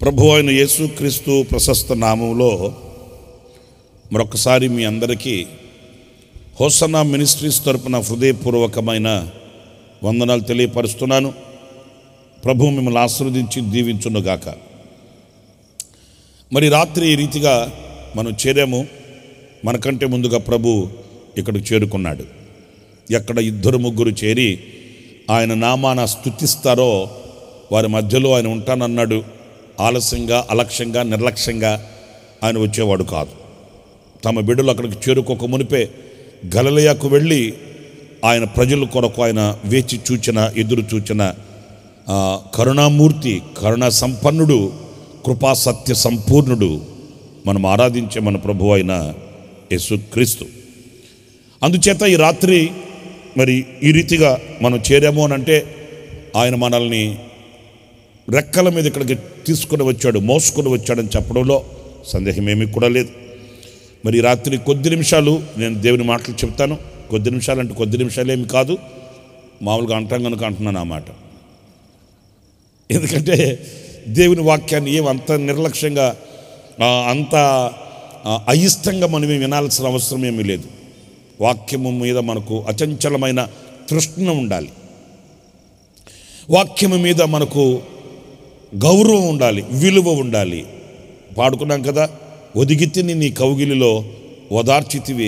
ప్రభు అయిన యేసుక్రీస్తు ప్రశస్త నామంలో మరొకసారి మీ అందరికీ హోసన్నా మినిస్ట్రీస్ తరపున హృదయపూర్వకమైన వందనాలు తెలియపరుస్తున్నాను. ప్రభు మిమ్మల్ని ఆశీర్వదించి దీవించునుగాక. మరి రాత్రి ఈ రీతిగా మనం చేరాము. మనకంటే ముందుగా ప్రభు ఇక్కడికి చేరుకున్నాడు. ఎక్కడ ఇద్దరు ముగ్గురు చేరి ఆయన నామాన స్తుతిస్తారో వారి మధ్యలో ఆయన ఉంటానన్నాడు. ఆలస్యంగా, అలక్ష్యంగా, నిర్లక్ష్యంగా ఆయన వచ్చేవాడు కాదు. తమ బిడ్డలు అక్కడికి చేరుకోక మునిపే గలిలయకు వెళ్ళి ఆయన ప్రజల కొరకు ఆయన వేచి చూచిన, ఎదురు చూచిన కరుణామూర్తి, కరుణా సంపన్నుడు, కృపా సత్య సంపూర్ణుడు, మనం ఆరాధించే మన ప్రభు అయిన యేసుక్రీస్తు. అందుచేత ఈ రాత్రి మరి ఈ రీతిగా మనం చేరాము అని అంటే ఆయన మనల్ని రెక్కల మీద ఇక్కడికి తీసుకుని వచ్చాడు, మోసుకొని వచ్చాడని చెప్పడంలో సందేహం ఏమీ కూడా లేదు. మరి రాత్రి కొద్ది నిమిషాలు నేను దేవుని మాటలు చెప్తాను. కొద్ది నిమిషాలు అంటే కొద్ది నిమిషాలు ఏమి కాదు, మామూలుగా అంటాం కనుక అంటున్నాను ఆ మాట. ఎందుకంటే దేవుని వాక్యాన్ని ఏమంత నిర్లక్ష్యంగా, అంత అయిష్టంగా మనమే వినాల్సిన అవసరం ఏమీ లేదు. వాక్యము మీద మనకు అచంచలమైన తృష్ణ ఉండాలి. వాక్యము మీద మనకు గౌరవం ఉండాలి, విలువ ఉండాలి. పాడుకున్నాం కదా, ఒదిగితిని నీ కౌగిలిలో ఓదార్చితివి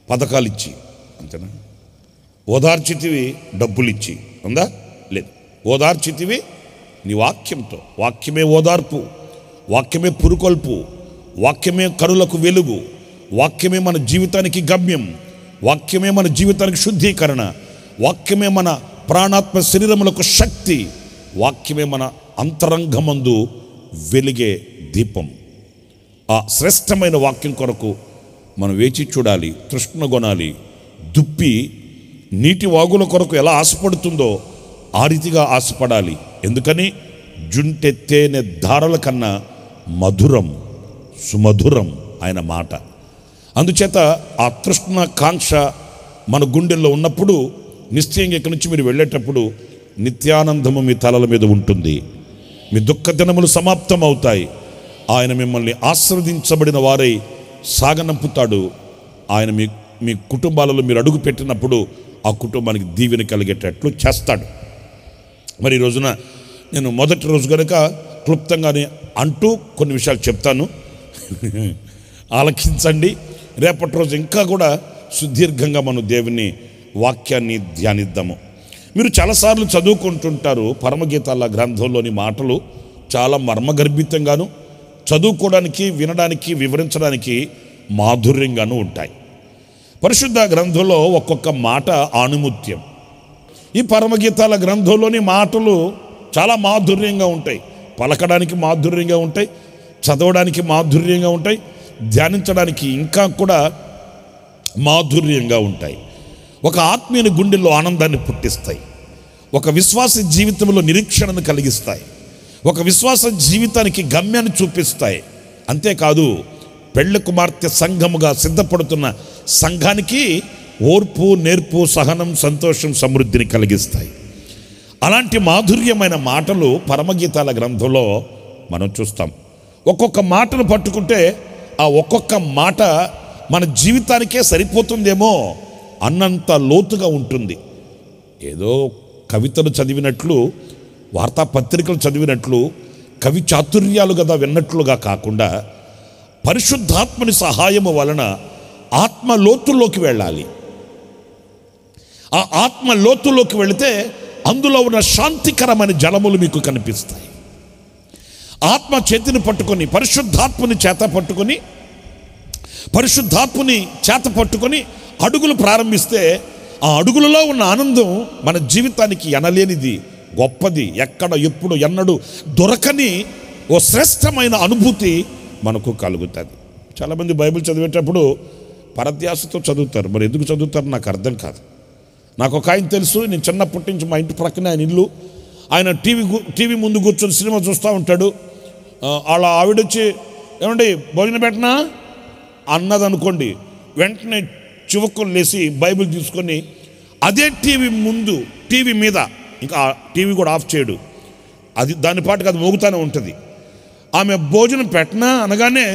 పథకాలిచ్చి, అంతేనా? ఓదార్చితివి డబ్బులిచ్చి, ఉందా? లేదు. ఓదార్చితివి నీ వాక్యంతో. వాక్యమే ఓదార్పు, వాక్యమే పురుకొల్పు, వాక్యమే కరులకు వెలుగు, వాక్యమే మన జీవితానికి గమ్యం, వాక్యమే మన జీవితానికి శుద్ధీకరణ, వాక్యమే మన ప్రాణాత్మ శరీరములకు శక్తి, వాక్యమే మన అంతరంగమందు వెలిగే దీపం. ఆ శ్రేష్టమైన వాక్యం కొరకు మనం వేచి చూడాలి, తృష్ణ కొనాలి. దుప్పి నీటి వాగుల కొరకు ఎలా ఆశపడుతుందో ఆ రీతిగా ఆశపడాలి. ఎందుకని? జుంటెత్తేనే ధారల కన్నా మధురం, సుమధురం ఆయన మాట. అందుచేత ఆ తృష్ణ కాంక్ష మన గుండెల్లో ఉన్నప్పుడు నిశ్చయంగా ఇక్కడి నుంచి మీరు వెళ్ళేటప్పుడు నిత్యానందము మీ తలల మీద ఉంటుంది. మీ దుఃఖ దినములు సమాప్తం అవుతాయి. ఆయన మిమ్మల్ని ఆశీర్వదించబడిన వారై సాగనంపుతాడు. ఆయన మీ కుటుంబాలలో మీరు అడుగు పెట్టినప్పుడు ఆ కుటుంబానికి దీవెన కలిగేటట్లు చేస్తాడు. మరి ఈ రోజున నేను మొదటి రోజు కనుక క్లుప్తంగానే అంటూ కొన్ని విషయాలు చెప్తాను, ఆలకించండి. రేపటి రోజు ఇంకా కూడా సుదీర్ఘంగా మనం దేవుని వాక్యాన్ని ధ్యానిద్దాము. మీరు చాలాసార్లు చదువుకుంటుంటారు పరమగీతాల గ్రంథంలోని మాటలు చాలా మర్మగర్భితంగాను, చదువుకోవడానికి, వినడానికి, వివరించడానికి మాధుర్యంగాను ఉంటాయి. పరిశుద్ధ గ్రంథంలో ఒక్కొక్క మాట ఆణిముత్యం. ఈ పరమగీతాల గ్రంథంలోని మాటలు చాలా మాధుర్యంగా ఉంటాయి. పలకడానికి మాధుర్యంగా ఉంటాయి, చదవడానికి మాధుర్యంగా ఉంటాయి, ధ్యానించడానికి ఇంకా కూడా మాధుర్యంగా ఉంటాయి. ఒక ఆత్మీయ గుండెల్లో ఆనందాన్ని పుట్టిస్తాయి. ఒక విశ్వాస జీవితంలో నిరీక్షణను కలిగిస్తాయి. ఒక విశ్వాస జీవితానికి గమ్యాన్ని చూపిస్తాయి. అంతేకాదు, పెళ్లి కుమార్తె సంఘముగా సిద్ధపడుతున్న సంఘానికి ఓర్పు, నేర్పు, సహనం, సంతోషం, సమృద్ధిని కలిగిస్తాయి. అలాంటి మాధుర్యమైన మాటలు పరమగీతాల గ్రంథంలో మనం చూస్తాం. ఒక్కొక్క మాటను పట్టుకుంటే ఆ ఒక్కొక్క మాట మన జీవితానికే సరిపోతుందేమో అన్నంత లోతుగా ఉంటుంది. ఏదో కవితలు చదివినట్లు, వార్తాపత్రికలు చదివినట్లు, కవి చాతుర్యాలు కదా విన్నట్లుగా కాకుండా పరిశుద్ధాత్మని సహాయము వలన ఆత్మ లోతుల్లోకి వెళ్ళాలి. ఆ ఆత్మ లోతుల్లోకి వెళితే అందులో ఉన్న శాంతికరమైన జలములు మీకు కనిపిస్తాయి. ఆత్మ చేతిని పట్టుకొని, పరిశుద్ధాత్మని చేత పట్టుకొని అడుగులు ప్రారంభిస్తే ఆ అడుగులలో ఉన్న ఆనందం మన జీవితానికి ఎనలేనిది, గొప్పది, ఎక్కడ ఎప్పుడు ఎన్నడూ దొరకని ఓ శ్రేష్టమైన అనుభూతి మనకు కలుగుతుంది. చాలామంది బైబిల్ చదివేటప్పుడు పరధ్యాసతో చదువుతారు. మరి ఎందుకు చదువుతారు నాకు అర్థం కాదు. నాకు ఒక ఆయన తెలుసు, నేను చిన్నప్పటి నుంచి మా ఇంటి ప్రక్కన ఆయన ఇల్లు. ఆయన టీవీ ముందు కూర్చొని సినిమా చూస్తూ ఉంటాడు. అలా ఆవిడొచ్చి ఏమండి భోజనం పెట్టనా అన్నది అనుకోండి, వెంటనే చివక్కులు లేసి బైబిల్ తీసుకొని అదే టీవీ మీద, ఇంకా టీవీ కూడా ఆఫ్ చేయడు, అది దాని పాటుకు అది మోగుతూనే ఉంటుంది. ఆమె భోజనం పెట్టనా అనగానే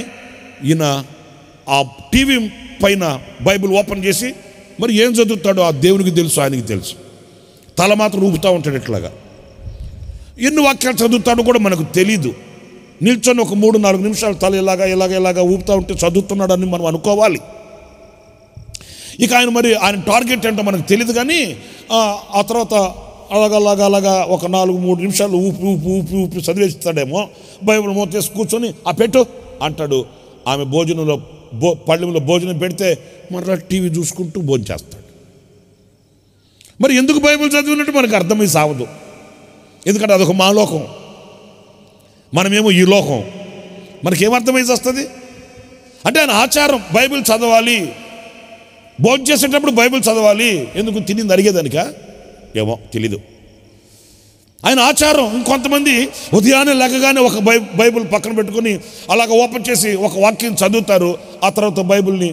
ఈయన ఆ టీవీ పైన బైబిల్ ఓపెన్ చేసి మరి ఏం చదువుతాడో ఆ దేవునికి తెలుసు, ఆయనకి తెలుసు. తల మాత్రం ఊపుతూ ఉంటాడు. ఇట్లాగా ఎన్ని వాక్యాలు చదువుతాడో కూడా మనకు తెలీదు. నిల్చొని ఒక 3-4 నిమిషాలు తల ఇలాగా ఊపుతూ ఉంటే చదువుతున్నాడని మనం అనుకోవాలి. ఇక ఆయన టార్గెట్ ఏంటో మనకు తెలియదు. కానీ ఆ తర్వాత అలాగా ఒక 4-3 నిమిషాలు ఊపి చదివేస్తాడేమో. బైబిల్ మోతేసి కూర్చొని పెట్టు అంటాడు. ఆమె భోజనంలో పళ్ళెంలో భోజనం పెడితే మరలా టీవీ చూసుకుంటూ భోజనం చేస్తాడు. మరి ఎందుకు బైబిల్ చదివినట్టు మనకు అర్థమై సావదు. ఎందుకంటే అదొక మా లోకం, మనమేమో ఈ లోకం. మనకేమర్థమైంది వస్తుంది అంటే ఆయన ఆచారం బైబిల్ చదవాలి, భోజనం చేసేటప్పుడు బైబిల్ చదవాలి. ఎందుకు? తినింది అడిగేదానిక ఏమో తెలీదు. ఆయన ఆచారం. ఇంకొంతమంది ఉదయాన్నే లేకగానే ఒక బైబిల్ పక్కన పెట్టుకొని అలాగ ఓపెన్ చేసి ఒక వాక్యం చదువుతారు, ఆ తర్వాత బైబిల్ని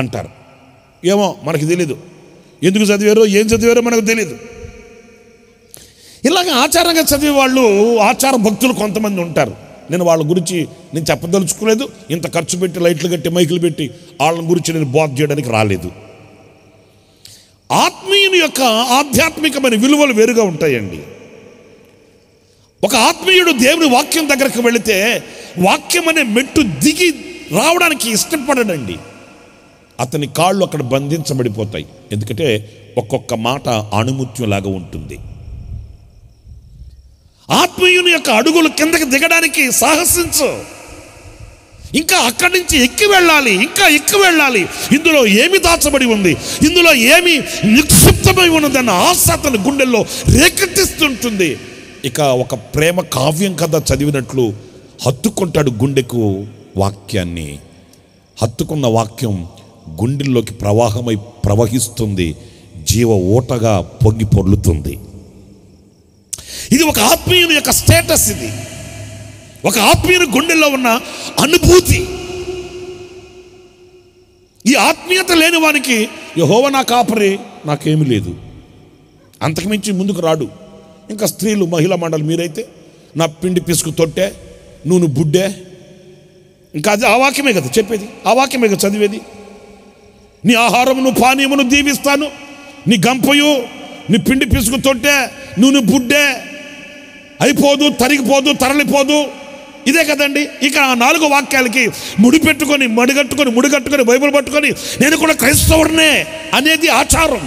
అంటారు. ఏమో మనకి తెలీదు, ఎందుకు చదివారో ఏం చదివారో మనకు తెలీదు. ఇలాగ ఆచారంగా చదివే వాళ్ళు, ఆచార భక్తులు కొంతమంది ఉంటారు. నేను వాళ్ళ గురించి నేను చెప్పదలుచుకోలేదు. ఇంత ఖర్చు పెట్టి లైట్లు కట్టి మైకులు పెట్టి వాళ్ళ గురించి నేను బోధ చేయడానికి రాలేదు. ఆత్మీయుని యొక్క ఆధ్యాత్మికమైన విలువలు వేరుగా ఉంటాయండి. ఒక ఆత్మీయుడు దేవుని వాక్యం దగ్గరకు వెళితే వాక్యం అనే మెట్టు దిగి రావడానికి ఇష్టపడడండి. అతని కాళ్ళు అక్కడ బంధించబడిపోతాయి. ఎందుకంటే ఒక్కొక్క మాట అణుముత్యంలాగా ఉంటుంది. ఆత్మీయుని యొక్క అడుగులు కిందకి దిగడానికి సాహసించు. ఇంకా అక్కడి నుంచి ఎక్కి వెళ్ళాలి, ఇంకా ఎక్కి వెళ్ళాలి. ఇందులో ఏమి దాచబడి ఉంది, ఇందులో ఏమి నిక్షిప్తమై ఉన్నదన్న ఆశ అతని గుండెల్లో రేకెత్తిస్తుంటుంది. ఇక ఒక ప్రేమ కావ్యం కథ చదివినట్లు హత్తుకుంటాడు గుండెకు వాక్యాన్ని. హత్తుకున్న వాక్యం గుండెల్లోకి ప్రవాహమై ప్రవహిస్తుంది, జీవ ఊటగా పొంగి పొర్లుతుంది. ఇది ఒక ఆత్మీయుని యొక్క స్టేటస్. ఇది ఒక ఆత్మీయుని గుండెల్లో ఉన్న అనుభూతి. ఈ ఆత్మీయత లేని వానికి యెహోవా నా కాపరి, నాకేమీ లేదు, అంతకుమించి ముందుకు రాడు. ఇంకా స్త్రీలు, మహిళా మండలి మీరైతే నా పిండి పిసుకు తొట్టే, నూనె బుడ్డే, ఇంకా అది ఆ వాక్యమే కదా చెప్పేది, ఆ వాక్యమే కదా చదివేది. నీ ఆహారమును పానీయమును దీవిస్తాను, నీ గంపయు నీ పిండి పిసుకు తొట్టే, నూనె బుడ్డే అయిపోదు, తరిగిపోదు, తరలిపోదు. ఇదే కదండి. ఇక ఆ 4 వాక్యాలకి ముడిగట్టుకొని బైబిల్ పట్టుకొని నేను కూడా క్రైస్తవుడినే అనేది ఆచారం.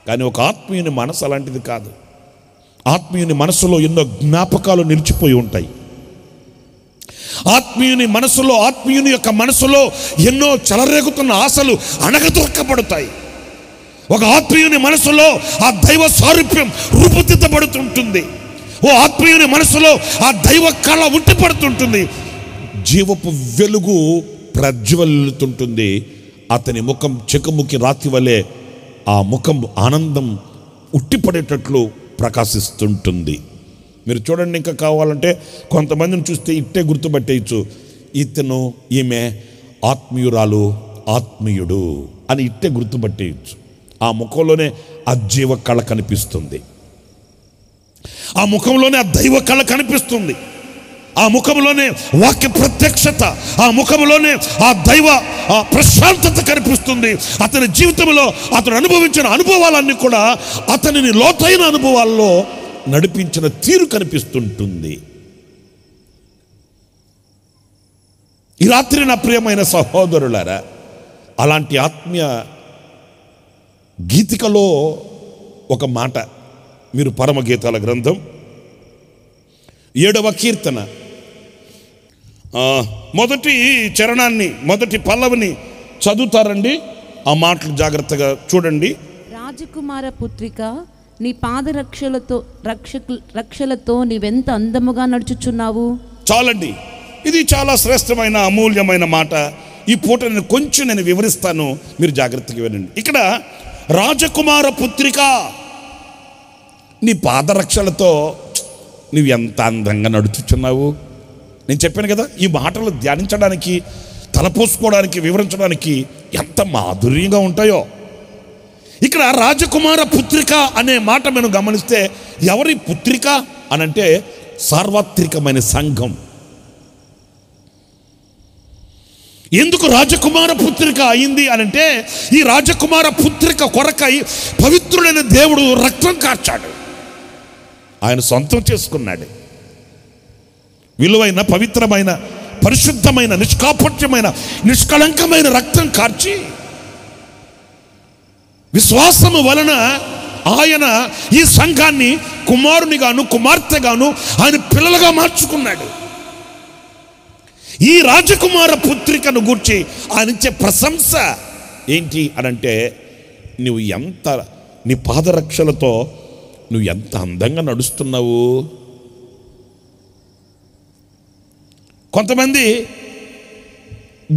కానీ ఒక ఆత్మీయుని మనసు అలాంటిది కాదు. ఆత్మీయుని మనసులో ఎన్నో జ్ఞాపకాలు నిలిచిపోయి ఉంటాయి. ఆత్మీయుని యొక్క మనసులో ఎన్నో చెలరేగుతున్న ఆశలు అణగదొక్కబడతాయి. ఒక ఆత్మీయుని మనసులో ఆ దైవ సారూప్యం రూపుదిద్దబడుతుంటుంది. ఓ ఆత్మీయుని మనసులో ఆ దైవ కళ ఉట్టిపడుతుంటుంది. జీవపు వెలుగు ప్రజ్వలుతుంటుంది. అతని ముఖం చెకుముకి రాతి వలె ఆ ముఖం ఆనందం ఉట్టిపడేటట్లు ప్రకాశిస్తుంటుంది. మీరు చూడండి, ఇంకా కావాలంటే కొంతమందిని చూస్తే ఇట్టే గుర్తుపట్టేయచ్చు, ఇతను ఈమె ఆత్మీయురాలు, ఆత్మీయుడు అని ఇట్టే గుర్తుపట్టేయచ్చు. ఆ ముఖంలోనే ఆ జీవ కళ కనిపిస్తుంది, ఆ ముఖంలోనే ఆ దైవ కళ కనిపిస్తుంది, ఆ ముఖంలోనే వాక్య ప్రత్యక్షత, ఆ ముఖంలోనే ఆ దైవ ప్రశాంతత కనిపిస్తుంది. అతని జీవితంలో అతను అనుభవించిన అనుభవాలన్నీ కూడా అతనిని లోతైన అనుభవాల్లో నడిపించిన తీరు కనిపిస్తుంటుంది. ఈ రాత్రి నా ప్రియమైన సహోదరులారా, అలాంటి ఆత్మీయ గీతికలో ఒక మాట మీరు పరమగీతాల గ్రంథం 7వ కీర్తన మొదటి చరణాన్ని, మొదటి పల్లవిని చదువుతారండి. ఆ మాటలు జాగ్రత్తగా చూడండి. రాజకుమార పుత్రిక, నీ రక్షలతో నీవెంత అందముగా నడుచుచున్నావు. చాలండి, ఇది చాలా శ్రేష్టమైన అమూల్యమైన మాట. ఈ పూట నేను వివరిస్తాను, మీరు జాగ్రత్తగా వినండి. ఇక్కడ రాజకుమార పుత్రిక, నీ పాదరక్షలతో నువ్వు ఎంత అందంగా నడుచుచున్నావు. నేను చెప్పాను కదా, ఈ మాటలు ధ్యానించడానికి, తలపోసుకోవడానికి, వివరించడానికి ఎంత మాధుర్యంగా ఉంటాయో. ఇక్కడ రాజకుమార పుత్రిక అనే మాట మనం గమనిస్తే ఎవరి పుత్రిక అనంటే సార్వత్రికమైన సంఘం. ఎందుకు రాజకుమార పుత్రిక అయింది అనంటే ఈ రాజకుమార పుత్రిక కొరకై పవిత్రుడైన దేవుడు రక్తం కార్చాడు, ఆయన సొంతం చేసుకున్నాడు. విలువైన పవిత్రమైన పరిశుద్ధమైన నిష్కాపట్యమైన నిష్కళంకమైన రక్తం కార్చి విశ్వాసము వలన ఆయన ఈ సంఘాన్ని కుమారునిగాను కుమార్తెగాను ఆయన పిల్లలుగా మార్చుకున్నాడు. ఈ రాజకుమార పుత్రికను గూర్చి ఆయన ఇచ్చే ప్రశంస ఏంటి అనంటే నువ్వు ఎంత నీ పాదరక్షలతో నువ్వు ఎంత అందంగా నడుస్తున్నావు. కొంతమంది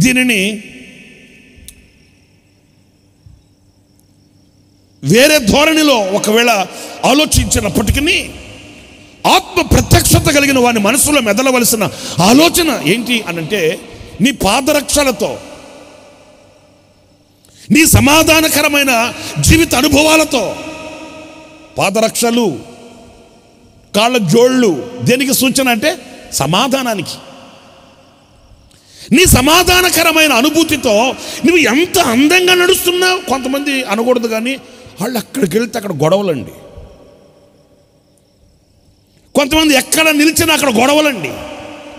దీనిని వేరే ధోరణిలో ఒకవేళ ఆలోచించినప్పటికీ ఆత్మ ప్రత్యక్షత కలిగిన వాని మనసులో మెదలవలసిన ఆలోచన ఏంటి అనంటే నీ పాదరక్షలతో నీ సమాధానకరమైన జీవిత అనుభవాలతో, పాదరక్షలు కాళ్ళ జోళ్ళు దేనికి సూచన అంటే సమాధానానికి, నీ సమాధానకరమైన అనుభూతితో నువ్వు ఎంత అందంగా నడుస్తున్నావు. కొంతమంది అనకూడదు కానీ వాళ్ళు అక్కడికి వెళ్తే అక్కడ గొడవలండి, కొంతమంది ఎక్కడ నిలిచినా అక్కడ గొడవలండి.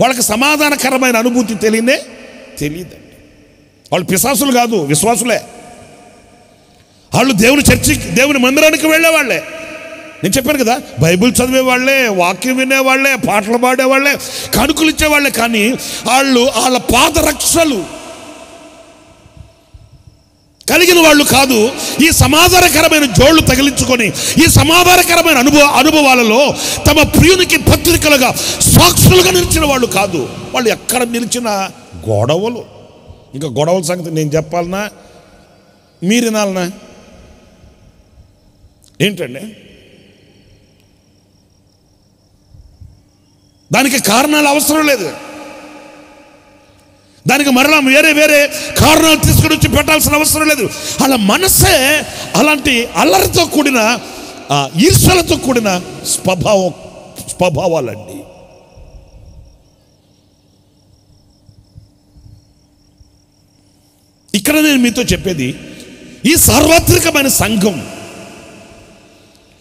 వాళ్ళకి సమాధానకరమైన అనుభూతి తెలియదండి. వాళ్ళు పిశాసులు కాదు, విశ్వాసులే. వాళ్ళు దేవుని చర్చికి దేవుని మందిరానికి వెళ్ళేవాళ్ళే. నేను చెప్పాను కదా, బైబిల్ చదివేవాళ్లే, వాక్యం వినేవాళ్లే, పాటలు పాడేవాళ్లే, కానుకలు ఇచ్చేవాళ్లే. కానీ వాళ్ళ పాదరక్షలు కలిగిన వాళ్ళు కాదు. ఈ సమాధానకరమైన జోళ్లు తగిలించుకొని ఈ సమాధానకరమైన అనుభవాలలో తమ ప్రియునికి పత్రికలుగా సాక్షులుగా నిలిచిన వాళ్ళు కాదు. వాళ్ళు ఎక్కడ నిలిచిన గొడవలు. ఇంకా గొడవల సంగతి నేను చెప్పాలనా మీరు వినాలనా ఏంటండి? దానికి కారణాలు అవసరం లేదు. దానికి మరలా వేరే కారణాలు తీసుకుని వచ్చి పెట్టాల్సిన అవసరం లేదు. వాళ్ళ మనసే అలాంటి అల్లరితో కూడిన ఈర్ష్యలతో కూడిన స్వభావాలండి. ఇక్కడ నేను మీతో చెప్పేది ఈ సార్వత్రికమైన సంఘం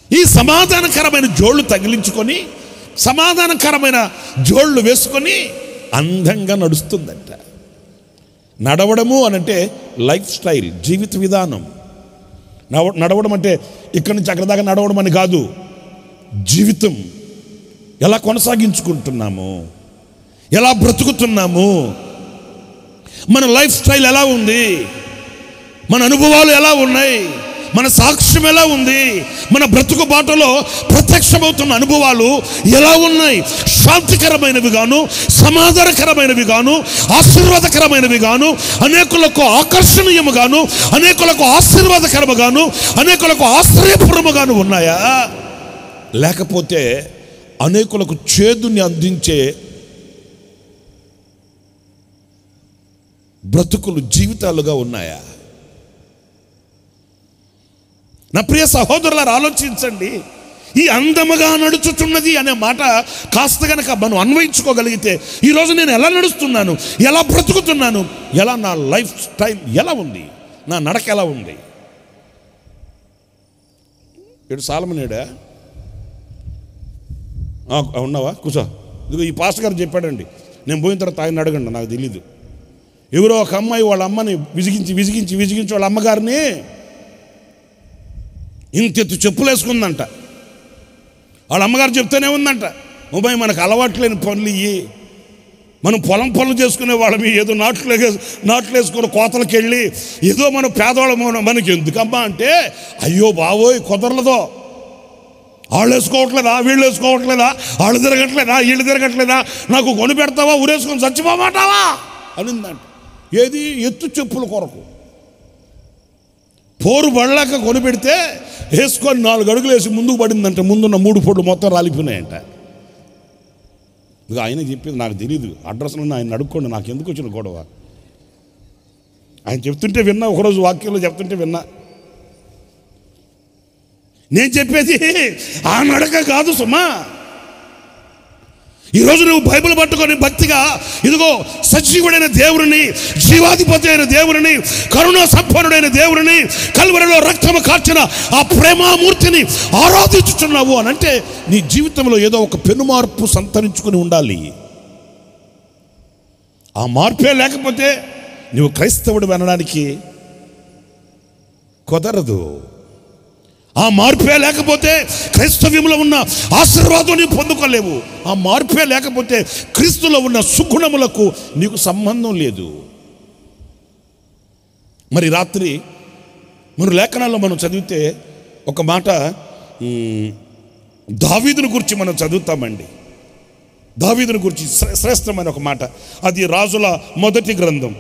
ఈ సమాధానకరమైన జోళ్ళు తగిలించుకొని సమాధానకరమైన జోళ్ళు వేసుకొని అందంగా నడుస్తుందంట. నడవడము అనంటే లైఫ్ స్టైల్, జీవిత విధానం. నడవడం అంటే ఇక్కడి నుంచి అక్కడ దాకా నడవడం అని కాదు. జీవితం ఎలా కొనసాగించుకుంటున్నాము, ఎలా బ్రతుకుతున్నాము, మన లైఫ్ స్టైల్ ఎలా ఉంది, మన అనుభవాలు ఎలా ఉన్నాయి, మన సాక్ష్యం ఎలా ఉంది, మన బ్రతుకు బాటలో ప్రత్యక్షమవుతున్న అనుభవాలు ఎలా ఉన్నాయి. శాంతికరమైనవి గాను, సమాధానకరమైనవి గాను, ఆశీర్వాదకరమైనవి గాను, అనేకులకు ఆకర్షణీయము గాను, అనేకులకు ఆశీర్వాదకరము గాను, అనేకులకు ఆశ్చర్యపూర్వము గాను ఉన్నాయా? లేకపోతే అనేకులకు చేదుని అందించే బ్రతుకులు జీవితాలుగా ఉన్నాయా? నా ప్రియ సహోదరులారా, ఆలోచించండి. ఈ అందముగా నడుచుచున్నది అనే మాట కాస్త గనక మనం అన్వయించుకోగలిగితే ఈరోజు నేను ఎలా నడుస్తున్నాను, ఎలా బ్రతుకుతున్నాను, ఎలా నా లైఫ్ స్టైల్ ఎలా ఉంది, నా నడక ఎలా ఉంది. ఇటు సాలమనేడా ఉన్నావా? కూర్చో. ఇదిగో ఈ పాస్టర్ గారు చెప్పాడండి, నేను పోయిన తర్వాత ఆయన అడగండి, నాకు తెలీదు. ఎవరో ఒక అమ్మాయి వాళ్ళ అమ్మని విసిగించి వాళ్ళ అమ్మగారిని ఇంతెత్తు చెప్పులు వేసుకుందంట. వాళ్ళ అమ్మగారు చెప్తూనే ఉందంట, అబ్బాయి మనకు అలవాట్లేని పనులు ఇవి, మనం పొలం చేసుకునే వాళ్ళమి, ఏదో నాట్లు వేసుకుని కోతలకు వెళ్ళి ఏదో మనం పేదవాళ్ళం, మనకి ఎందుకమ్మా అంటే అయ్యో బావోయ్ కుదరలేదో, వాళ్ళు వేసుకోవట్లేదా, వీళ్ళు వేసుకోవట్లేదా, వాళ్ళు తిరగట్లేదా, వీళ్ళు తిరగట్లేదా, నాకు కొని పెడతావా, ఊరేసుకొని చచ్చిపోమాటావా అనిందంట. ఏది ఎత్తు చెప్పుల కొరకు పోరు పడలేక కొని పెడితే వేసుకొని 4 అడుగులు వేసి ముందుకు పడిందంట. ముందున్న 3 పొడ్లు మొత్తం రాలిపోయినాయంట. ఇక ఆయన చెప్పింది నాకు తెలీదు, అడ్రస్లో ఆయన అడుక్కోండి, నాకు ఎందుకు వచ్చిన గొడవ. ఆయన చెప్తుంటే విన్నా, ఒకరోజు వాక్యంలో చెప్తుంటే విన్నా. నేను చెప్పేది ఆ నడక కాదు సుమా. ఈరోజు నువ్వు బైబిల్ పట్టుకొని భక్తిగా ఇదిగో సజీవుడైన దేవుడిని, జీవాధిపతి అయిన దేవుడిని, కరుణా సంపన్నుడైన దేవుడిని, కల్వరిలో రక్తము కార్చిన ఆ ప్రేమామూర్తిని ఆరాధించుచున్నావు అని అంటే నీ జీవితంలో ఏదో ఒక పెను మార్పు సంతరించుకుని ఉండాలి. ఆ మార్పే లేకపోతే నువ్వు క్రైస్తవుడు అనడానికి కుదరదు. ఆ మార్పే లేకపోతే క్రైస్తవ్యంలో ఉన్న ఆశీర్వాదం నీవు పొందుకోలేవు. ఆ మార్పే లేకపోతే క్రీస్తులో ఉన్న సుగుణములకు నీకు సంబంధం లేదు. మరి రాత్రి మన లేఖనాల్లో మనం చదివితే ఒక మాట దావీదుని గురించి మనం చదువుతామండి. దావీదుని గురించి శ్రేష్టమైన ఒక మాట. అది రాజుల మొదటి గ్రంథం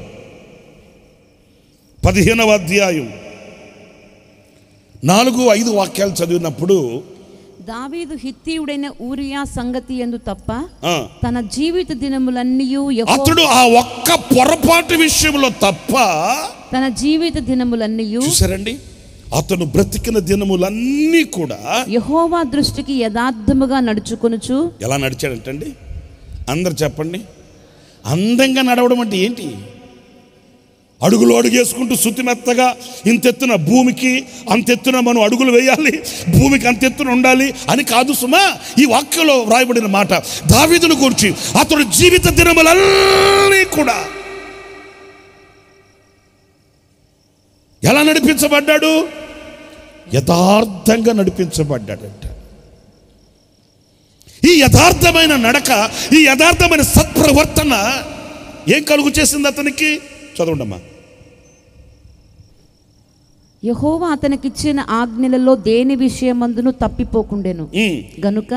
15వ అధ్యాయం 4-5 వాక్యాలు చదివినప్పుడు, దావీదు హిత్తీయుడైన ఊరియా సంగతి యందు తప్ప తన జీవిత దినములన్నీయు అతడు ఆ ఒక్క పొరపాటు విషయంలో తప్ప తన జీవిత దినములన్నీయు, చూసారండి, అతను బ్రతికిన దినములన్నీ కూడా యెహోవా దృష్టికి యథార్థముగా నడుచుకొనుచు. ఎలా నడిచాడంటండి? అందరు చెప్పండి. అందంగా నడవడం అంటే ఏంటి? అడుగులు అడుగేసుకుంటూ శుతిమెత్తగా ఇంతెత్తున భూమికి అంతెత్తున మనం అడుగులు వేయాలి, భూమికి అంతెత్తున ఉండాలి అని కాదు సుమా. ఈ వాక్యంలో వ్రాయబడిన మాట దావీదును గురించి. అతడు జీవిత దినములన్నీ కూడా ఎలా నడిపించబడ్డాడు? యథార్థంగా నడిపించబడ్డాడంట. ఈ యథార్థమైన నడక, ఈ యథార్థమైన సత్ప్రవర్తన ఏం కలుగు చేసింది అతనికి? చదవండమ్మా. యెహోవా అతనికిచ్చిన ఆజ్ఞలలో దేని విషయమందును తప్పిపోకుండెను గనుక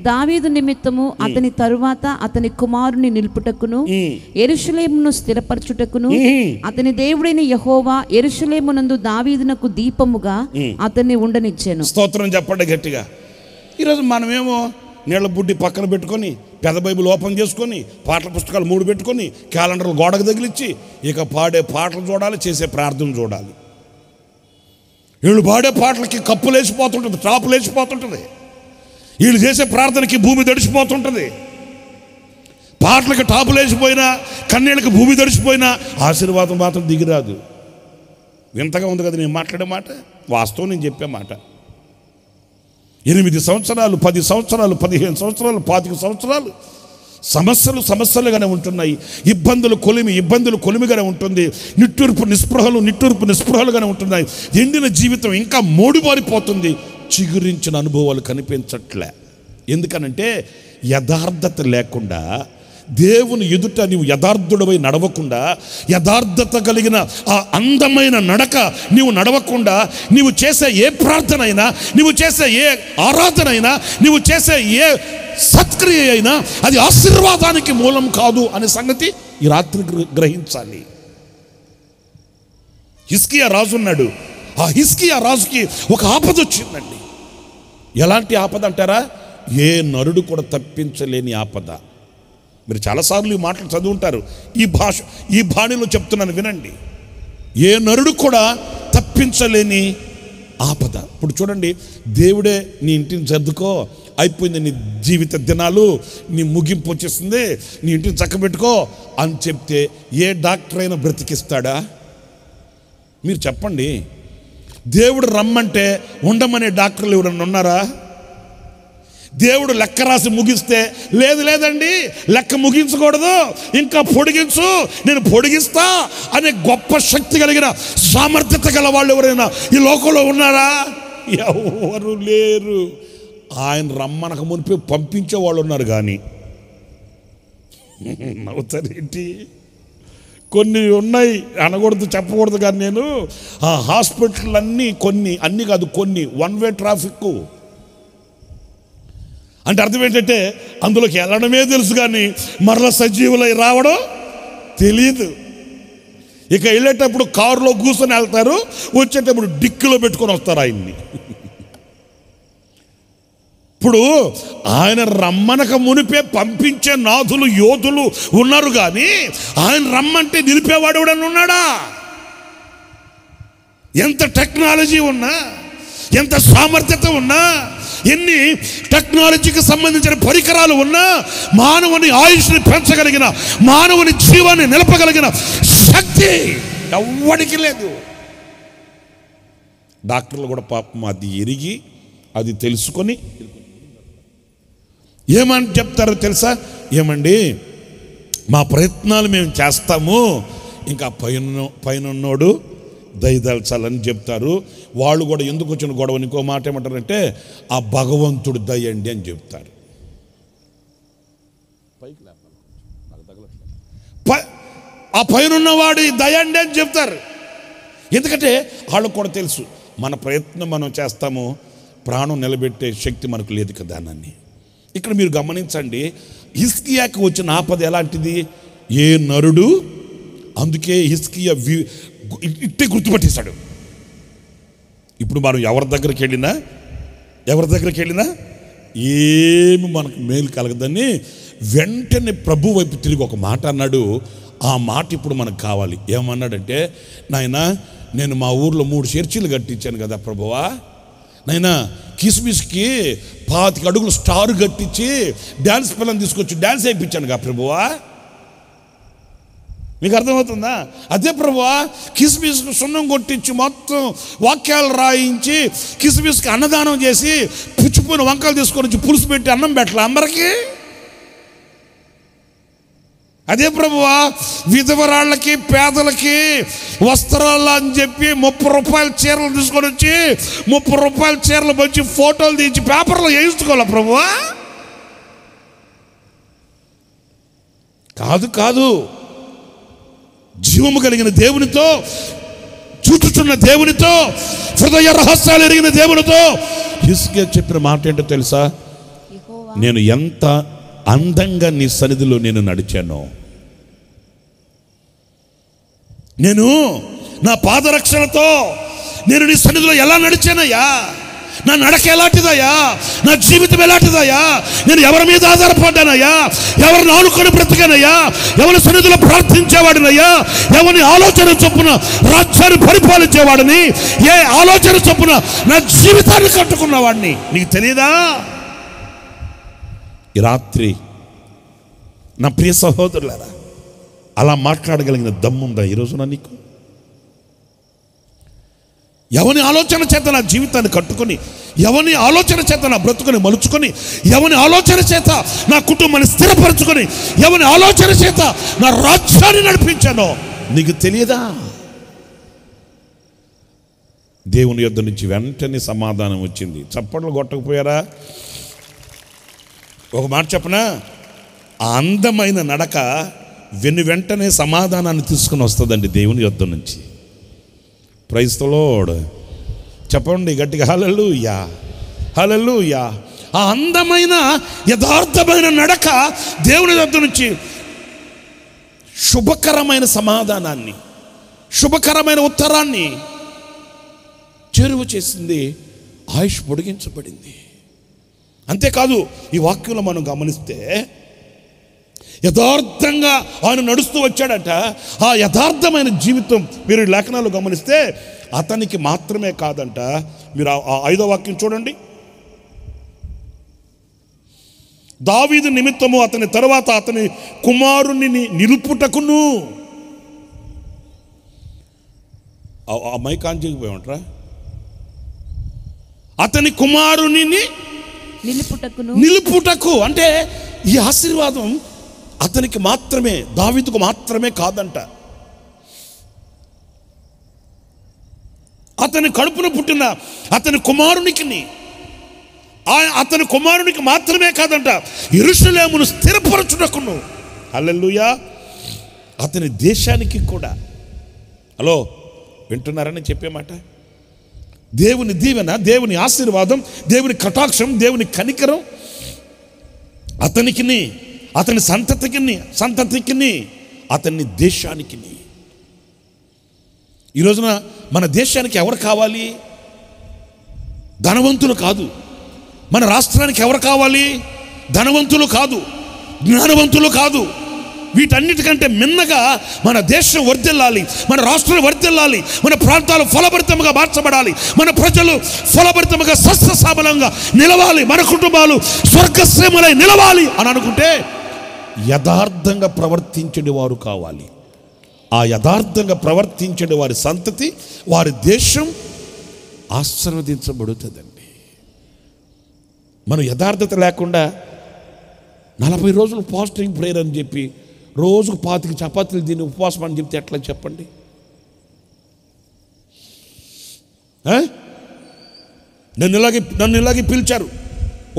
దావీదు నిమిత్తము అతని తరువాత అతని కుమారుని నిలుపుటకును యెరూషలేమును స్థిరపరచుటకును అతని దేవుడైన యెహోవా యెరూషలేమునందు దావీదునకు దీపముగా అతన్ని ఉండనిచ్చెను. స్తోత్రం చెప్పండి గట్టిగా. ఈరోజు మనమేమో నీళ్ళ బుడ్డి పక్కన పెట్టుకొని, పెద్ద బైబిల్ ఓపెన్ చేసుకొని, పాటల పుస్తకాలు 3 పెట్టుకొని, క్యాలెండర్లు గోడకు తగిలిచ్చి ఇక పాడే పాటలు చూడాలి, చేసే ప్రార్థన చూడాలి. వీళ్ళు పాడే పాటలకి కప్పు లేచిపోతుంటుంది, టాపు లేచిపోతుంటుంది. వీళ్ళు చేసే ప్రార్థనకి భూమి దడిచిపోతుంటుంది. పాటలకి టాపు లేచిపోయినా, కన్నీళ్ళకి భూమి దడిచిపోయినా ఆశీర్వాదం మాత్రం దిగిరాదు. వింతగా ఉంది కదా నేను మాట్లాడే మాట. వాస్తవం నేను చెప్పే మాట. 8 సంవత్సరాలు, 10 సంవత్సరాలు, 15 సంవత్సరాలు, 25 సంవత్సరాలు సమస్యలుగానే ఉంటున్నాయి. ఇబ్బందులు కొలిమిగానే ఉంటుంది. నిట్టూర్పు నిస్పృహలుగానే ఉంటున్నాయి. ఎండిన జీవితం ఇంకా మోడిబారిపోతుంది. చిగురించిన అనుభవాలు కనిపించట్లే. ఎందుకనంటే యథార్థత లేకుండా, దేవుని ఎదుట నీవు యథార్థుడవై నడవకుండా, యథార్థత కలిగిన ఆ అందమైన నడక నీవు నడవకుండా, నీవు చేసే ఏ ప్రార్థన అయినా, నీవు చేసే ఏ ఆరాధన అయినా, నీవు చేసే ఏ సత్క్రియ అయినా అది ఆశీర్వాదానికి మూలం కాదు అనే సంగతి ఈ రాత్రి గ్రహించాలి. హిజ్కియా రాజు ఉన్నాడు. ఆ హిజ్కియా రాజుకి ఒక ఆపద వచ్చిందండి. ఎలాంటి ఆపద అంటారా? ఏ నరుడు కూడా తప్పించలేని ఆపద. మీరు చాలాసార్లు ఈ మాటలు చదువుంటారు. ఈ బాణిలో చెప్తున్నాను వినండి. ఏ నరుడు కూడా తప్పించలేని ఆపద. ఇప్పుడు చూడండి, దేవుడే నీ ఇంటిని సర్దుకో, అయిపోయింది నీ జీవిత దినాలు, నీ ముగింపు వచ్చేస్తుంది, నీ ఇంటిని చక్కబెట్టుకో అని చెప్తే ఏ డాక్టర్ అయినా బ్రతికిస్తాడా? మీరు చెప్పండి. దేవుడు రమ్మంటే ఉండమనే డాక్టర్లు ఎవరన్నా ఉన్నారా? దేవుడు లెక్క రాసి ముగిస్తే లేదండి లెక్క ముగించకూడదు, ఇంకా పొడిగించు, నేను పొడిగిస్తా అనే గొప్ప శక్తి కలిగిన సామర్థ్యత గల వాళ్ళు ఎవరైనా ఈ లోకంలో ఉన్నారా? ఎవరు లేరు. ఆయన రమ్మనక మునిపి పంపించే వాళ్ళు ఉన్నారు. కానీ నవ్వుతారేంటి? కొన్ని ఉన్నాయి, అనకూడదు, చెప్పకూడదు. కానీ నేను ఆ హాస్పిటల్ అన్నీ కాదు, కొన్ని 1 వే ట్రాఫిక్. అంటే అర్థం ఏంటంటే అందులోకి వెళ్ళడమే తెలుసు కానీ మరలా సజీవులై రావడం తెలియదు. ఇక వెళ్ళేటప్పుడు కారులో కూర్చొని వెళ్తారు, వచ్చేటప్పుడు డిక్కీలో పెట్టుకొని వస్తారు ఆయన్ని. ఇప్పుడు ఆయన రమ్మనక మునిపే పంపించే నాథులు, యోధులు ఉన్నారు. కానీ ఆయన రమ్మంటే నిలిపేవాడు ఎవడన్నా ఉన్నాడా? ఎంత టెక్నాలజీ ఉన్నా, ఎంత సామర్థ్యత ఉన్నా, ఎన్ని టెక్నాలజీకి సంబంధించిన పరికరాలు ఉన్నా, మానవుని ఆయుష్ని పెంచగలిగిన, మానవుని జీవాన్ని నిలపగలిగిన శక్తి ఎవ్వడికి లేదు. డాక్టర్లు కూడా పాపం అది ఎరిగి, అది తెలుసుకొని ఏమని చెప్తారో తెలుసా? ఏమండి, మా ప్రయత్నాలు మేము చేస్తాము, ఇంకా పైనన్నోడు దయదల్చాలని చెప్తారు. వాళ్ళు కూడా ఎందుకు వచ్చిన గొడవ, ఇంకో మాట ఏమంటారంటే ఆ భగవంతుడు దయండి అని చెప్తారు. ఆ పైనున్నవాడు దయండి అని చెప్తారు. ఎందుకంటే వాళ్ళకు కూడా తెలుసు మన ప్రయత్నం మనం చేస్తాము, ప్రాణం నిలబెట్టే శక్తి మనకు లేదు కదా అని. ఇక్కడ మీరు గమనించండి, హిజ్కియాకి వచ్చిన ఆపద ఎలాంటిది? ఏ నరుడు, అందుకే హిజ్కియా ఇట్టే గుర్తుపట్టేశాడు. ఇప్పుడు మనం ఎవరి దగ్గరికి వెళ్ళినా ఏమి మనకు మేలు కలగదని వెంటనే ప్రభు వైపు తిరిగి ఒక మాట అన్నాడు. ఆ మాట ఇప్పుడు మనకు కావాలి. ఏమన్నాడంటే, నాయనా నేను మా ఊర్లో 3 చర్చిలు కట్టించాను కదా ప్రభువా, నాయనా కిస్మిస్కి 25 అడుగులు స్టార్ కట్టించి డ్యాన్స్ పిల్లలు తీసుకొచ్చి డ్యాన్స్ వేయించాను కదా ప్రభువా. మీకు అర్థమవుతుందా? అదే ప్రభువా, కిస్మిస్కి సున్నం కొట్టించి మొత్తం వాక్యాలు రాయించి కిస్మిస్కి అన్నదానం చేసి పుచ్చిపోయిన వంకాయలు తీసుకొని వచ్చి పులుసు పెట్టి అన్నం పెట్టాలి అందరికీ. అదే ప్రభువా, విధవరాళ్ళకి పేదలకి వస్త్రాలు అని చెప్పి 30 రూపాయల చీరలు తీసుకొని వచ్చి 30 రూపాయల చీరలు వచ్చి ఫోటోలు తీసి పేపర్లో వేయించుకోవాలా ప్రభువా? కాదు, జీవము కలిగిన దేవునితో, చూచుచున్న దేవునితో, హృదయ రహస్యాలు ఎరిగిన దేవునితో హిజ్కియా చెప్పిన మాట ఏంటో తెలుసా? నేను ఎంత అందంగా నీ సన్నిధిలో నేను నడిచాను, నేను నా పాదరక్షణతో నేను నీ సన్నిధిలో ఎలా నడిచానయ్యా, నా నడక ఎలాంటిదయ్యా, నా జీవితం ఎలాంటిదయ్యా, నేను ఎవరి మీద ఆధారపడ్డానయ్యా, ఎవరిని ఆనుకొని బ్రతికానయ్యా, ఎవరి సన్నిధిలో ప్రార్థించేవాడినయ్యా, ఎవరిని ఆలోచన చొప్పున రాజ్యాన్ని పరిపాలించేవాడిని, ఏ ఆలోచన చొప్పున నా జీవితాన్ని కట్టుకున్నవాడిని. నీకు తెలియదా? ఈ రాత్రి నా ప్రియ సహోదరులారా, అలా మాట్లాడగలిగిన దమ్ముందా ఈరోజున నీకు? ఎవని ఆలోచన చేత నా జీవితాన్ని కట్టుకొని, ఎవని ఆలోచన చేత నా బ్రతుకుని మలుచుకొని, ఎవని ఆలోచన చేత నా కుటుంబాన్ని స్థిరపరచుకొని, ఎవని ఆలోచన చేత నా రాజ్యాన్ని నడిపించానో నీకు తెలియదా? దేవుని యొద్ద నుంచి వెంటనే సమాధానం వచ్చింది. చప్పట్లు కొట్టకపోయారా? ఒక మాట చెప్పనా, ఆ అందమైన నడక వెంటనే సమాధానాన్ని తీసుకుని వస్తుందండి దేవుని యొద్ద నుంచి. Praise the lord. చెప్పండి గట్టిగా హల్లెలూయా, హల్లెలూయా. ఆ అందమైన యథార్థమైన నడక దేవుని యొద్ద నుంచి శుభకరమైన సమాధానాన్ని, శుభకరమైన ఉత్తరాన్ని చేరువ చేసింది. ఆయుష్ పొడిగించబడింది. అంతేకాదు, ఈ వాక్యంలో మనం గమనిస్తే యథార్థంగా ఆయన నడుస్తూ వచ్చాడట. ఆ యథార్థమైన జీవితం మీరు లేఖనాలు గమనిస్తే అతనికి మాత్రమే కాదంట. మీరు ఆ 5వ వాక్యం చూడండి. దావీదు నిమిత్తము అతని తరువాత అతని కుమారుని నిలుపుటకును. ఆ మైక్ ఆన్ చేయకపోయామంటారా? అతని కుమారుని నిలుపుటకు అంటే ఈ ఆశీర్వాదం అతనికి మాత్రమే, దావీదుకు మాత్రమే కాదంట. అతని కడుపున పుట్టిన అతని కుమారునికి మాత్రమే కాదంట, యెరూషలేమును స్థిరపరచుటకును. హల్లెలూయా. అతని దేశానికి కూడా. హలో, వింటున్నారని చెప్పే మాట. దేవుని దీవెన, దేవుని ఆశీర్వాదం, దేవుని కటాక్షం, దేవుని కనికరం అతనికిని, అతని సంతతికిని, అతని దేశానికి. ఈ రోజున మన దేశానికి ఎవరు కావాలి? ధనవంతులు కాదు. మన రాష్ట్రానికి ఎవరు కావాలి? ధనవంతులు కాదు, జ్ఞానవంతులు కాదు, వీటన్నిటికంటే మిన్నగా మన దేశం వర్ధిల్లాలి, మన రాష్ట్రం వర్ధిల్లాలి, మన ప్రాంతాలు ఫలభరితంగా మార్చబడాలి, మన ప్రజలు ఫలభరితంగా సస్యశ్యామలంగా నిలవాలి, మన కుటుంబాలు స్వర్గసీమలై నిలవాలి అని అనుకుంటే యథార్థంగా ప్రవర్తించే వారు కావాలి. ఆ యథార్థంగా ప్రవర్తించే వారి సంతతి, వారి దేశం ఆశీర్వదించబడుతుందండి. మనం యథార్థత లేకుండా 40 రోజులు ఫాస్టింగ్ ప్రేయర్ అని చెప్పి రోజుకు 25 చపాతీలు తిని ఉపవాసం అని చెప్తే ఎట్లా చెప్పండి? నన్ను ఇలాగే పిలిచారు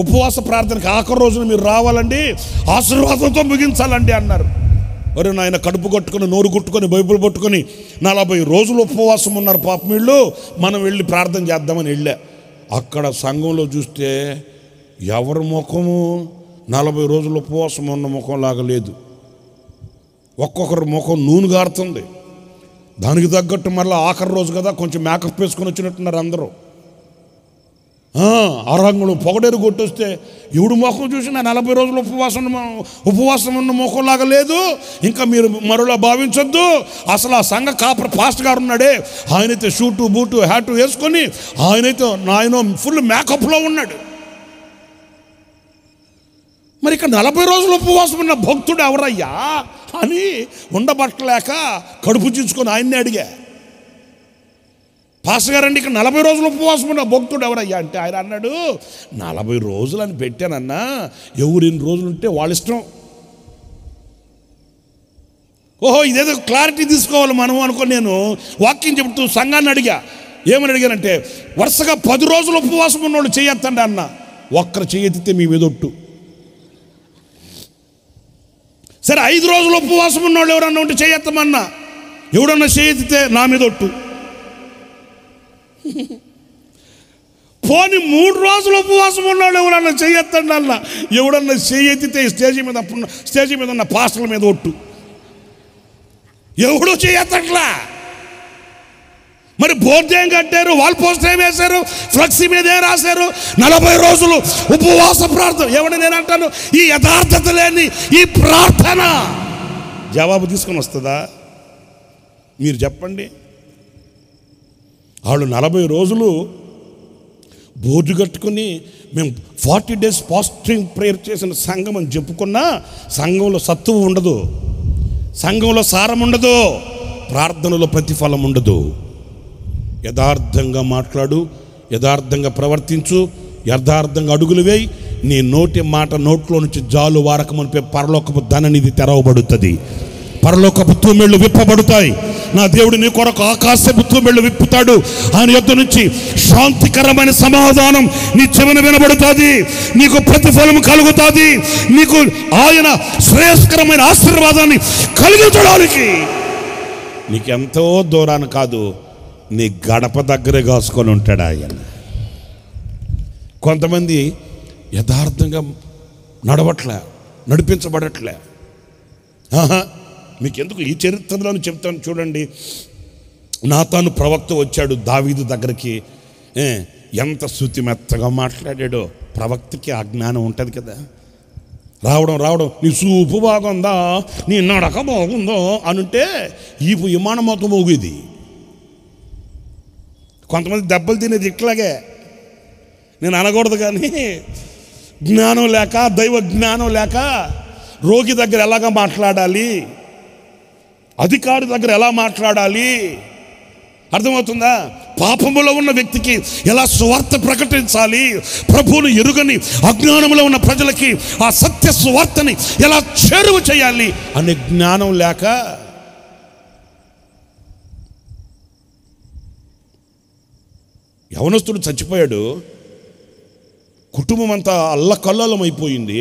ఉపవాస ప్రార్థనకి, ఆఖరి రోజున మీరు రావాలండి, ఆశీర్వాదంతో ముగించాలండి అన్నారు. మరి నాయన కడుపు కొట్టుకొని నోరు కొట్టుకొని బైబిల్ పట్టుకొని 40 రోజులు ఉపవాసం ఉన్నారు పాపం వీళ్ళు. మనం వెళ్ళి ప్రార్థన చేద్దామని వెళ్ళా. అక్కడ సంఘంలో చూస్తే ఎవరి ముఖము 40 రోజులు ఉపవాసం ఉన్న ముఖం లాగా లేదు. ఒక్కొక్కరి ముఖం నూనె గారుతుంది. దానికి తగ్గట్టు మళ్ళీ ఆఖరి రోజు కదా కొంచెం మేకప్ వేసుకొని వచ్చినట్టున్నారు అందరూ. ఆరంగంలో పొగడేరు కొట్టొస్తే ఎవడు ముఖం చూసినా 40 రోజులు ఉపవాసం ఉన్న ముఖంలాగా లేదు. ఇంకా మీరు మరోలా భావించొద్దు. అసలు ఆ సంఘ కాపర్ పాస్ట్ గారు ఉన్నాడే, ఆయనైతే షూటు బూటు హ్యాటు వేసుకొని ఆయన ఫుల్ మేకప్లో ఉన్నాడు. మరి ఇక్కడ 40 రోజులు ఉపవాసం ఉన్న భక్తుడు ఎవరయ్యా అని ఉండబట్టలేక కడుపు చీల్చుకొని ఆయన్ని అడిగా. పాస్టర్ గారండి ఇక్కడ 40 రోజులు ఉపవాసం ఉన్న భక్తుడు ఎవరయ్యా అంటే ఆయన అన్నాడు, 40 రోజులు అని పెట్టానన్నా, ఎవరు ఎన్ని రోజులు ఉంటే వాళ్ళ ఇష్టం. ఓహో ఇదేదో క్లారిటీ తీసుకోవాలి మనం అనుకో. నేను వాక్యం చెబుతూ సంఘాన్ని అడిగా. ఏమని అడిగానంటే, వరుసగా 10 రోజులు ఉపవాసం ఉన్నోళ్ళు చేయొద్దండి అన్న. ఒక్కరు చేయెత్తితే మీ మీద ఒట్టు. సరే 5 రోజులు ఉపవాసం ఉన్నోళ్ళు ఎవరన్నా ఉంటే చేయొత్తమన్నా. ఎవడన్నా చేయెత్తితే నా మీద ఒట్టు. పోనీ 3 రోజులు ఉపవాసం ఉన్నవాళ్ళు ఎవరన్నా చేయొత్తండి అన్న. ఎవడన్నా చేయెత్తితే స్టేజీ మీద ఉన్న పాస్టర్ల మీద ఒట్టు. ఎవడో చేయొత్తట్లా. మరి బోర్డు ఏం కట్టారు, వాల్ పోస్టర్ ఏం వేశారు, ఫ్లెక్సీ మీద ఏం రాశారు, 40 రోజులు ఉపవాస ప్రార్థన. ఎవడు నేను అంటాను, ఈ యథార్థత లేని ఈ ప్రార్థన జవాబు తీసుకొని వస్తుందా? మీరు చెప్పండి. వాళ్ళు 40 రోజులు బోర్డు కట్టుకుని మేము 40 days ఫాస్టింగ్ ప్రేయర్ చేసిన సంఘం అని చెప్పుకున్నా సంఘంలో సత్తువు ఉండదు, సంఘంలో సారం ఉండదు, ప్రార్థనలో ప్రతిఫలం ఉండదు. యథార్థంగా మాట్లాడు, యథార్థంగా ప్రవర్తించు, యథార్థంగా అడుగులు వేయి. నీ నోటి మాట నోట్లో నుంచి జాలు వారకమనిపే పరలోకపు ధననిధి తెరవబడుతుంది. పరలోకపు తూమెళ్ళు విప్పబడతాయి. నా దేవుడు నీ కొరకు ఆకాశపు తూమెళ్ళు విప్పుతాడు. ఆయన యొద్ద నుంచి శాంతికరమైన సమాధానం నీ చెవిన వినబడుతుంది. నీకు ప్రతిఫలం కలుగుతుంది. నీకు ఆయన శ్రేయస్కరమైన ఆశీర్వాదాన్ని కలిగించడానికి నీకెంతో దూరాన్ని కాదు, నీ గడప దగ్గరే కాసుకొని ఉంటాడు ఆయన. కొంతమంది యథార్థంగా నడిపించబడట్లే. మీకెందుకు ఈ చరిత్రలోనే చెప్తాను చూడండి. నాతాను ప్రవక్త వచ్చాడు దావీదు దగ్గరికి. ఎంత శృతిమెత్తగా మాట్లాడాడో. ప్రవక్తకి ఆ జ్ఞానం ఉంటుంది కదా. రావడం నీ చూపు బాగుందా, నీ నడక బాగుందో అనుంటే ఈ విమానమోత మోగేది. కొంతమంది దెబ్బలు తినేది ఇట్లాగే. నేను అనకూడదు కానీ జ్ఞానం లేక, దైవ జ్ఞానం లేక రోగి దగ్గర ఎలాగ మాట్లాడాలి, అధికారి దగ్గర ఎలా మాట్లాడాలి అర్థమవుతుందా? పాపములో ఉన్న వ్యక్తికి ఎలా సువార్త ప్రకటించాలి, ప్రభువును ఎరుగని అజ్ఞానంలో ఉన్న ప్రజలకి ఆ సత్య సువార్తని ఎలా చేరువ చేయాలి అనే జ్ఞానం లేక యవనస్తుడు చచ్చిపోయాడు. కుటుంబం అంతా అల్లకల్లోలం అయిపోయింది.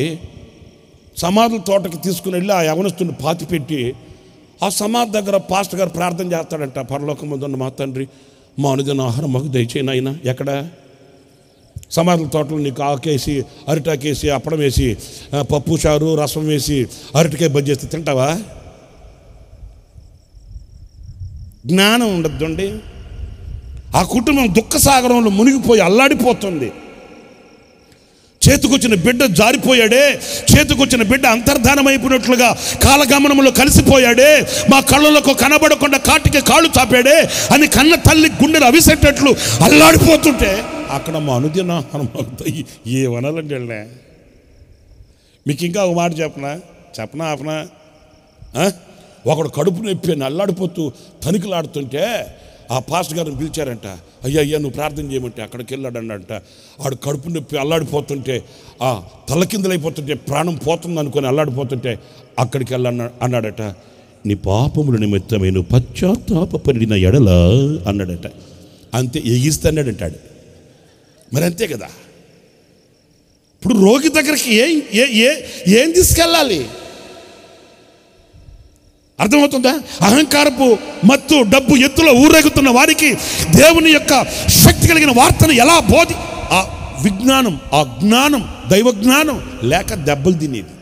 సమాధుల తోటకి తీసుకుని వెళ్ళి ఆ యవనస్తుడిని పాతిపెట్టి ఆ సమాధి దగ్గర పాస్టర్ గారు ప్రార్థన చేస్తాడంట. పరలోకమందున్న మా తండ్రి, మా అనుదిన ఆహారం మాకు దయచేయి నాయనా. ఎక్కడ? సమాధుల తోటలో నీకు ఆకేసి, అరిటాకేసి, అప్పడం వేసి, పప్పు చారు రసం వేసి అరటికాయ బజ్జి చేస్తే తింటావా? జ్ఞానం ఉండద్దండి. ఆ కుటుంబం దుఃఖసాగరంలో మునిగిపోయి అల్లాడిపోతుంది. చేతికొచ్చిన బిడ్డ జారిపోయాడే, చేతికొచ్చిన బిడ్డ అంతర్ధానమైపోయినట్లుగా కాలగమనంలో కలిసిపోయాడే, మా కళ్ళలకు కనబడకుండా కాటికి కాళ్ళు చాపాడే అని కన్న తల్లి గుండెలు అవిసేటట్లు అల్లాడిపోతుంటే అక్కడ మా అనుదిన ఏమనాలండి వెళ్ళే. మీకు ఇంకా ఒక మాట చెప్పనా ఆపనా? ఒకడు కడుపు నొప్పి అని అల్లాడిపోతూ తనిఖీలాడుతుంటే ఆ పాస్టర్ గారిని పిలిచారంట. అయ్యా నువ్వు ప్రార్థన చేయమంటే అక్కడికి వెళ్ళాడన్నంట. ఆడు కడుపు నొప్పి అల్లాడిపోతుంటే, ఆ తలకిందులైపోతుంటే, ప్రాణం పోతుంది అనుకొని అల్లాడిపోతుంటే అక్కడికి అన్నాడట, నీ పాపముల నిమిత్తమే నువ్వు పశ్చాత్తాపడిన ఎడల అన్నాడట. అంతే ఎగిస్తాడాడంటాడు. మరి అంతే కదా. ఇప్పుడు రోగి దగ్గరికి ఏం తీసుకెళ్ళాలి? అర్థమవుతుందా? అహంకారపు మత్తు డబ్బు ఎత్తులో ఊరేగుతున్న వారికి దేవుని యొక్క శక్తి కలిగిన వార్తను ఎలా ఆ విజ్ఞానం, ఆ జ్ఞానం, దైవ జ్ఞానం లేక దెబ్బలు తినేది.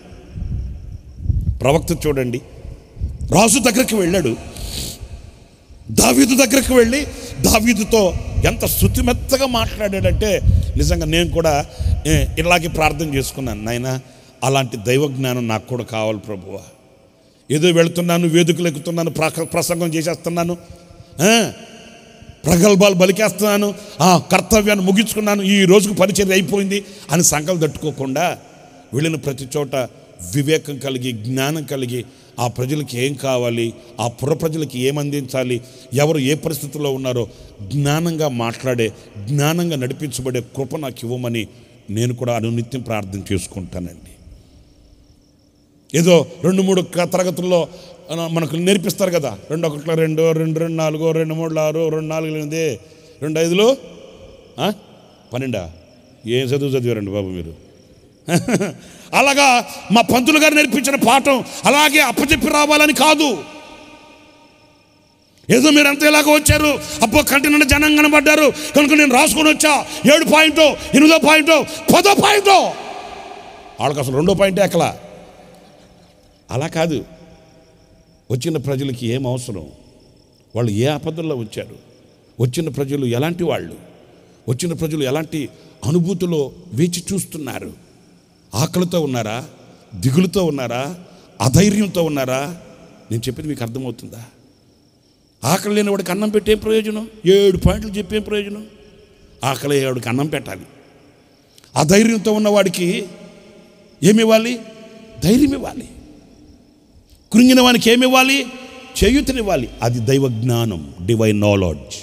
ప్రవక్త చూడండి, రాజు దగ్గరికి వెళ్ళాడు. దావీదు దగ్గరికి వెళ్ళి దావీదుతో ఎంత శుతిమెత్తగా మాట్లాడాడంటే నిజంగా నేను కూడా ఇలాగే ప్రార్థన చేసుకున్నాను. నాయనా, అలాంటి దైవ జ్ఞానం నాకు కూడా కావాలి ప్రభువా. ఏదో వెళుతున్నాను, వేదికలు ఎక్కుతున్నాను, ప్రసంగం చేసేస్తున్నాను, ప్రగల్భాలు బలికేస్తున్నాను, కర్తవ్యాన్ని ముగించుకున్నాను, ఈ రోజుకు పరిచర్య అయిపోయింది అని సంకల్పం తట్టుకోకుండా వెళ్ళిన ప్రతి చోట వివేకం కలిగి, జ్ఞానం కలిగి, ఆ ప్రజలకి ఏం కావాలి, ఆ పుర ప్రజలకి ఏం అందించాలి, ఎవరు ఏ పరిస్థితుల్లో ఉన్నారో జ్ఞానంగా మాట్లాడే, జ్ఞానంగా నడిపించబడే కృప నాకు ఇవ్వమని నేను కూడా అనునిత్యం ప్రార్థన చేసుకుంటానండి. ఏదో 2-3 తరగతుల్లో మనకు నేర్పిస్తారు కదా, 2 1 2 2 2 4 2 3 6 2 4 8 2 5 12 ఏం చదివారండి బాబు మీరు? అలాగా మా పంతులు గారు నేర్పించిన పాఠం అలాగే అప్పచెప్పి రావాలని కాదు. ఏదో మీరు అంతా ఇలాగ వచ్చారు, అబ్బో కంటి నిండా జనం కనబడ్డారు కనుక నేను రాసుకొని వచ్చా 7 పాయింట్ 8 పాయింట్ 10 పాయింట్, వాళ్ళకి అసలు 2 పాయింట్ ఎక్కలా. అలా కాదు. వచ్చిన ప్రజలకి ఏం అవసరం, వాళ్ళు ఏ ఆపదల్లో వచ్చారు, వచ్చిన ప్రజలు ఎలాంటి వాళ్ళు, వచ్చిన ప్రజలు ఎలాంటి అనుభూతిలో వేచి చూస్తున్నారు, ఆకలితో ఉన్నారా, దిగులుతో ఉన్నారా, అధైర్యంతో ఉన్నారా? నేను చెప్పింది మీకు అర్థమవుతుందా? ఆకలి లేని వాడికి అన్నం పెట్టే ప్రయోజనం, 7 పాయింట్లు చెప్పే ప్రయోజనం? ఆకలి వాడికి అన్నం పెట్టాలి. అధైర్యంతో ఉన్నవాడికి ఏమి ఇవ్వాలి? ధైర్యం ఇవ్వాలి. కృంగిన వానికి ఏమి ఇవ్వాలి? చేయూతనివ్వాలి. అది దైవ జ్ఞానం, డివైన్ నాలెడ్జ్.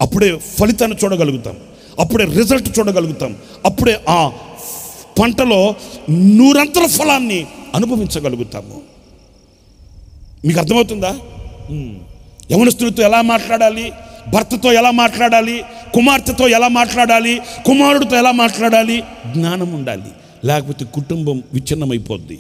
అప్పుడే ఫలితాన్ని చూడగలుగుతాం, అప్పుడే రిజల్ట్ చూడగలుగుతాం, అప్పుడే ఆ పంటలో 100 ఫలాన్ని అనుభవించగలుగుతాము. మీకు అర్థమవుతుందా? యవనస్తులతో ఎలా మాట్లాడాలి, భర్తతో ఎలా మాట్లాడాలి, కుమార్తెతో ఎలా మాట్లాడాలి, కుమారుడితో ఎలా మాట్లాడాలి, జ్ఞానం ఉండాలి. లేకపోతే కుటుంబం విచ్ఛిన్నమైపోద్ది.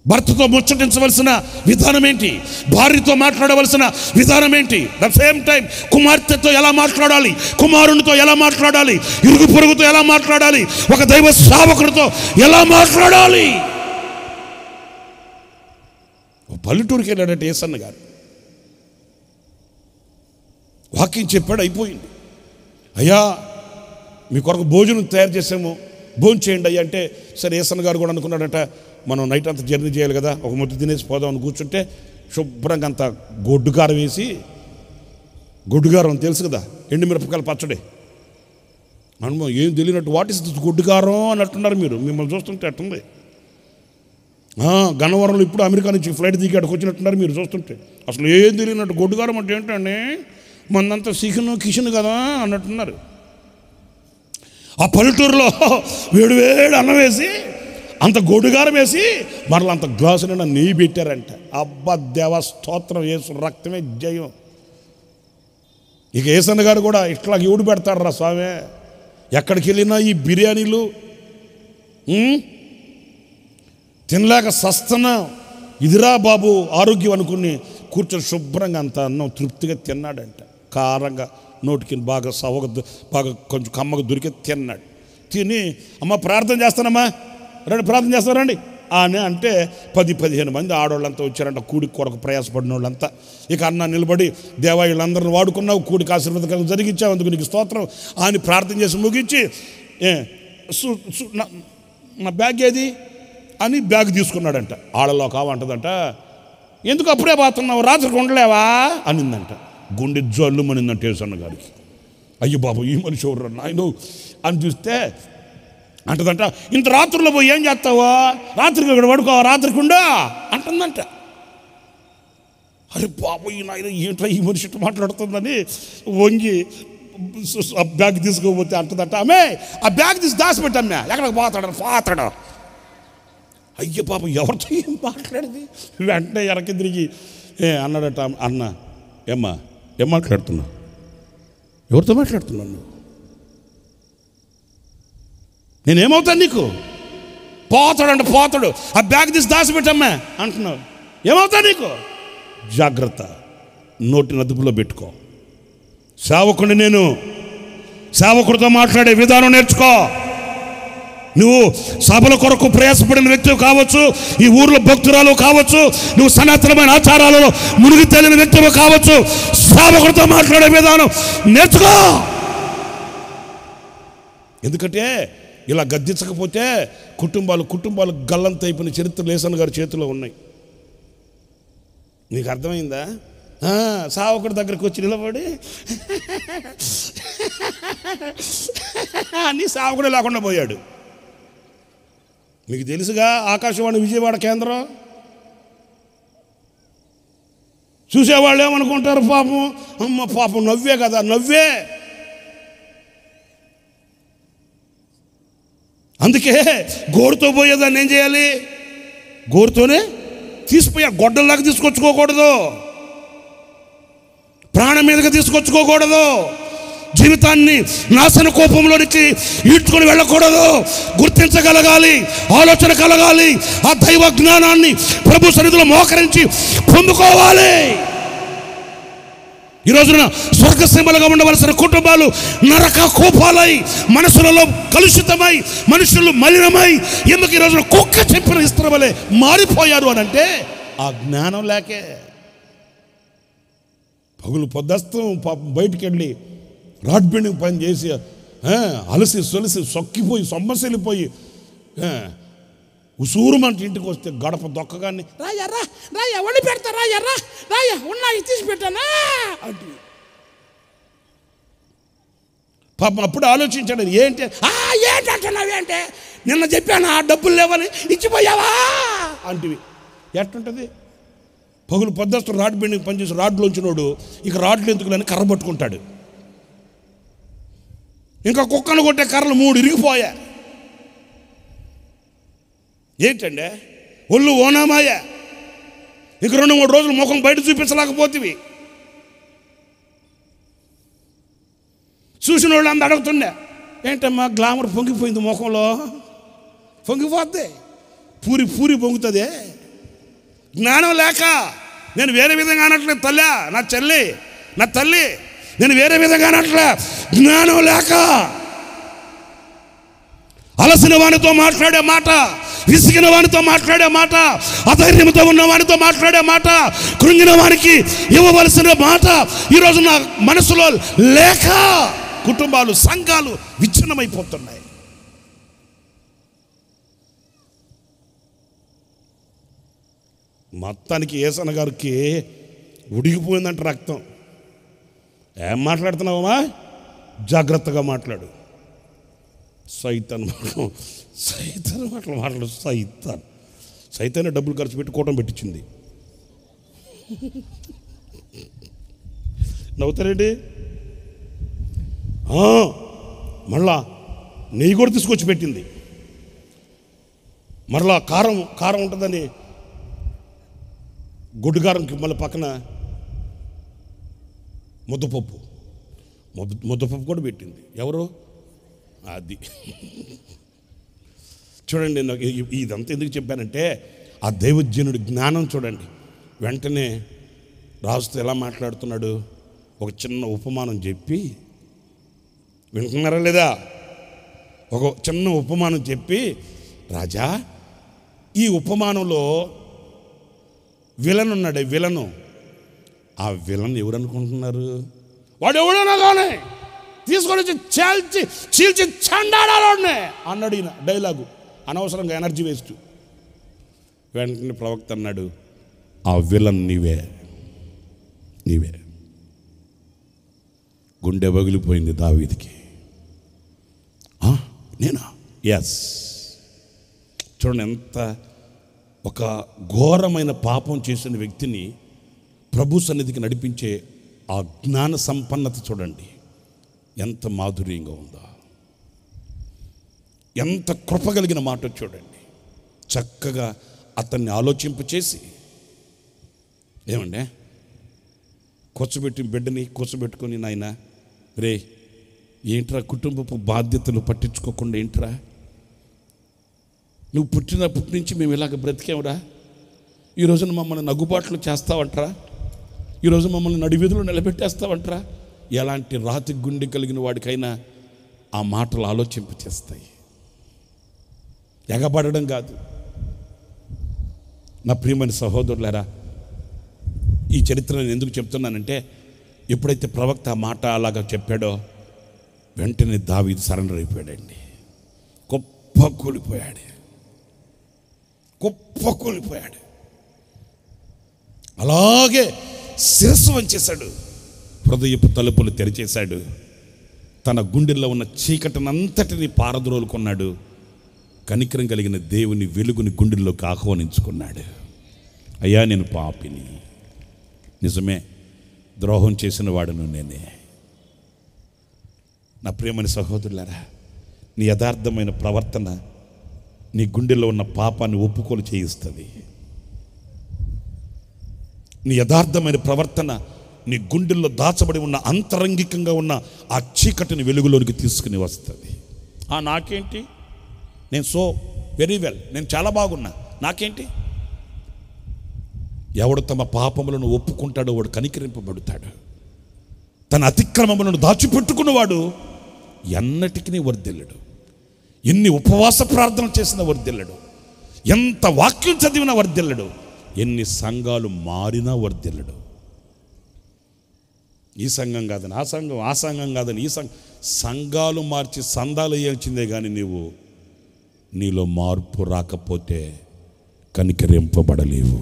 భర్తతో ముచ్చటించవలసిన విధానం ఏంటి, భార్యతో మాట్లాడవలసిన విధానం ఏంటి, ద సేమ్ టైం కుమార్తెతో ఎలా మాట్లాడాలి, కుమారునితో ఎలా మాట్లాడాలి, ఇరుగు పొరుగుతో ఎలా మాట్లాడాలి, ఒక దైవ సేవకుడితో ఎలా మాట్లాడాలి. పల్లెటూరుకి వెళ్ళాడంటే యేసన్న గారు వాక్యం చెప్పాడు, అయిపోయింది. అయ్యా మీ కొరకు భోజనం తయారు చేసాము, భోజనం చేయండి అయ్యా అంటే, సరే యేసన్న గారు కూడా అనుకున్నాడట, మనం నైట్ అంతా జర్నీ చేయాలి కదా, ఒక ముద్ద తినేసి పోదామని కూర్చుంటే శుభ్రంగా అంత గొడ్డుకారం వేసి, గొడ్డుకారం తెలుసు కదా, ఎండుమిరపకాయల పచ్చడి, అనుభవం ఏం తెలియనట్టు, వాట్ ఇస్ దిస్ గొడ్డుకారం అని అంటున్నారు మీరు. మిమ్మల్ని చూస్తుంటే అట్టుంది. గన్నవరంలో ఇప్పుడు అమెరికా నుంచి ఫ్లైట్ దిగి అక్కడికి వచ్చినట్టున్నారు మీరు చూస్తుంటే. అసలు ఏం తెలియనట్టు గొడ్డుకారం అంటే ఏంటండి, మనంతా కిషన్ కదా అన్నట్టున్నారు. ఆ పల్లెటూరులో వేడి వేడి అన్నం వేసి, అంత గొడ్డుగారం వేసి, మరలా అంత గ్లాసు నిండా నెయ్యి పెట్టారంట. అబ్బా దేవ స్తోత్రం, యేసు రక్తమే జయం. ఇక యేసన్న గారు కూడా ఇట్లా ఎవడు పెడతాడు రా స్వామి, ఎక్కడికి వెళ్ళినా ఈ బిర్యానీలు తినలేక సస్తనా, ఇదిరా బాబు ఆరోగ్యం అనుకుని కూర్చొని శుభ్రంగా అంత అన్నం తృప్తిగా తిన్నాడంట. కారంగా నోటికి బాగా బాగా కొంచెం కమ్మగా దొరికి తిన్నాడు. తిని అమ్మ ప్రార్థన చేస్తానమ్మా, రండి ప్రార్థన చేస్తారండి అని అంటే 10-15 మంది ఆడవాళ్ళంతా వచ్చారంట, కూడికి కొరకు ప్రయాసపడిన వాళ్ళంతా. ఇక అన్న నిలబడి, దేవా వీళ్ళందరిని వాడుకున్నావు, కూడికి ఆశీర్వాదకరం జరిగించావు, అందుకు నీకు స్తోత్రం అని ప్రార్థన చేసి ముగించి, నా బ్యాగ్ ఏది అని బ్యాగ్ తీసుకున్నాడంట. ఆళ్ళలో కావంటదంట, ఎందుకు అప్పుడే పోతున్నావు, రాత్రికి ఉండలేవా అనిందంట. గుండె జల్లు మనిందంట యేసన్న గారికి. అయ్యో బాబు ఈ మనిషి ఎవరు నాయన అని చూస్తే అంటదంట, ఇంత రాత్రుల్లో పోయి ఏం చేస్తావా, రాత్రికి ఇక్కడ పడుకోవా, రాత్రికి ఉండా అంటుందంట. అరే బాబు ఈ నాయన ఏంట్రా ఈ మనిషి మాట్లాడుతుందని వంగి ఆ బ్యాగ్ తీసుకోకపోతే అంటదంట, అమ్మే ఆ బ్యాగ్ తీసి దాచిపెట్టమ్మే, ఎక్కడికి పోతాడు. అయ్యో పాప ఎవరితో ఏం మాట్లాడేది. వెంటనే వెనక్కి తిరిగి అన్నాడట, అన్న ఏం మాట్లాడుతున్నావు, ఎవరితో మాట్లాడుతున్నాను నువ్వు, నేనేమవుతాను నీకు, పోతాడు ఆ బ్యాగ్ తీసి దాచిపెట్టమ్మా అంటున్నావు, ఏమవుతా నీకు, జాగ్రత్త, నోటిని అదుపులో పెట్టుకో. సేవకుడిని నేను, సేవకుడితో మాట్లాడే విధానం నేర్చుకో. నువ్వు సభల కొరకు ప్రయాసపడిన వ్యక్తి కావచ్చు, ఈ ఊర్లో భక్తురాలు కావచ్చు, నువ్వు సనాతనమైన ఆచారాలలో మునిగి తేలిన వ్యక్తులు కావచ్చు, సేవకుడితో మాట్లాడే విధానం నేర్చుకో. ఎందుకంటే ఇలా గద్దించకపోతే కుటుంబాలు గల్లంత అయిపోయిన చరిత్రలు యేసన్న గారి చేతిలో ఉన్నాయి. నీకు అర్థమైందా? సేవకుడి దగ్గరికి వచ్చి నిలబడి అన్నీ సేవకుడే లేకుండా పోయాడు. మీకు తెలుసుగా ఆకాశవాణి విజయవాడ కేంద్రం. చూసేవాళ్ళు ఏమనుకుంటారు, పాపం నవ్వే కదా, నవ్వే. అందుకే గోరుతో పోయేదాన్ని ఏం చేయాలి, గోరుతోనే తీసిపోయా, గొడ్డల్లాగా తీసుకొచ్చుకోకూడదు, ప్రాణం మీదగా తీసుకొచ్చుకోకూడదు, జీవితాన్ని నాశన కోపంలోనికి ఈడ్చుకొని వెళ్ళకూడదు. గుర్తించగలగాలి, ఆలోచన కలగాలి, ఆ దైవ జ్ఞానాన్ని ప్రభు సన్నిధిలో మోకరించి పొందుకోవాలి. ఈ రోజున స్వర్గసీమలుగా ఉండవలసిన కుటుంబాలు నరక కోపాలై, మనసులలో కలుషితమై, మనుషులు మలినమై, ఎందుకు ఈ రోజున కుక్క చెప్పిన ఇస్త్రం వలె మారిపోయారు అని అంటే ఆ జ్ఞానం లేకే. పగులు పొద్దస్తం పాపం బయటికి వెళ్ళి రాడ్ బెండింగ్ పని చేసి అలసి సొలిసి సొక్కిపోయి సొమ్మసిల్లిపోయి ఉసూరుమంటే ఇంటికి వస్తే గడప దొక్కగాన్ని రాయ్యా వండి పెడతా, రాయ్యా ఉన్నాయి తీసి పెట్టానా అంటే పాపం అప్పుడు ఆలోచించాడు, ఏంటంటున్నావేంటే, నిన్న చెప్పాను ఆ డబ్బులు లేవని ఇచ్చిపోయావా అంటివి. ఎట్టుంటుంది? పగులు పొద్దస్తు రాడ్ బెండింగ్ పనిచేసి రాడ్లు ఉంచినోడు ఇక రాడ్లు ఎందుకులని కర్ర పట్టుకుంటాడు. ఇంకా కుక్కను కొట్టే కర్రలు 3 ఇరిగిపోయా. ఏంటండి ఒళ్ళు ఓనామాయా. ఇంక 2-3 రోజులు ముఖం బయట చూపించలేకపోతేవి. చూసిన వాళ్ళు అంత అడుగుతుండే, ఏంటమ్మా గ్లామర్ పొంగిపోయింది ముఖంలో, పొంగిపోద్ది, పూరి పొంగుతుంది. జ్ఞానం లేక నేను వేరే విధంగా అనట్లేదు, నా తల్లి నేను వేరే విధంగా అనట్లే, జ్ఞానం లేక అలసిన వానితో మాట్లాడే మాట, విసిగిన వానితో మాట్లాడే మాట, అధైర్యంతో ఉన్న వానితో మాట్లాడే మాట, కృంగిన వానికి ఇవ్వవలసిన మాట ఈరోజు నా మనసులో లేక కుటుంబాలు సంఘాలు విచ్ఛిన్నమైపోతున్నాయి. మొత్తానికి యేసన్న గారికి ఉడిగిపోయిందంట రక్తం. ఏం మాట్లాడుతున్నావమ్మా, జాగ్రత్తగా మాట్లాడు. సైతాన్ మాటలు సైతానే డబ్బులు ఖర్చు పెట్టి కూటం పెట్టించింది. నవ్వుతారేంటి? మళ్ళా నెయ్యి కూడా తీసుకొచ్చి పెట్టింది. మరలా కారం ఉంటుందని గుడ్డుగారంకి మళ్ళీ పక్కన ముద్దపప్పు కూడా పెట్టింది. ఎవరు అది? చూడండి, నాకు ఇదంతా ఎందుకు చెప్పానంటే ఆ దైవజనుడి జ్ఞానం చూడండి. వెంటనే రాజుతో ఎలా మాట్లాడుతున్నాడు, ఒక చిన్న ఉపమానం చెప్పి, వింటున్నారా లేదా? ఒక చిన్న ఉపమానం చెప్పి, రాజా ఈ ఉపమానంలో విలన్ ఉన్నాడు, విలను. ఆ విలన్ ఎవరు అనుకుంటున్నారు? వాడు ఎవడన్నా కానీ తీసుకొని వచ్చి చీల్చి చండాడాలోనే అన్నాడు ఈయన డైలాగు. అనవసరంగా ఎనర్జీ వేస్ట్. వెంటనే ప్రవక్త అన్నాడు, ఆ విలన్ నీవే. గుండె పగిలిపోయింది దావీదుకి. నేనా? ఎస్. చూడండి, ఎంత ఒక ఘోరమైన పాపం చేసిన వ్యక్తిని ప్రభు సన్నిధికి నడిపించే ఆ జ్ఞాన సంపన్నత చూడండి, ఎంత మాధుర్యంగా ఉందో, ఎంత కృప కలిగిన మాట చూడండి. చక్కగా అతన్ని ఆలోచింపచేసి, ఏమండే బిడ్డని కూర్చోబెట్టుకొని, నాయన రే ఏంట్రా కుటుంబపు బాధ్యతలు పట్టించుకోకుండా ఏంట్రా, నువ్వు పుట్టినప్పటి నుంచి మేము ఇలాగ బ్రతికేవురా, ఈ రోజున మమ్మల్ని నగ్గుబాట్లు చేస్తావంటరా, ఈరోజు మమ్మల్ని నడివీధులు నిలబెట్టేస్తావంటరా. ఎలాంటి రాతి గుండె కలిగిన వాడికైనా ఆ మాటలు ఆలోచింప చేస్తాయి. ఎగబడడం కాదు. నా ప్రియమైన సహోదరులారా, ఈ చరిత్ర నేను ఎందుకు చెప్తున్నానంటే, ఎప్పుడైతే ప్రవక్త ఆ మాట అలాగా చెప్పాడో వెంటనే దావీదు సరెండర్ అయిపోయాడండి. గొప్ప కూలిపోయాడు. అలాగే శిరస్సు వంచేశాడు, హృదయపు తలుపులు తెరిచేశాడు, తన గుండెల్లో ఉన్న చీకటినంతటిని పారద్రోలుకున్నాడు. కనికరం కలిగిన దేవుని వెలుగుని గుండెల్లోకి ఆహ్వానించుకున్నాడు. అయ్యా, నేను పాపిని, నిజమే, ద్రోహం చేసిన వాడును నేనే. నా ప్రియమైన సహోదరులారా, నీ యథార్థమైన ప్రవర్తన నీ గుండెల్లో ఉన్న పాపాన్ని ఒప్పుకోలు చేయిస్తుంది. నీ యథార్థమైన ప్రవర్తన నీ గుండెల్లో దాచబడి ఉన్న అంతరంగికంగా ఉన్న ఆ చీకటిని వెలుగులోనికి తీసుకుని వస్తుంది. నాకేంటి, నేను సో వెరీ వెల్, నేను చాలా బాగున్నా, నాకేంటి? ఎవడు తమ పాపములను ఒప్పుకుంటాడో వాడు కనికరింపబడతాడు. తన అతిక్రమములను దాచిపెట్టుకున్నవాడు ఎన్నటికీ వర్ధిల్లడు. ఎన్ని ఉపవాస ప్రార్థనలు చేసినా వర్ధిల్లడు, ఎంత వాక్యం చదివినా వర్ధిల్లడు, ఎన్ని సంఘాలు మారినా వర్ధిల్లడు. ఈ సంఘం కాదని ఆ సంఘం, ఆ సంఘం కాదని ఈ సంఘాలు మార్చి సందాలు వేయాల్సిందే కానీ నీలో మార్పు రాకపోతే కనికరింపబడలేవు.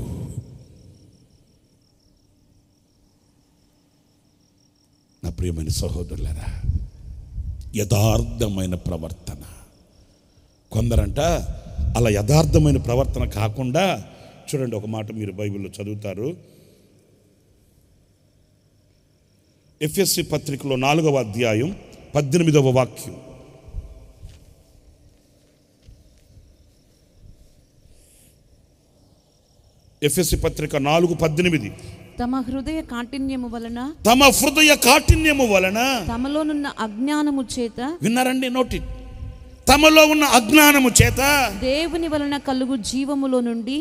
నా ప్రియమైన సహోదరులారా, యథార్థమైన ప్రవర్తన. కొందరంట అలా యథార్థమైన ప్రవర్తన కాకుండా, చూడండి ఒక మాట మీరు బైబిల్లో చదువుతారు, ఎఫెసీ పత్రికలో 4వ అధ్యాయం 18వ వాక్యం. ఎఫెసీ పత్రిక 4:18. తమ హృదయ కాఠిన్యము వలన తమలోనున్న అజ్ఞానము చేత, విన్నారండి, నోటి, తమలో ఉన్న అజ్ఞానము చేత దేవుని వలన కలుగు జీవములో నుండి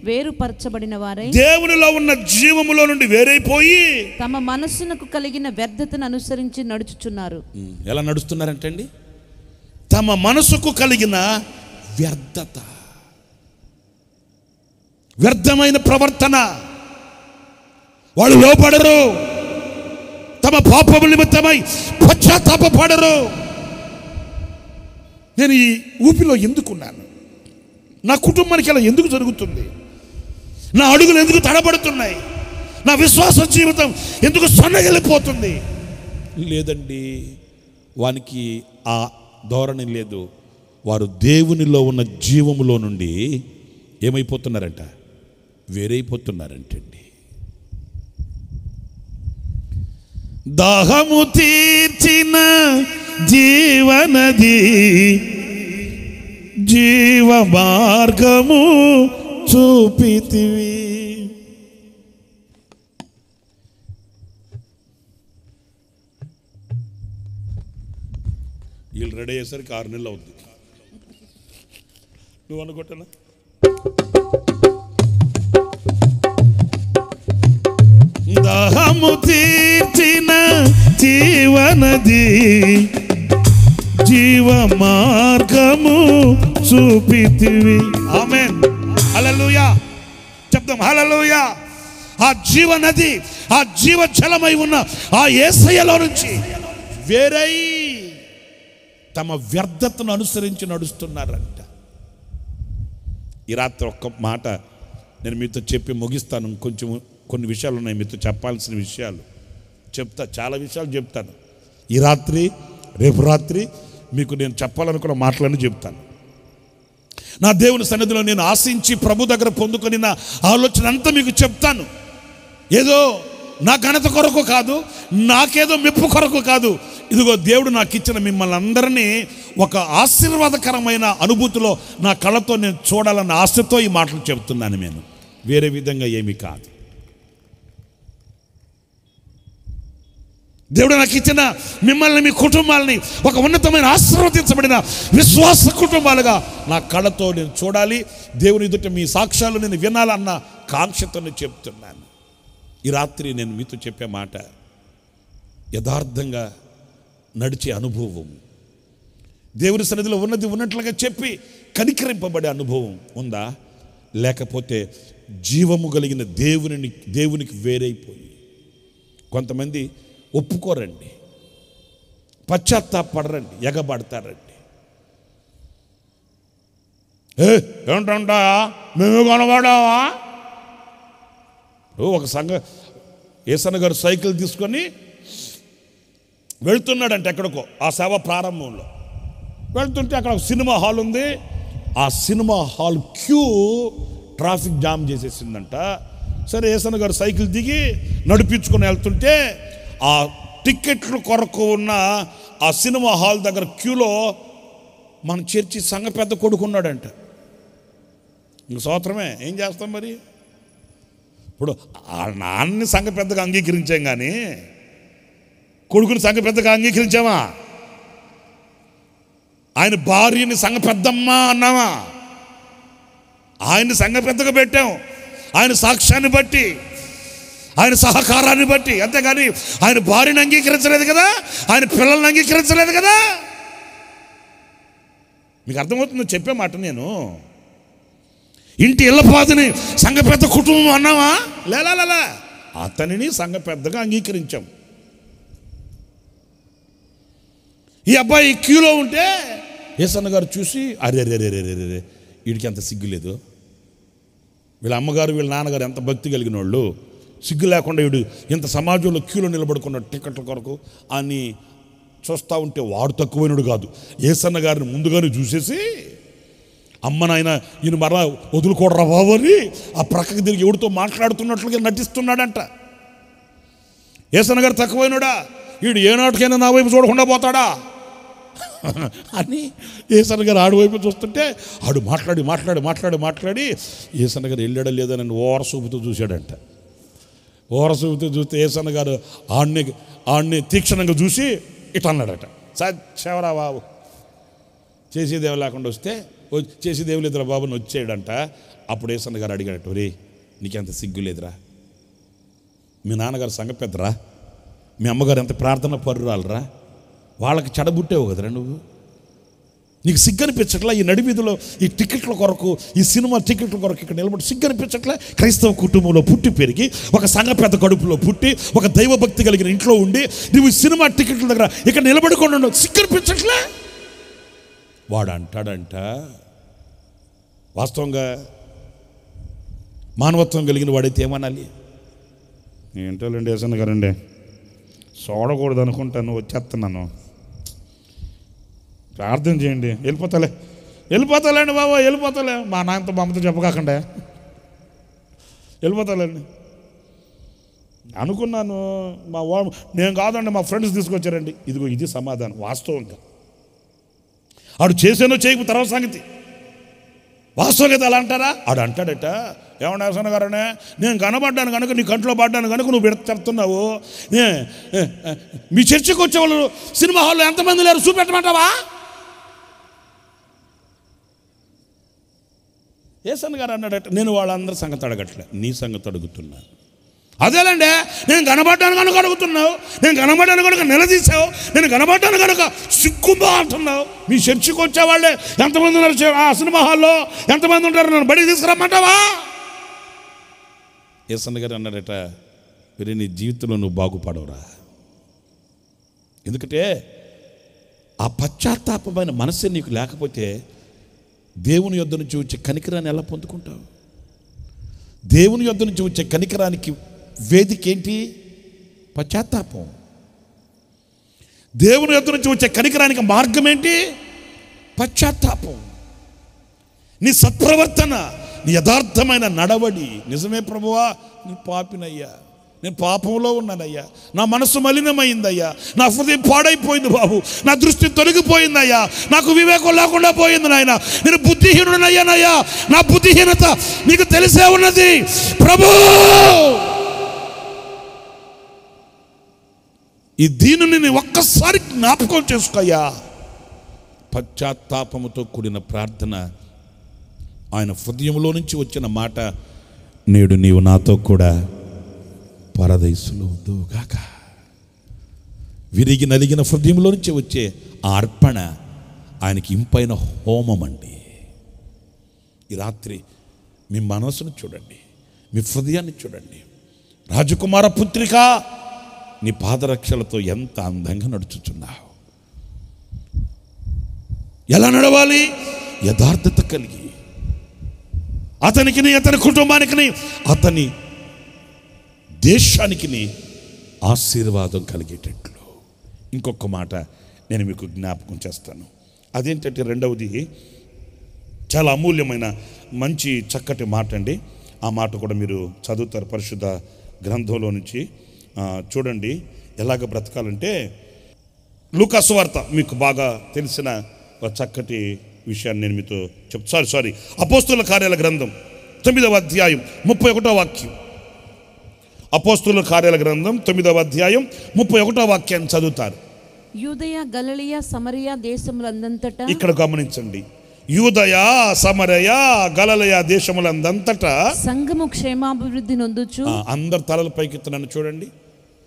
వేరుపరచబడిన వారై, దేవునిలో ఉన్న జీవములో నుండి వేరైపోయి తమ మనస్సునకు కలిగిన వ్యర్థతను అనుసరించి నడుచుచున్నారు. ఎలా నడుస్తున్నారంటండి? తమ మనసుకు కలిగిన వ్యర్థత, వ్యర్థమైన ప్రవర్తన. వాళ్ళు లోపడరు, తమ పాపముల నిమిత్తమై పశ్చాత్తాపపడరు. నేను ఈ ఊపిలో ఎందుకున్నాను? నా కుటుంబానికి అలా ఎందుకు జరుగుతుంది? నా అడుగులు ఎందుకు తడబడుతున్నాయి? నా విశ్వాస జీవితం ఎందుకు సన్నగిల్లిపోతుంది? లేదండి, వానికి ఆ ధోరణి లేదు. వారు దేవునిలో ఉన్న జీవములో నుండి ఏమైపోతున్నారంట? వేరైపోతున్నారంటండి. దాహము తీర్చిన జీవనది, జీవ మార్గము చూపితివి. వీళ్ళు రెడీ అయ్యేసరికి 6 నెలలు అవుతుంది. నువ్వు అనుకుంటున్నా? దాహము తీర్చిన జీవనది, జీవ మార్గము చూపితివి. ఆమేన్. హల్లెలూయా చెప్దాం, హల్లెలూయా. ఆ జీవ నది, ఆ జీవ జలమై ఉన్న ఆ యేసయ్యలో నుంచి వేరై తమ వ్యర్థతను అనుసరించి నడుస్తున్నారంట. ఈ రాత్రి ఒక్క మాట నేను మీతో చెప్పి ముగిస్తాను. కొంచెం కొన్ని విషయాలు ఉన్నాయి మీతో చెప్పాల్సిన విషయాలు చెప్తా, చాలా విషయాలు చెప్తాను. ఈ రాత్రి రేపు రాత్రి మీకు నేను చెప్పాలనుకున్న మాటలను చెప్తాను. నా దేవుని సన్నిధిలో నేను ఆశించి ప్రభు దగ్గర పొందుకొని నా ఆలోచన అంతా మీకు చెప్తాను. ఏదో నా ఘనత కొరకు కాదు, నాకేదో మెప్పు కొరకు కాదు. ఇదిగో దేవుడు నాకు ఇచ్చిన మిమ్మల్ని అందరినీ ఒక ఆశీర్వాదకరమైన అనుభూతిలో నా కళ్ళతో నేను చూడాలన్న ఆశతో ఈ మాటలు చెప్తున్నాను. నేను వేరే విధంగా ఏమీ కాదు. దేవుడు నాకు ఇచ్చిన మిమ్మల్ని, మీ కుటుంబాలని ఒక ఉన్నతమైన ఆశీర్వదించబడిన విశ్వాస కుటుంబాలుగా నా కళ్ళతో నేను చూడాలి. దేవుని ఎదుట మీ సాక్ష్యాలు నేను వినాలన్న కాంక్షతో నేను చెప్తున్నాను. ఈ రాత్రి నేను మీతో చెప్పే మాట యథార్థంగా నడిచే అనుభవం, దేవుని సన్నిధిలో ఉన్నది ఉన్నట్లుగా చెప్పి కనికరింపబడే అనుభవం ఉందా? లేకపోతే జీవము కలిగిన దేవునికి వేరైపోయి కొంతమంది ఒప్పుకోరండి, పశ్చాత్తాపడరండి, ఎగబడతారండి. ఏమిటంటా మేము కనబడావా? ఒక యేసన్న గారు సైకిల్ తీసుకొని వెళ్తున్నాడంటే ఎక్కడికో, ఆ సేవ ప్రారంభంలో వెళ్తుంటే అక్కడ ఒక సినిమా హాల్ ఉంది. ఆ cinema hall queue traffic jam చేసేసిందంట. సరే యేసన్న గారు సైకిల్ దిగి నడిపించుకొని వెళ్తుంటే ఆ టిక్కెట్లు కొరకు ఉన్న ఆ సినిమా హాల్ దగ్గర క్యూలో మన చర్చి సంఘ పెద్ద కొడుకున్నాడంట. ఇంక సోత్రమే, ఏం చేస్తాం మరి? ఇప్పుడు ఆ నాన్నని సంఘ పెద్దగా అంగీకరించాం, కానీ కొడుకుని సంఘ పెద్దగా అంగీకరించామా? ఆయన భార్యని సంఘ పెద్దమ్మ అన్నామా? ఆయన్ని సంఘ పెద్దగా పెట్టాం ఆయన సాక్ష్యాన్ని బట్టి, ఆయన సహకారాన్ని బట్టి. అంతేగాని ఆయన భార్యను అంగీకరించలేదు కదా, ఆయన పిల్లల్ని అంగీకరించలేదు కదా. మీకు అర్థమవుతుందో చెప్పే మాట నేను? ఇంటి ఇళ్ళపాదిని సంఘ పెద్ద కుటుంబం అన్నావా? లేలా, అతనిని సంఘ పెద్దగా అంగీకరించాం. ఈ అబ్బాయి క్యూలో ఉంటే యేసన్న గారు చూసి అరే వీడికి ఎంత సిగ్గు లేదు, వీళ్ళ అమ్మగారు వీళ్ళ నాన్నగారు ఎంత భక్తి కలిగిన వాళ్ళు, సిగ్గు లేకుండా వీడు ఇంత సమాజంలో క్యూలో నిలబడుకున్న టికెట్ల కొరకు అని చూస్తూ ఉంటే వాడు తక్కువైనడు కాదు. యేసన్న గారిని ముందుగానే చూసేసి అమ్మ నాయన ఈయన మరలా వదులుకోడరా బాబు అని ఆ ప్రక్కకి తిరిగి ఎవడితో మాట్లాడుతున్నట్లుగా నటిస్తున్నాడంట. యేసన్న గారు తక్కువైనడా, వీడు ఏనాటికైనా నా వైపు చూడకుండా పోతాడా అని యేసన్న గారు ఆడి వైపు చూస్తుంటే ఆడు మాట్లాడి యేసన్న గారు వెళ్ళాడా లేదా నన్ను ఓరసూపుతో చూశాడంట. ఓరసూపుతో చూస్తే యేసన్న గారు ఆడిని తీక్షణంగా చూసి ఇట్లా అన్నాడట, సచ్చేవరా బాబు, చేసేదేవి లేకుండా వస్తే చేసేదేవి లేదురా బాబు అని వచ్చేయడంట. అప్పుడు యేసన్న గారు అడిగాడట, రే నీకెంత సిగ్గు లేదురా, మీ నాన్నగారు సంఘ పెద్దరా, మీ అమ్మగారు ఎంత ప్రార్థన పరురాలరా, వాళ్ళకి చెడబుట్టేవు కదరా నువ్వు, నీకు సిగ్గు అనిపించట్లా? ఈ నడివీధిలో ఈ టికెట్ల కొరకు, ఈ సినిమా టికెట్ల కొరకు ఇక్కడ నిలబడి సిగ్గు అనిపించట్లా? క్రైస్తవ కుటుంబంలో పుట్టి పెరిగి ఒక సంఘ పెద్ద కడుపులో పుట్టి ఒక దైవభక్తి కలిగిన ఇంట్లో ఉండి నువ్వు సినిమా టికెట్ల దగ్గర ఇక్కడ నిలబడుకుండా సిగ్గు అనిపించట్లే? వాడు అంటాడంట, వాస్తవంగా మానవత్వం కలిగిన వాడైతే ఏమనాలి? ఏంటోలేండి యేసన్న గారండి, చూడకూడదు అనుకుంటాను, వచ్చేస్తున్నాను, ప్రార్థన చేయండి, వెళ్ళిపోతాలేండి బాబా, వెళ్ళిపోతాలే, మా నాన్నతో మా అమ్మతో చెప్పకాకండి, వెళ్ళిపోతాలేండి అనుకున్నాను. నేను కాదండి, మా ఫ్రెండ్స్ తీసుకొచ్చారండి. ఇదిగో ఇది సమాధానం. వాస్తవంగా ఆడు చేసానో చేయకపోతే తర్వాత సంగతి. వాస్తవంగా అలా అంటారా? ఆడు అంటాడట, ఏమన్నా యేసన్న గారనే నేను కనబడ్డాను కనుక, నీ కంట్లో పడ్డాను కనుక నువ్వు చెప్తున్నావు, మీ చర్చికి వచ్చేవాళ్ళు సినిమా హాల్లో ఎంతమంది లేరు చూపెట్టమంటావా? యేసన్న గారు అన్నాడట, నేను వాళ్ళందరి సంగతి అడగట్లే, నీ సంగతి అడుగుతున్నా. అదేలండి, నేను కనబడ్డాను కనుక అడుగుతున్నావు, నేను కనబడ్డాను కనుక నిలదీసావు, నేను కనబడ్డాను కనుక సిగ్గుందా అంటున్నావు. మీ చర్చికి వచ్చేవాళ్ళే ఎంతమంది ఉన్నారు, ఆ సినిమా హాల్లో ఎంతమంది ఉంటారు, నన్ను బడికి తీసుకురమ్మంటావా? యేసన్న గారు అన్నారట, మీరు నీ జీవితంలో నువ్వు బాగుపడవురా. ఎందుకంటే ఆ పశ్చాత్తాపమైన మనస్సు నీకు లేకపోతే దేవుని యొద్ద నుంచి వచ్చే కనికరాన్ని ఎలా పొందుకుంటావు? దేవుని యొద్ద నుంచి వచ్చే కనికరానికి వేదిక ఏంటి? పశ్చాత్తాపం. దేవుని యొద్ద నుంచి వచ్చే కనికరానికి మార్గం ఏంటి? పశ్చాత్తాపం. నీ సత్ప్రవర్తన, నీ యథార్థమైన నడవడి. నిజమే ప్రభువా, నేను పాపినయ్యా, నేను పాపంలో ఉన్నానయ్యా, నా మనసు మలినమైందయ్యా, నా హృదయం పాడైపోయింది బాబు, నా దృష్టి తొలగిపోయిందయ్యా, నాకు వివేకం లేకుండా పోయింది నాయన, నేను బుద్ధిహీనుడనయ్యానయ్యా, నా బుద్ధిహీనత నీకు తెలిసే ఉన్నది ప్రభు. ఈ దీనిని నీ ఒక్కసారి జ్ఞాపకం చేసుకోయ్యా. పశ్చాత్తాపముతో కూడిన ప్రార్థన, ఆయన హృదయంలో నుంచి వచ్చిన మాట, నేడు నీవు నాతో కూడా పరదేశంలో ఉందువుగాక. విరిగి నలిగిన హృదయంలో నుంచి వచ్చే ఆ అర్పణ ఆయనకి ఇంపైన హోమం అండి. ఈ రాత్రి మీ మనసును చూడండి, మీ హృదయాన్ని చూడండి. రాజకుమార పుత్రిక, నీ పాదరక్షలతో ఎంత అందంగా నడుచుచున్నావు. ఎలా నడవాలి? యథార్థత కలిగి, అతనికి, అతని కుటుంబానికి, అతని దేశానికి ఆశీర్వాదం కలిగేటట్లు. ఇంకొక మాట నేను మీకు జ్ఞాపకం చేస్తాను. అదేంటంటే రెండవది చాలా అమూల్యమైన మంచి చక్కటి మాట అండి. ఆ మాట కూడా మీరు చదువుతారు పరిశుద్ధ గ్రంథంలో నుంచి. చూడండి ఎలాగ బ్రతకాలంటే, లూకా సువార్త మీకు బాగా తెలిసిన ఒక చక్కటి విషయాన్ని నేను మీతో సారీ అపోస్తుల కార్యాల గ్రంథం 9వ అధ్యాయం 31వ వాక్యం. అపోస్తుల కార్యాల గ్రంథం 9వ అధ్యాయం 31వ వాక్యాన్ని చదువుతారు. యూదయ, గలిలయ, సమరయ దేశములందంతటా, ఇక్కడ గమనించండి, యూదయ, సమరయ, గలిలయ దేశములందంతటా సంఘము క్షేమాభివృద్ధి నొందుచు. అందరు తలల పైకెత్తున్నాను చూడండి.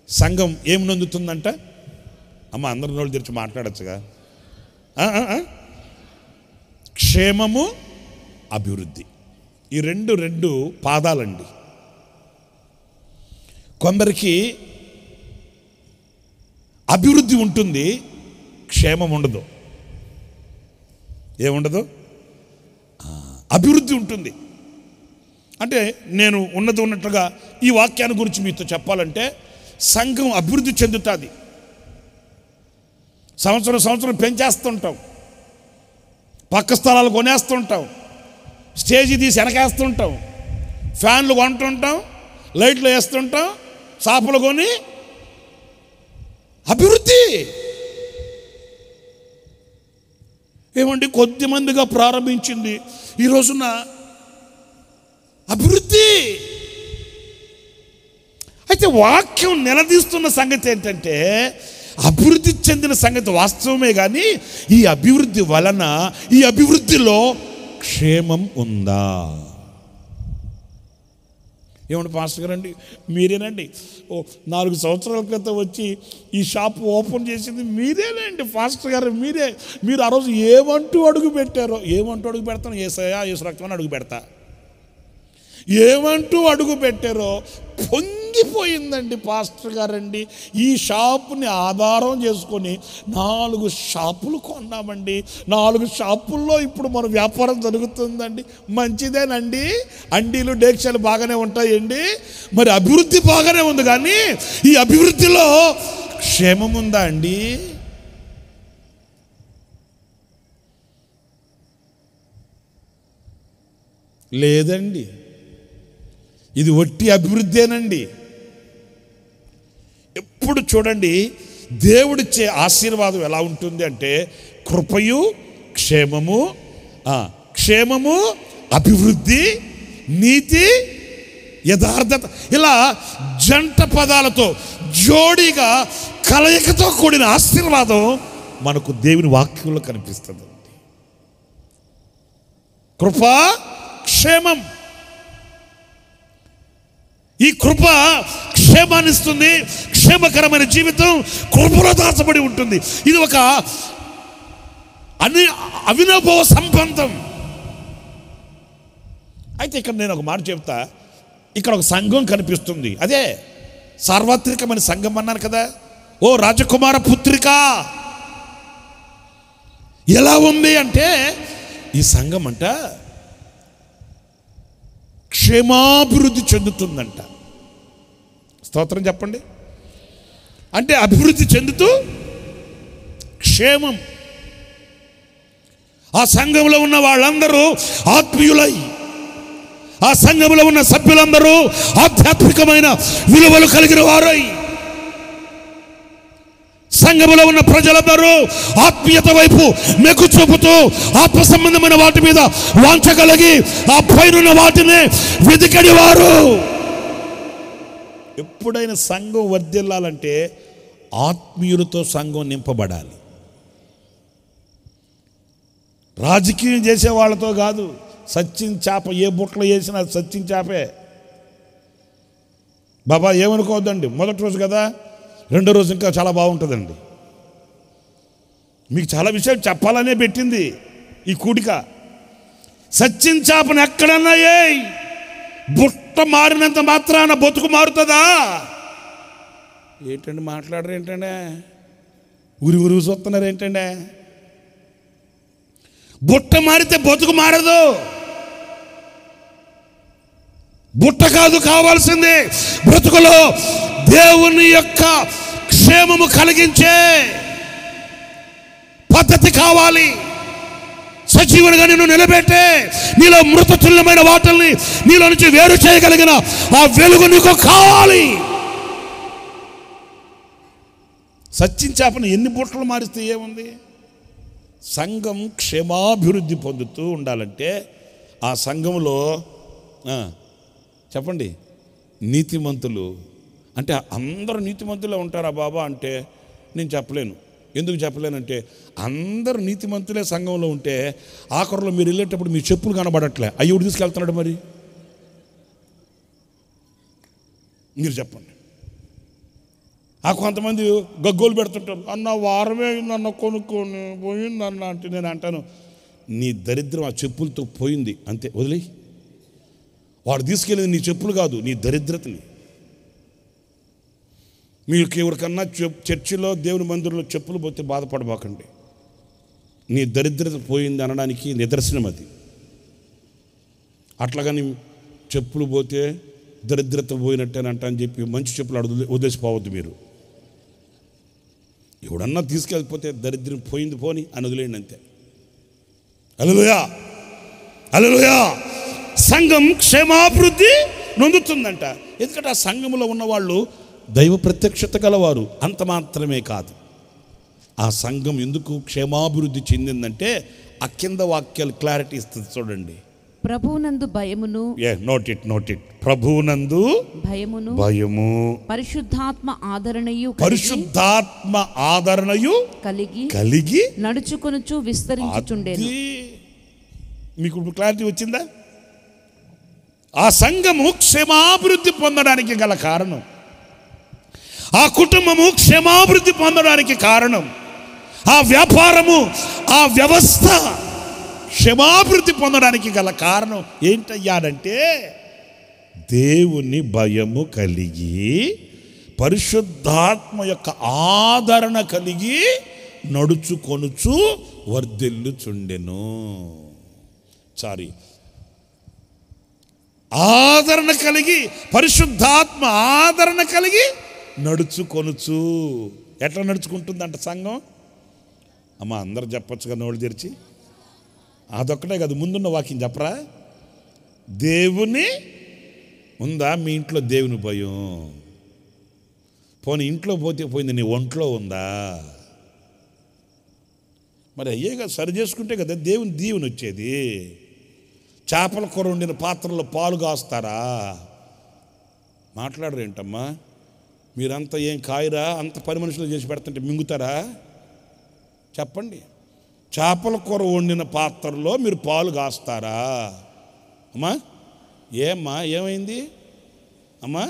సంఘం ఏం నొందుతుందంట? అమ్మ అందరి నోళ్ళు తెరిచి మాట్లాడచ్చుగా. క్షేమము, అభివృద్ధి. ఈ రెండు పాదాలండి. కొందరికి అభివృద్ధి ఉంటుంది, క్షేమం ఉండదు. ఏముండదు? అభివృద్ధి ఉంటుంది. అంటే నేను ఉన్నట్లుగా ఈ వాక్యాన్ని గురించి మీతో చెప్పాలంటే, సంఘం అభివృద్ధి చెందుతుంది. సంవత్సరం పెంచేస్తుంటాం, పక్క స్థలాలు కొనేస్తుంటాం, స్టేజీ తీసి వెనకేస్తుంటాం, ఫ్యాన్లు కొంటుంటాం, లైట్లు వేస్తుంటాం, చాపలు కొని. అభివృద్ధి ఏమండి? కొద్ది మందిగా ప్రారంభించింది ఈ రోజున అభివృద్ధి. అయితే వాక్యం నిలదీస్తున్న సంగతి ఏంటంటే, అభివృద్ధి చెందిన సంగతి వాస్తవమే, కానీ ఈ అభివృద్ధి వలన, ఈ అభివృద్ధిలో క్షేమం ఉందా? ఏమండి పాస్టర్ గారండి, మీరేనండి 4 సంవత్సరాల క్రితం వచ్చి ఈ షాప్ ఓపెన్ చేసింది మీరేనండి పాస్టర్ గారు, మీరు ఆ రోజు ఏమంటూ అడుగు పెట్టారో. ఏమంటూ అడుగు పెడతాను? యేసయ్యా యేసు రక్తమని అడుగు పెడతా. ఏమంటూ అడుగు పెట్టారో పొంగిపోయిందండి పాస్టర్ గారండి. ఈ షాపుని ఆధారం చేసుకొని 4 షాపులు కొన్నామండి. 4 షాపుల్లో ఇప్పుడు మన వ్యాపారం జరుగుతుందండి. మంచిదేనండి, అండీలు డేక్షలు బాగానే ఉంటాయండి. మరి అభివృద్ధి బాగానే ఉంది, కానీ ఈ అభివృద్ధిలో క్షేమం ఉందా అండి? లేదండి. ఇది ఒట్టి అభివృద్ధేనండి. ఎప్పుడు చూడండి, దేవుడిచ్చే ఆశీర్వాదం ఎలా ఉంటుంది అంటే, కృపయు, క్షేమము, అభివృద్ధి, నీతి, యథార్థత, ఇలా జంట పదాలతో జోడీగా కలయికతో కూడిన ఆశీర్వాదం మనకు దేవుని వాక్యంలో కనిపిస్తుంది. కృప, క్షేమం. ఈ కృప క్షేమాన్ని ఇస్తుంది. క్షేమకరమైన జీవితం కృపలో దాచబడి ఉంటుంది. ఇది ఒక అవినాభావ సంబంధం. అయితే ఇక్కడ నేను ఒక మాట చెప్తా. ఇక్కడ ఒక సంఘం కనిపిస్తుంది. అదే సార్వత్రికమైన సంఘం అన్నాను కదా. ఓ రాజకుమార పుత్రిక, ఎలా ఉంది అంటే ఈ సంఘం అంట క్షేమాభివృద్ధి చెందుతుందంట. స్తోత్రం చెప్పండి. అంటే అభివృద్ధి చెందుతూ క్షేమం. ఆ సంఘంలో ఉన్న వాళ్ళందరూ ఆత్మీయులై, ఆ సంఘంలో ఉన్న సభ్యులందరూ ఆధ్యాత్మికమైన విలువలు కలిగిన వారై, సంఘములో ఉన్న ప్రజలందరూ ఆత్మీయత వైపు మెగ్గు చూపుతూ ఆత్మ సంబంధమైన వాటి మీద వాంఛ కలిగి ఆ పైనున్న వాటిని వెతికడి వారు. ఎప్పుడైనా సంఘం వర్ధిల్లాలంటే ఆత్మీయులతో సంఘం నింపబడాలి. రాజకీయం చేసే వాళ్ళతో కాదు. సచ్చిన చేప ఏ బుట్టలో వేసినా సచ్చిన చేపే. బాబా ఏమనుకోవద్దండి, మొదటి రోజు కదా, రెండో రోజు ఇంకా చాలా బాగుంటుందండి. మీకు చాలా విషయాలు చెప్పాలనే పెట్టింది ఈ కూడిక. సచ్చిన చేపను ఎక్కడన్నా బుట్ట మారినంత మాత్రాన బతుకు మారుతుందా? ఏంటండి మాట్లాడరు ఏంటండి, ఊరి చూస్తున్నారు ఏంటండి? బుట్ట మారితే బతుకు మారదు. బుట్ట కాదు కావాల్సింది, బ్రతుకులో దేవుని యొక్క క్షేమము కలిగించే పద్ధతి కావాలి. సజీవునిగా నిన్ను నిలబెట్టే, నీలో మృతతుల్యమైన వాటిల్ని నీలో నుంచి వేరు చేయగలిగిన ఆ వెలుగు నీకు కావాలి. సచ్చిన చేపను ఎన్ని బుట్టలు మారిస్తే ఏముంది? సంఘం క్షేమాభివృద్ధి పొందుతూ ఉండాలంటే ఆ సంఘంలో చెప్పండి నీతిమంతులు, అంటే అందరూ నీతిమంతులే ఉంటారా బాబా అంటే నేను చెప్పలేను. ఎందుకు చెప్పలేనంటే అందరూ నీతిమంతులే సంఘంలో ఉంటే ఆఖరిలో మీరు వెళ్ళేటప్పుడు మీ చెప్పులు కనబడట్లే, అయ్యుడు తీసుకెళ్తున్నాడు. మరి మీరు చెప్పండి. కొంతమంది గగ్గోలు పెడుతుంటారు, అన్న వారమే అయిందన్న కొనుక్కొని పోయిందన్న అంటే నేను అంటాను, నీ దరిద్రం ఆ చెప్పులతో పోయింది అంతే, వదిలే. వాడు తీసుకెళ్ళేది నీ చెప్పులు కాదు, నీ దరిద్రతని. మీకు ఎవరికన్నా చర్చిలో దేవుని మందిరంలో చెప్పులు పోతే బాధపడబాకండి. నీ దరిద్రత పోయింది అనడానికి నిదర్శనం అది. అట్లాగని చెప్పులు పోతే దరిద్రత పోయినట్టేనంట అని చెప్పి మంచి చెప్పులు వదిలేసిపోవద్దు మీరు. ఎవడన్నా తీసుకెళ్ళిపోతే దరిద్రం పోయింది పోని అని వదిలేయండి అంతే. హల్లెలూయా, హల్లెలూయా. సంఘం క్షేమాభివృద్ధి నొందుతుందంట. ఎందుకంటే ఆ సంఘంలో ఉన్నవాళ్ళు దైవ ప్రత్యక్షత గలవారు. అంత మాత్రమే కాదు, ఆ సంఘం ఎందుకు క్షేమాభివృద్ధి చెందిందంటే ఆ కింద వాక్యాలు క్లారిటీ ఇస్తుంది చూడండి. ప్రభువునందు భయమును, నోట్ ఇట్, ప్రభువునందు భయము, పరిశుద్ధాత్మ ఆదరణయు కలిగి నడుచుకొనుచు విస్తరించుచుండెను. మీకు క్లారిటీ వచ్చిందా? ఆ సంఘము క్షేమాభివృద్ధి పొందడానికి గల కారణం, ఆ కుటుంబము క్షేమాభివృద్ధి పొందడానికి కారణం, ఆ వ్యాపారము, ఆ వ్యవస్థ క్షేమాభివృద్ధి పొందడానికి గల కారణం ఏంటయ్యాడంటే దేవుని భయము కలిగి, పరిశుద్ధాత్మ యొక్క ఆదరణ కలిగి నడుచుకొనుచు వర్ధిల్లుచుండెను. ఆదరణ కలిగి, పరిశుద్ధాత్మ ఆదరణ కలిగి నడుచుకొనుచు. ఎట్లా నడుచుకుంటుందంట సంఘం? అమ్మ అందరు చెప్పొచ్చుగా నోళ్ళు తెరిచి. అదొక్కటే కాదు, ముందున్న వాక్యం చెప్పరా? దేవుని ఉందా మీ ఇంట్లో? దేవుని భయం పోనీ ఇంట్లో పోతే పోయింది, నీ ఒంట్లో ఉందా? మరి అయ్యే కదా, సరి చేసుకుంటే కదా దేవుని దీవెన వచ్చేది. చేపల కూర వండిన పాత్రలో పాలు కాస్తారా? మాట్లాడరేంటమ్మా? మీరంతా ఏం కాయరా? అంత పని మనుషులు చేసి పెడుతుంటే మింగుతారా? చెప్పండి. చేపల కూర వండిన పాత్రలో మీరు పాలు కాస్తారా? అమ్మా ఏమ్మా ఏమైంది? అమ్మా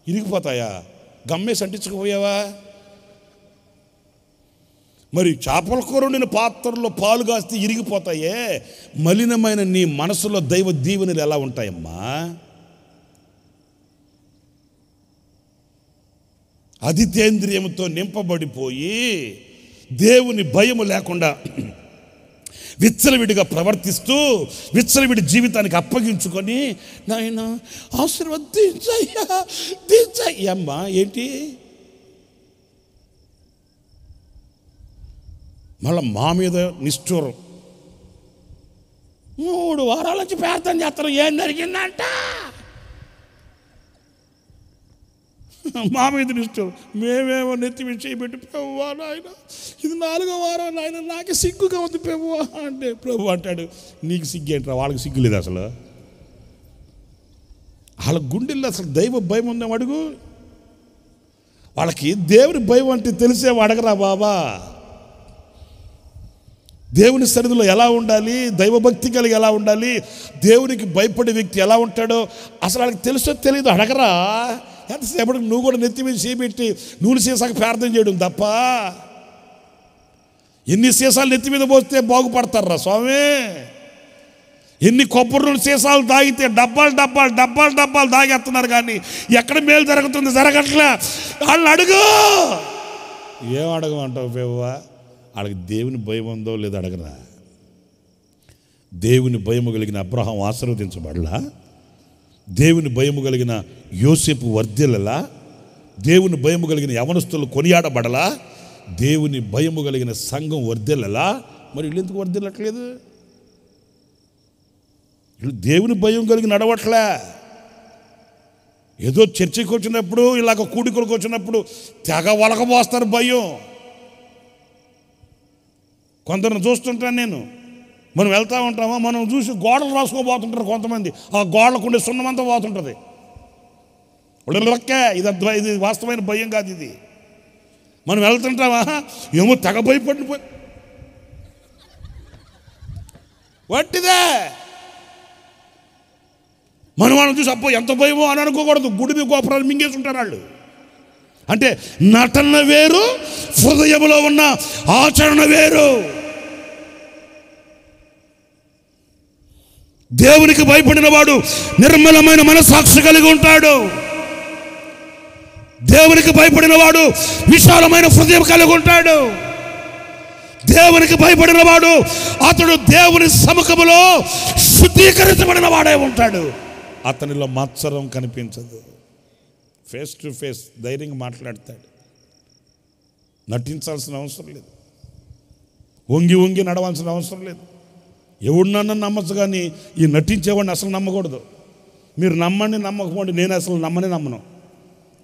ఇరిగిపోతాయా? గమ్మేసి అంటించకపోయావా? మరి చేపల కూర వండిన పాత్రలో పాలు కాస్తే ఇరిగిపోతాయే, మలినమైన నీ మనసులో దైవ దీవెనలు ఎలా ఉంటాయమ్మా? అధితేంద్రియముతో నింపబడిపోయి దేవుని భయము లేకుండా విచ్చలవిడిగా ప్రవర్తిస్తూ విచ్చలవిడి జీవితానికి అప్పగించుకొని నాయన ఆశీర్వదించయ్యా దించయ్యమ్మా. ఏంటి మళ్ళీ మా మీద నిష్ఠూరం. 3 వారాల నుంచి ప్రార్థన చేస్తారు, ఏం జరిగిందంట? మా మీద నిష్ఠూరం. మేమేమో నెత్తి మీద చేయబెట్టి ప్రభువా నాయన ఇది 4వ వారం నాయన, నాకే సిగ్గుగా ఉంది ప్రభువా అంటే, ప్రభు అంటాడు నీకు సిగ్గు ఏంట్రా? వాళ్ళకి సిగ్గు లేదు అసలు. వాళ్ళ గుండెల్లో అసలు దైవ భయం ఉందేమో అడుగు. వాళ్ళకి దేవుని భయం అంటే తెలిసేమో అడగరా బాబా. దేవుని సన్నిధిలో ఎలా ఉండాలి, దైవభక్తి కలిగి ఎలా ఉండాలి, దేవునికి భయపడే వ్యక్తి ఎలా ఉంటాడో అసలు వాళ్ళకి తెలుసో తెలియదు, అడగరా. ఎంతసేపటికి నువ్వు కూడా నెత్తి మీద చేపెట్టి నూనె సీసాకు ప్రార్థన చేయడం తప్ప. ఎన్ని సీసాలు నెత్తి మీద పోస్తే బాగుపడతారా స్వామి? ఎన్ని కొబ్బరి నూనె సీసాలు తాగితే డబ్బాలు డబ్బాలు డబ్బాలు డబ్బాలు తాగేస్తున్నారు, కానీ ఎక్కడ మేలు జరుగుతుంది? జరగట్లే. వాళ్ళు అడుగు. ఏం అడగమంటావు పేవా? వాళ్ళకి దేవుని భయం ఉందో లేదో అడగరా. దేవుని భయము కలిగిన అబ్రహాం ఆశీర్వదించబడలా? దేవుని భయము కలిగిన యోసేపు వర్ధిల్లలా? దేవుని భయము కలిగిన యవనస్తులు కొనియాడబడలా? దేవుని భయము కలిగిన సంఘం వర్ధిల్లలా? మరి వీళ్ళు ఎందుకు వర్ధిల్లట్లేదు? వీళ్ళు దేవుని భయం కలిగి నడవట్లే. ఏదో చర్చికి వచ్చినప్పుడు ఇలాగ కూడికలకు వచ్చినప్పుడు తెగ వలకపోస్తారు భయం. కొందరిని చూస్తుంటాను నేను. మనం వెళ్తూ ఉంటామా, మనం చూసి గోడలు రాసుకోబోతుంటారు కొంతమంది. ఆ గోడలకు ఉండే సున్నమంతా పోతుంటుంది. ఇది వాస్తవమైన భయం కాదు. ఇది మనం వెళ్తుంటామా, ఏమో తెగ భయపడిపోయి వట్టిదే. మనం వాళ్ళని చూసి అబ్బో ఎంత భయమో అని అనుకోకూడదు. గుడిమి గోపురాలు మింగేసి ఉంటారు వాళ్ళు. అంటే నటన వేరు, హృదయంలో ఉన్న ఆచరణ వేరు. దేవునికి భయపడిన వాడు నిర్మలమైన మనస్సాక్షి కలిగి ఉంటాడు. దేవునికి భయపడిన వాడు విశాలమైన హృదయం కలిగి ఉంటాడు. దేవునికి భయపడిన వాడు అతడు దేవుని సముఖములో శుద్ధీకరించబడిన వాడే ఉంటాడు. అతనిలో మత్సరం కనిపించదు. ఫేస్ టు ఫేస్ ధైర్యంగా మాట్లాడతాడు. నటించాల్సిన అవసరం లేదు. వంగి వంగి నడవాల్సిన అవసరం లేదు. ఎవడినన్నా నమ్మచ్చు, కానీ ఈ నటించేవాడిని అసలు నమ్మకూడదు. మీరు నమ్మండి నమ్మకపోండి, నేను అసలు నమ్మను.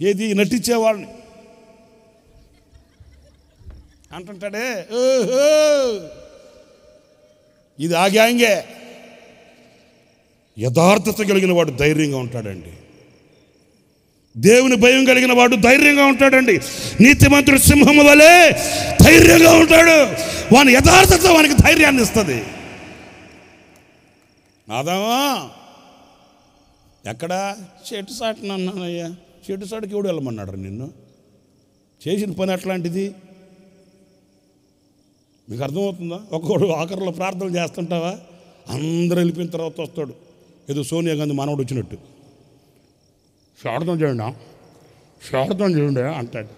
ఏది నటించేవాడిని అంటుంటాడే, ఓహో ఇది ఆగాంగే. యథార్థత కలిగిన వాడు ధైర్యంగా ఉంటాడండి. దేవుని భయం కలిగిన వాడు ధైర్యంగా ఉంటాడండి. నీతిమంతుడు సింహము వలె ధైర్యంగా ఉంటాడు. వాని యథార్థత వానికి ధైర్యాన్ని ఇస్తుంది. ఆదామా ఎక్కడా? చెట్టు సాటున అన్నానయ్యా. చెట్టు సాటుకి ఎవడు వెళ్ళమన్నాడు నిన్ను? చేసిన పని అట్లాంటిది. మీకు అర్థమవుతుందా? ఒక్కొక్కడు ఆఖరిలో ప్రార్థనలు చేస్తుంటావా? అందరూ వెళ్ళిపోయిన తర్వాత వస్తాడు, ఏదో సోనియా గాంధీ మనవడు వచ్చినట్టు. శారదం చేయండి అంటాడు.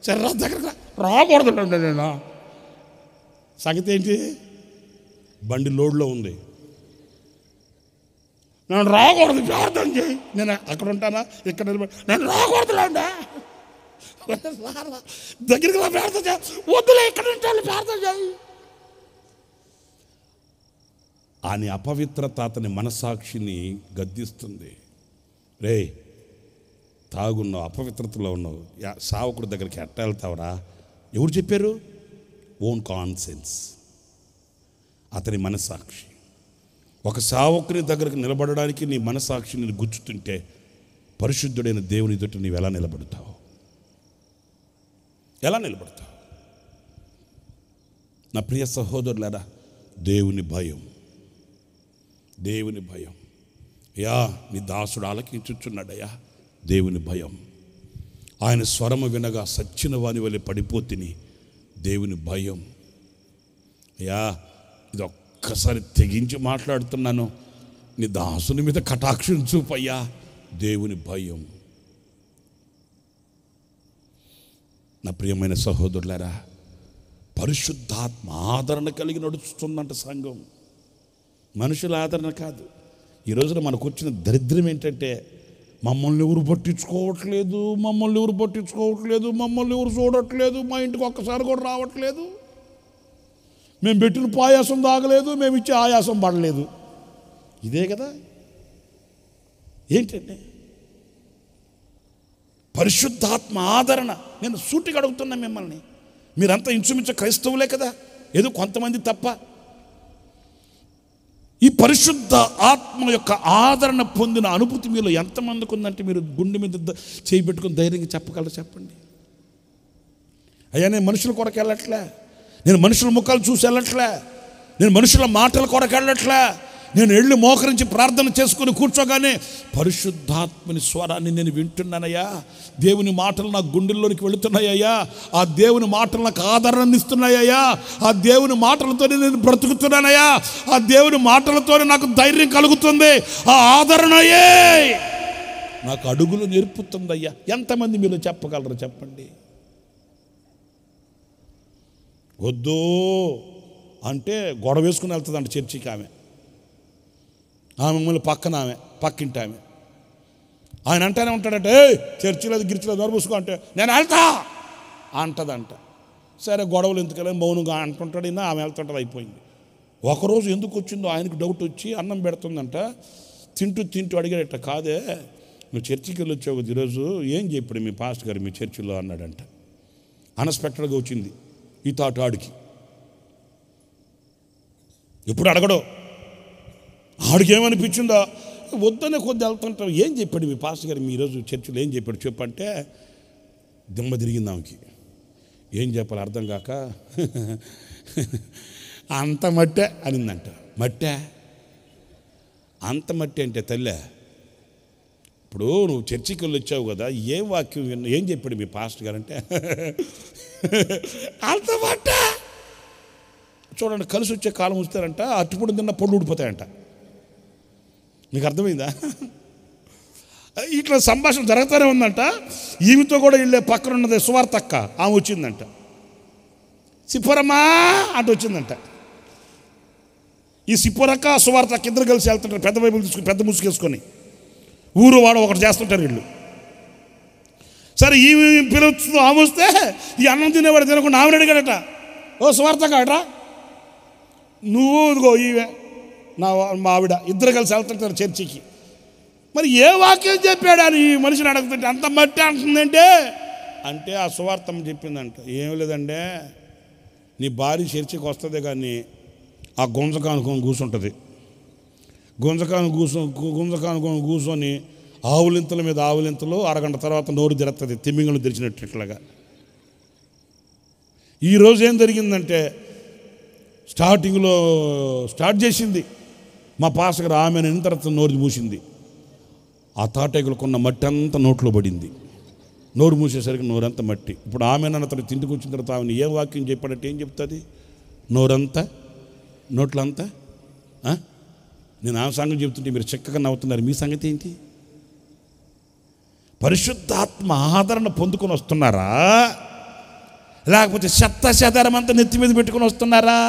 సరే దగ్గర రాకూడదండి. నేను సంగతి ఏంటి? బండి లోడ్లో ఉంది, నేను రాకూడదు, ప్రార్థన చేయి. నేను అక్కడ ఉంటానా, ఇక్కడ నేను రాకూడదులేండి, దగ్గరికి ప్రార్థన చేయి, వద్దులే ఇక్కడ ఉంటాను ప్రార్థన చేయి అని అపవిత్రత అతని మనసాక్షిని గద్దిస్తుంది. రే తాగున్నావు, అపవిత్రతలో ఉన్నావు, సావకుడి దగ్గరికి ఎట్ట వెళ్తావురా? ఎవరు చెప్పారు? ఓన్ కాన్సెన్స్, అతని మనసాక్షి. ఒక సావకుని దగ్గరికి నిలబడడానికి నీ మనసాక్షిని గుచ్చుతుంటే పరిశుద్ధుడైన దేవుని ఎదుట నీవు ఎలా నిలబడతావు? ఎలా నిలబడతావు? నా ప్రియ సహోదరులారా, దేవుని భయం, దేవుని భయం. అయ్యా నీ దాసుడు ఆలకించుచున్నాడయ్యా, దేవుని భయం. ఆయన స్వరము వినగా సచ్చిన వాని వలె పడిపోతిని, దేవుని భయం. అయ్యా, ఇది ఒక్కసారి తెగించి మాట్లాడుతున్నాను, నీ దాసుని మీద కటాక్షం చూపయ్యా. దేవుని భయం. నా ప్రియమైన సహోదరులారా, పరిశుద్ధాత్మ ఆదరణ కలిగి నడుస్తుందంట సంఘం, మనుషుల ఆదరణ కాదు. ఈ రోజున మనకు వచ్చిన దరిద్రం ఏంటంటే, మమ్మల్ని ఎవరు పట్టించుకోవట్లేదు, మమ్మల్ని ఎవరు చూడట్లేదు, మా ఇంటికి ఒక్కసారి కూడా రావట్లేదు, మేము పెట్టిన పాయాసం తాగలేదు, మేము ఇచ్చే ఆయాసం పడలేదు. ఇదే కదా. ఏంటండి పరిశుద్ధాత్మ ఆదరణ? నేను సూటిగా అడుగుతున్నా మిమ్మల్ని, మీరంతా ఇంచుమించు క్రైస్తవులే కదా, ఏదో కొంతమంది తప్ప. ఈ పరిశుద్ధ ఆత్మ యొక్క ఆదరణ పొందిన అనుభూతి మీలో ఎంతమందికి ఉందంటే మీరు గుండె మీద చేయి పెట్టుకుని ధైర్యంగా చెప్పగలరు? చెప్పండి. అయ్యా, నేను మనుషుల కొరకు వెళ్ళట్లే, నేను మనుషుల ముఖాలు చూసి వెళ్ళట్లే, నేను మనుషుల మాటల కొరకు వెళ్ళట్లే, నేను వెళ్ళి మోకరించి ప్రార్థన చేసుకుని కూర్చోగానే పరిశుద్ధాత్మని స్వరాన్ని నేను వింటున్నానయ్యా, దేవుని మాటలు నా గుండెల్లోనికి వెళుతున్నాయ్యా, ఆ దేవుని మాటలు నాకు ఆదరణ ఇస్తున్నాయ్యా, ఆ దేవుని మాటలతోనే నేను బ్రతుకుతున్నానయ్యా, ఆ దేవుని మాటలతోనే నాకు ధైర్యం కలుగుతుంది, ఆ ఆదరణయే నాకు అడుగులు నేర్పుతుందయ్యా. ఎంతమంది మీరు చెప్పగలరు? చెప్పండి. వద్దు అంటే గొడవ వేసుకుని వెళ్తుందంట చర్చికి ఆమె మమ్మల్ని పక్కన ఆమె, పక్కింటి ఆమె. ఆయన అంటానే ఉంటాడంటే, ఏ చర్చిలేదు గిర్చిలేదు దొరబూసుకో అంటే, నేను వెళ్తా అంటదంట. సరే గొడవలు ఎందుకలే మౌనంగా అంటుంటాడు, అయినా ఆమె వెళ్తుంటుంది. అయిపోయింది. ఒకరోజు ఎందుకు వచ్చిందో ఆయనకు డౌట్ వచ్చి అన్నం పెడుతుందంట. తింటూ అడిగాడట, కాదే నువ్వు చర్చికి వెళ్ళి వచ్చావు ఈరోజు, ఏం చెప్పాడు మీ పాస్టర్ గారు మీ చర్చిలో అన్నాడంట. అన్ఎక్స్పెక్టెడ్గా వచ్చింది ఈ థాట్ ఆడికి. ఎప్పుడు అడగడు. ఆడికేమనిపించిందో, వద్దనే కొద్ది వెళ్తుంటావు, ఏం చెప్పాడు మీ పాస్టర్ గారు మీ ఈరోజు చర్చిలో ఏం చెప్పాడు చెప్పంటే, దిమ్మ తిరిగింది ఆమెకి. ఏం చెప్పాలి అర్థం కాక అంత మట్టే అనిందంట. మట్టే? అంత మట్టి అంటే తల్లే, ఇప్పుడు నువ్వు చర్చికి వెళ్ళి వచ్చావు కదా, ఏం వాక్యం ఏం చెప్పాడు మీ పాస్టర్ గారు అంటే, అంత మట్టే. చూడండి, కలిసి వచ్చే కాలం వస్తారంట, అట్టుపొడి తిన్న పొళ్ళు ఊడిపోతాయంట. మీకు అర్థమైందా? ఇట్లా సంభాషణ జరుగుతూనే ఉందంట. ఈమెతో కూడా వెళ్ళే పక్కన ఉన్నది సువార్తక్క, ఆమె వచ్చిందంట. సిప్పరమ్మా అంటూ వచ్చిందంట. ఈ సిప్పరక్క సువార్తక్క ఇద్దరు కలిసి వెళ్తుంటారు, పెద్ద బైబిల్ తీసుకుని పెద్ద ముసుగేసుకొని. ఊరు వాడు ఒకటి చేస్తుంటారు వీళ్ళు. సరే ఈమె పిలుస్తూ ఆమె వస్తే ఈ అన్నం తినేవాడు తినకుండా ఆమెను అడిగాడట, ఓ సువార్తక్క అట, నువ్వు ఇదిగో ఈవే మా ఆవిడ ఇద్దరు కలిసి వెళ్తుంటారు చర్చికి, మరి ఏ వాక్యం చెప్పాడు అని ఈ మనిషిని అడుగుతుంటే అంత మట్టి అంటుందంటే, అంటే ఆ సువార్తం చెప్పిందంట, ఏం లేదంటే నీ భార్య చర్చికి వస్తుంది కానీ ఆ గుంజకానుకొని కూర్చుంటుంది, గుంజకానుకొని కూర్చొని ఆవులింతల మీద ఆవులింతలు, అరగంట తర్వాత నోరు తెరుతుంది తిమ్మింగలు తెరిచినట్లుగా. ఈరోజు ఏం జరిగిందంటే, స్టార్టింగ్లో స్టార్ట్ చేసింది మా పాస్టర్ గారు, ఆమె అయిన తర్వాత నోరు మూసింది. ఆ తాటేకులకున్న మట్టి అంతా నోట్లో పడింది. నోరు మూసేసరికి నోరంతా మట్టి. ఇప్పుడు ఆమె నన్ను అతను తింటికి వచ్చిన తర్వాత ఆమెను ఏ వాక్యం చెప్పాడంటే ఏం చెప్తుంది? నోరంతా నోట్లో అంతా. నేను ఆమె సంగతి చెప్తుంటే మీరు చక్కగా నవ్వుతున్నారు, మీ సంగతి ఏంటి? పరిశుద్ధాత్మ ఆదరణ పొందుకొని వస్తున్నారా, లేకపోతే చెదారం అంతా నెత్తి మీద పెట్టుకొని వస్తున్నారా?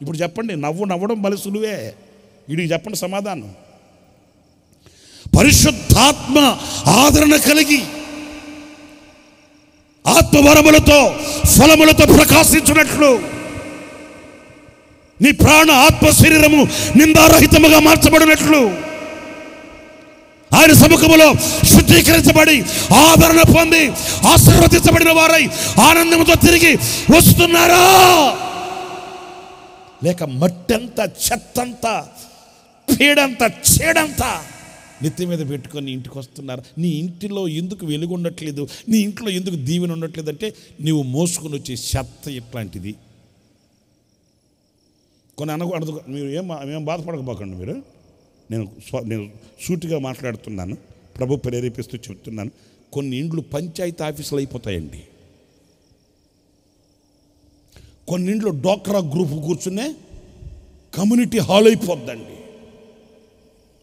ఇప్పుడు చెప్పండి. నవ్వడం బలి సులువే, వీడికి చెప్పండి సమాధానం. పరిశుద్ధాత్మ ఆదరణ కలిగి ఆత్మవరములతో ఫలములతో ప్రకాశించినట్లు నీ ప్రాణ ఆత్మ శరీరము నిందారహితముగా మార్చబడినట్లు ఆయన సముఖములో శుద్ధీకరించబడి ఆదరణ పొంది ఆశీర్వదించబడిన వారై ఆనందంతో తిరిగి వస్తున్నారా, లేక మట్టంతా చెత్తంతా పీడంతా చేడంతా నెత్తి మీద పెట్టుకొని ఇంటికి వస్తున్నారు? నీ ఇంటిలో ఎందుకు వెలుగు ఉండట్లేదు, నీ ఇంట్లో ఎందుకు దీవెన ఉండట్లేదు అంటే నీవు మోసుకొని వచ్చే చెత్త ఇట్లాంటిది. కొన్ని అనకూడదు. మీరు ఏం బాధపడకపోకండి. నేను సూటిగా మాట్లాడుతున్నాను. ప్రభు ప్రేరేపిస్తూ చెప్తున్నాను. కొన్ని ఇండ్లు పంచాయతీ ఆఫీసులు అయిపోతాయండి. కొన్ని ఇండ్లు డోక్రా గ్రూప్ కూర్చునే కమ్యూనిటీ హాల్ అయిపోద్దండి.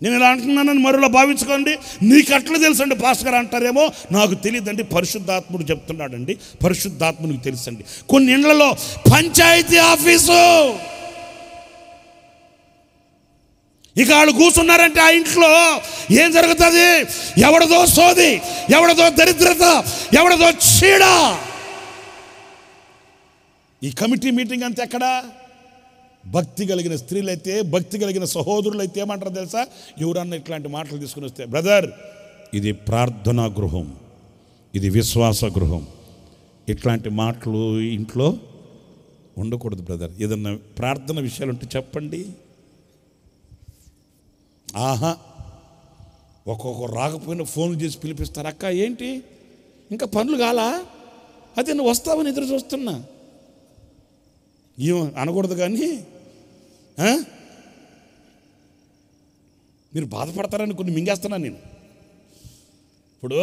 నేను ఇలా అంటున్నానని మరోలా భావించుకోండి. నీకు అట్లా తెలుసండి పాస్టర్ గారు అంటారేమో, నాకు తెలియదండి. పరిశుద్ధాత్ముడు చెప్తున్నాడండి, పరిశుద్ధాత్మునికి తెలుసండి. కొన్ని ఇండ్లలో పంచాయతీ ఆఫీసు, ఇక వాళ్ళు కూర్చున్నారంటే ఆ ఇంట్లో ఏం జరుగుతుంది? ఎవడదో సోది, ఎవడదో దరిద్రత, ఎవడదో చీడ. ఈ కమిటీ మీటింగ్ అంతా ఎక్కడ? భక్తి కలిగిన స్త్రీలైతే, భక్తి కలిగిన సహోదరులైతే ఏమంటారు తెలుసా? ఎవరన్నా ఇట్లాంటి మాటలు తీసుకుని వస్తే, బ్రదర్ ఇది ప్రార్థనా గృహం, ఇది విశ్వాస గృహం, ఇట్లాంటి మాటలు ఇంట్లో ఉండకూడదు బ్రదర్. ఏదన్నా ప్రార్థన విషయాలు ఉంటే చెప్పండి. ఆహా, ఒక్కొక్కరు రాకపోయినా ఫోన్లు చేసి పిలిపిస్తారు. అక్క ఏంటి ఇంకా పనులు కాలా? అదే నువ్వు వస్తావని ఎదురు చూస్తున్నా. ఏమో అనకూడదు కానీ మీరు బాధపడతారని కొన్ని మింగేస్తున్నాను నేను. ఇప్పుడు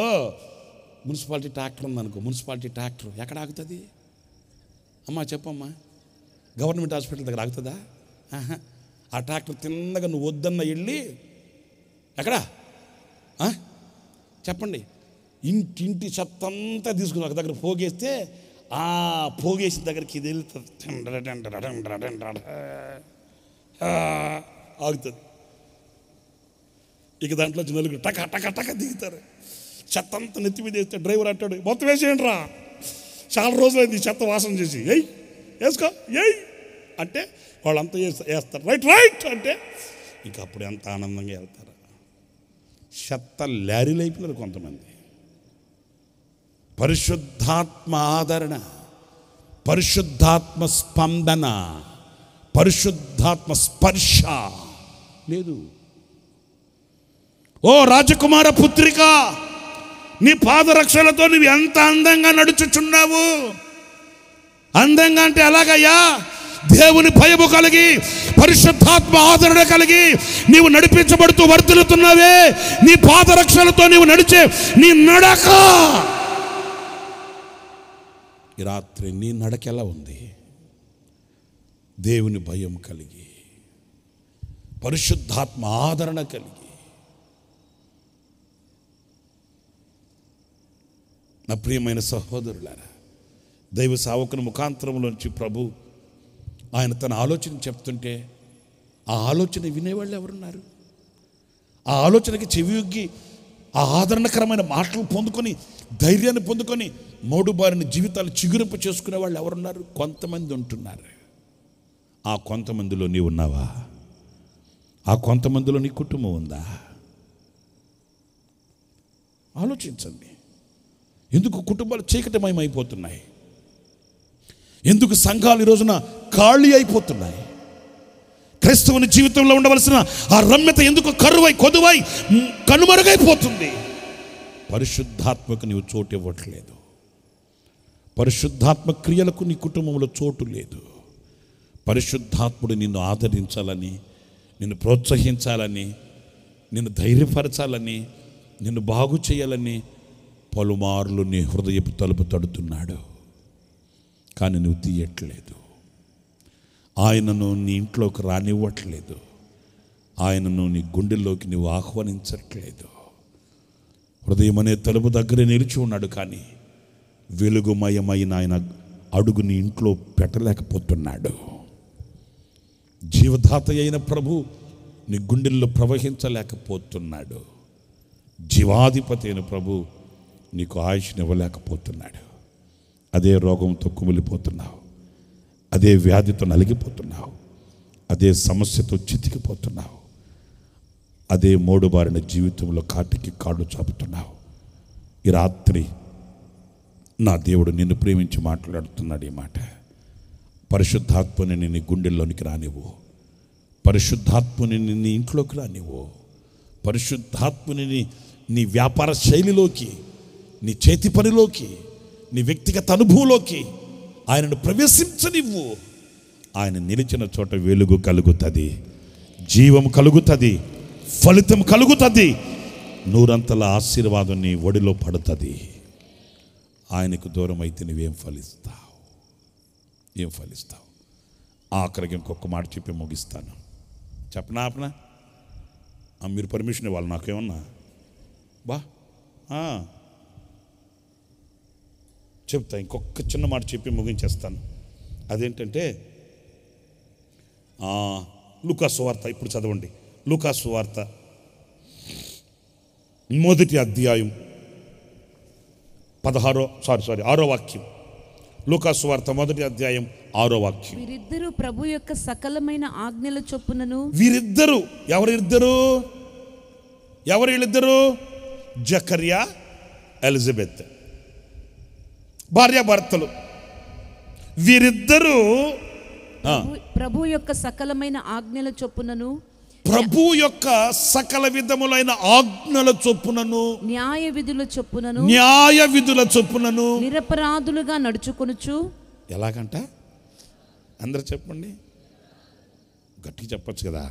మున్సిపాలిటీ ట్రాక్టర్ ఉందనుకో, మున్సిపాలిటీ ట్రాక్టర్ ఎక్కడ ఆగుతుంది? అమ్మా చెప్పమ్మా, గవర్నమెంట్ హాస్పిటల్ దగ్గర ఆగుతుందా? ఆ ట్రాక్టర్ తిన్నగా నువ్వు వద్దన్న వెళ్ళి ఎక్కడా చెప్పండి, ఇంటి చెత్త అంతా తీసుకుని ఒక దగ్గర పోగేస్తే ఆ పోగేసిన దగ్గరికి ఇది వెళ్తుంది, ఆగుతుంది. ఇక దాంట్లో నలుగురు టక టక టక దిగుతారు. చెత్త అంతా నెత్తి మీద వేస్తే డ్రైవర్ అంటాడు, మొత్తం వేసేయండి రా, చాలా రోజులైంది ఈ చెత్త వాసన చేసి, ఎయ్ వేసుకో ఎయ్ అంటే వాళ్ళంతా వేస్తారు. రైట్ రైట్ అంటే ఇక అప్పుడు ఎంత ఆనందంగా వెళ్తారు. చెత్త లారీలు అయిపోయినారు కొంతమంది. పరిశుద్ధాత్మ ఆదరణ, పరిశుద్ధాత్మ స్పందన, పరిశుద్ధాత్మ స్పర్శ లేదు. ఓ రాజకుమార పుత్రిక, నీ పాదరక్షలతో నువ్వు ఎంత అందంగా నడుచుచున్నావు. అందంగా అంటే ఎలాగయ్యా? దేవుని భయము కలిగి, పరిశుద్ధాత్మ ఆదరణ కలిగి నీవు నడిపించబడుతూ వర్ధిల్లుతున్నావే. నీ పాదరక్షలతో నీవు నడిచే నీ నడక, ఈ రాత్రి నీ నడక ఎలా ఉంది? దేవుని భయం కలిగి, పరిశుద్ధాత్మ ఆదరణ కలిగి. నా ప్రియమైన సహోదరులారా, దైవ సేవకుని ముఖాంతరంలోంచి ప్రభు ఆయన తన ఆలోచన చెప్తుంటే ఆ ఆలోచన వినేవాళ్ళు ఎవరున్నారు? ఆ ఆలోచనకి చెవియొగ్గి ఆ ఆదరణకరమైన మాటలు పొందుకొని, ధైర్యాన్ని పొందుకొని మోడుబారిన జీవితాలు చిగురింపు చేసుకునే వాళ్ళు ఎవరున్నారు? కొంతమంది ఉంటున్నారు. ఆ కొంతమందిలో నీవు ఉన్నావా? ఆ కొంతమందిలో నీ కుటుంబం ఉందా? ఆలోచించండి. ఎందుకు కుటుంబాలు చీకటిమయమైపోతున్నాయి? ఎందుకు సంఘాలు ఈ రోజున ఖాళీ అయిపోతున్నాయి? క్రైస్తవుని జీవితంలో ఉండవలసిన ఆ రమ్యత ఎందుకు కరువై, కొదువై, కనుమరుగైపోతుంది? పరిశుద్ధాత్మకు నీవు చోటు ఇవ్వట్లేదు. పరిశుద్ధాత్మ క్రియలకు నీ కుటుంబంలో చోటు లేదు. పరిశుద్ధాత్ముడు నిన్ను ఆదరించాలని, నిన్ను ప్రోత్సహించాలని, నిన్ను ధైర్యపరచాలని, నిన్ను బాగు చేయాలని పలుమార్లు నీ హృదయపు తలుపు తడుతున్నాడు. కానీ నువ్వు తీయట్లేదు. ఆయనను నీ ఇంట్లోకి రానివ్వట్లేదు. ఆయనను నీ గుండెల్లోకి నువ్వు ఆహ్వానించట్లేదు. హృదయం అనే తలుపు దగ్గరే నిలిచి ఉన్నాడు, కానీ వెలుగుమయమైన ఆయన అడుగు నీ ఇంట్లో పెట్టలేకపోతున్నాడు. జీవదాత అయిన ప్రభు నీ గుండెల్లో ప్రవహించలేకపోతున్నాడు. జీవాధిపతి అయిన ప్రభు నీకు ఆయుష్నివ్వలేకపోతున్నాడు. అదే రోగంతో కుమిలిపోతున్నావు, అదే వ్యాధితో నలిగిపోతున్నావు, అదే సమస్యతో చితికిపోతున్నావు, అదే మోడుబారిన జీవితంలో కాటికి కాళ్ళు చాపుతున్నావు. ఈ రాత్రి నా దేవుడు నిన్ను ప్రేమించి మాట్లాడుతున్నాడు ఈ మాట. పరిశుద్ధాత్మని నీ గుండెల్లోనికి రానివ్వు. పరిశుద్ధాత్మని నీ ఇంట్లోకి రానివ్వు. పరిశుద్ధాత్మని నీ వ్యాపార శైలిలోకి, నీ చేతి పనిలోకి, నీ వ్యక్తిగత అనుభవంలోకి ఆయనను ప్రవేశించనివ్వు. ఆయన నిలిచిన చోట వెలుగు కలుగుతుంది, జీవం కలుగుతుంది, ఫలితం కలుగుతుంది, నూరంతల ఆశీర్వాదం నీ ఒడిలో పడుతుంది. ఆయనకు దూరం అయితే నువ్వేం ఫలిస్తావు? ఏం ఫలిస్తావు? ఆఖరికి ఇంకొక మాట చెప్పి ముగిస్తాను. చెప్పనా ఆపనా? మీరు పర్మిషన్ ఇవ్వాలి నాకేమన్నా? చెప్తా. ఇంకొక చిన్న మాట చెప్పి ముగించేస్తాను. అదేంటంటే లూకా సువార్త ఇప్పుడు చదవండి. లూకా సువార్త 1వ అధ్యాయం 6వ వాక్యం. లూకా సువార్త 1వ అధ్యాయం 6వ వాక్యం. వీరిద్దరూ ప్రభు యొక్క సకలమైన ఆజ్ఞల చొప్పునను. వీరిద్దరు ఎవరిద్దరు? వీళ్ళిద్దరు? జకర్యా, ఎలిజబెత్ భార్యాభర్తలు. వీరిద్దరూ ప్రభు యొక్క సకలమైన ఆజ్ఞల చొప్పునను, ప్రభు యొక్క సకల విధములైన ఆజ్ఞల చొప్పునను, న్యాయ విధుల చొప్పునను నిరపరాధులుగా నడుచుకొనుచు. ఎలాగంట? అందరూ చెప్పండి, గట్టిగా చెప్పచ్చు కదా.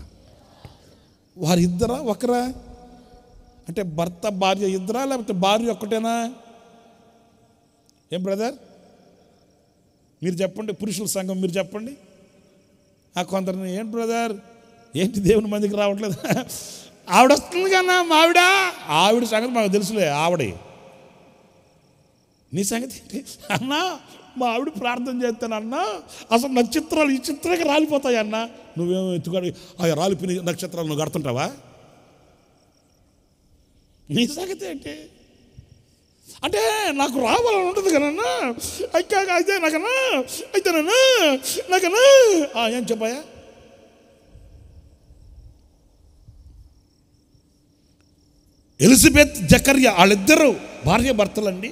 వారిద్దరా ఒకరా? అంటే భర్త భార్య ఇద్దరా, లేకపోతే భార్య ఒక్కటేనా? ఏం బ్రదర్ మీరు చెప్పండి, పురుషుల సంఘం మీరు చెప్పండి. కొందరిని ఏంటి బ్రదర్ ఏంటి దేవుని మందికి రావట్లేదు? ఆవిడ వస్తుంది కన్నా ఆవిడ సంగతి మాకు తెలుసులే. నీ సంగతి ఏంటి అన్నా? మా ఆవిడ ప్రార్థన చేస్తానన్నా, అసలు నక్షత్రాలు ఈ చిత్రానికి రాలిపోతాయి అన్న. నువ్వేమో ఎత్తుకొని రాలిపోయిన నక్షత్రాలు నువ్వు కడుతుంటావా? నీ సంగతి ఏంటి అంటే నాకు రావాలని ఉంటుంది కదన్నా. అయితే నాకన్నా ఏం చెప్పాయా? ఎలిజబెత్, జకర్యా వాళ్ళిద్దరు భార్య భర్తలండి.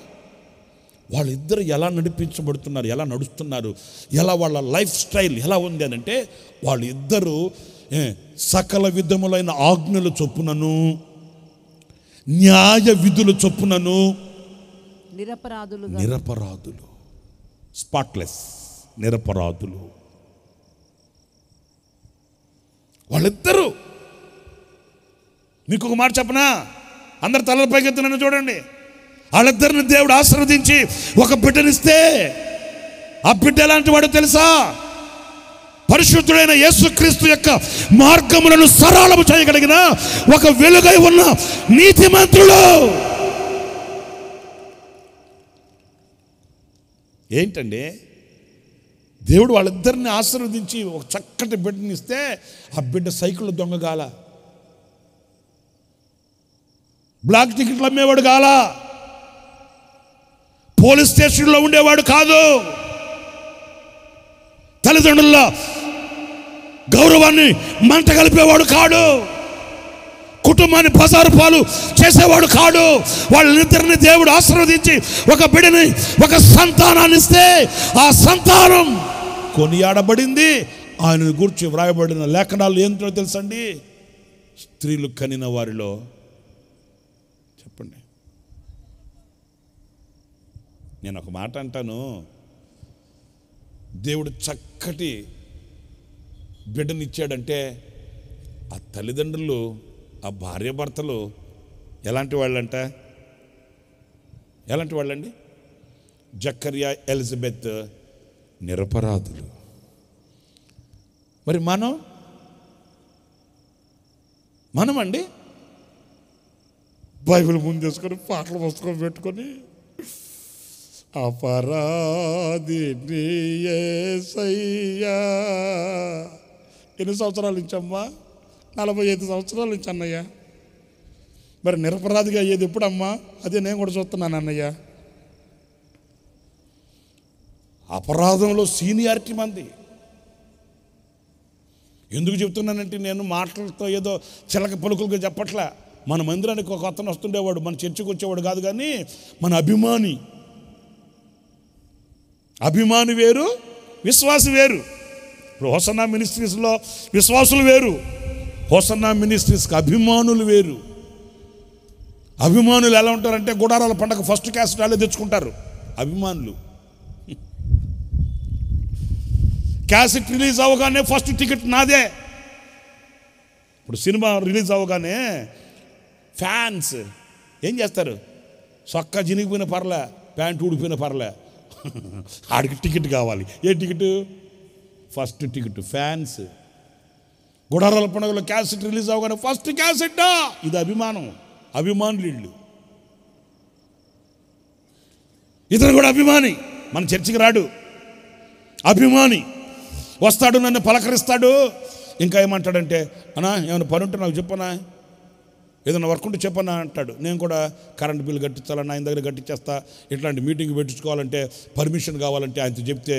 వాళ్ళిద్దరు ఎలా నడిపించబడుతున్నారు, ఎలా నడుస్తున్నారు, ఎలా వాళ్ళ లైఫ్ స్టైల్ ఎలా ఉంది అని అంటే, వాళ్ళిద్దరూ సకల విధములైన ఆజ్ఞల చొప్పునను, న్యాయ విధుల చొప్పునను నిరపరాధులు, స్పాట్లెస్, నిరపరాధులు వాళ్ళిద్దరూ. మీకు ఒక మాట చెప్పనా? అందరు తలల పైకెత్తునని చూడండి. వాళ్ళిద్దరిని దేవుడు ఆశీర్వదించి ఒక బిడ్డనిస్తే, ఆ బిడ్డ ఎలాంటి వాడు తెలుసా? పరిశుద్ధుడైన యేసుక్రీస్తు యొక్క మార్గములను సరళము చేయగలిగిన ఒక వెలుగై ఉన్న నీతిమంతుడు. ఏంటండి, దేవుడు వాళ్ళిద్దరిని ఆశీర్వదించి ఒక చక్కటి బిడ్డని ఇస్తే, ఆ బిడ్డ సైకిల్ దొంగగాల, బ్లాక్ టికెట్లు అమ్మేవాడు గాల, పోలీస్ స్టేషన్లో ఉండేవాడు కాదు, తల్లిదండ్రుల గౌరవాన్ని మంట కలిపేవాడు కాడు, కుటుంబాన్ని బజారు పాలు చేసేవాడు కాడు. వాళ్ళిద్దరిని దేవుడు ఆశీర్వదించి ఒక బిడ్డని, ఒక సంతానాన్ని ఇస్తే, ఆ సంతానం కొనియాడబడింది. ఆయన గురించి వ్రాయబడిన లేఖనాలు ఏంటో తెలుసండి? స్త్రీలు కనిన వారిలో, చెప్పండి, నేను ఒక మాట అంటాను, దేవుడు చక్కటి బిడ్డనిచ్చాడంటే ఆ తల్లిదండ్రులు, ఆ భార్యాభర్తలు ఎలాంటి వాళ్ళండి? జకర్యా, ఎలిజబెత్ నిరపరాధులు. మరి మనమండి బైబిల్ ముందేసుకొని పాటలు పుస్తకం పెట్టుకొని అపరాధిని యేసయ్యా. ఎన్ని సంవత్సరాల నుంచి అమ్మా? 45 సంవత్సరాల నుంచి అన్నయ్య. మరి నిరపరాధిగా అయ్యేది ఎప్పుడమ్మా? అదే నేను కూడా చూస్తున్నాను అన్నయ్య. అపరాధంలో సీనియారిటీ మంది. ఎందుకు చెప్తున్నానంటే, నేను మాటలతో ఏదో చిలక పలుకులుగా చెప్పట్లే. మన మందిరానికి ఒక అతను వస్తుండేవాడు, మన చర్చికి వచ్చేవాడు కాదు, కానీ మన అభిమాని వేరు, విశ్వాసి వేరు. ఇప్పుడు హోసన్నా మినిస్ట్రీస్లో విశ్వాసులు వేరు, హోసన్నా మినిస్ట్రీస్కి అభిమానులు వేరు. అభిమానులు ఎలా ఉంటారంటే, గుడారాల పండగ ఫస్ట్ క్యాసెట్ వాళ్ళే తెచ్చుకుంటారు. అభిమానులు క్యాసెట్ రిలీజ్ అవ్వగానే ఫస్ట్ టికెట్ నాదే. ఇప్పుడు సినిమా రిలీజ్ అవ్వగానే ఫ్యాన్స్ ఏం చేస్తారు? సొక్కా చినిగిపోయిన పర్లే, ప్యాంటు ఊడిపోయిన పర్లే, ఆడికి టికెట్ కావాలి. ఏ టికెట్? First ticket. ఫ్యాన్స్ గుడారాల పండుగలో క్యాసెట్ రిలీజ్ అవగానే ఫస్ట్ క్యాసెట్టా, ఇది అభిమానం. అభిమానులు ఇళ్ళు. ఇతను కూడా అభిమాని, మన చర్చికి రాడు, అభిమాని. వస్తాడు, నన్ను పలకరిస్తాడు. ఇంకా ఏమంటాడంటే, అన్నా ఏమైనా పని ఉంటే నాకు చెప్పనా, ఏదైనా వర్క్ ఉంటే చెప్పనా అంటాడు. నేను కూడా కరెంట్ బిల్లు కట్టించాలన్నా ఆయన దగ్గర కట్టించేస్తా, ఇట్లాంటి మీటింగ్ పెట్టించుకోవాలంటే పర్మిషన్ కావాలంటే ఆయనతో చెప్తే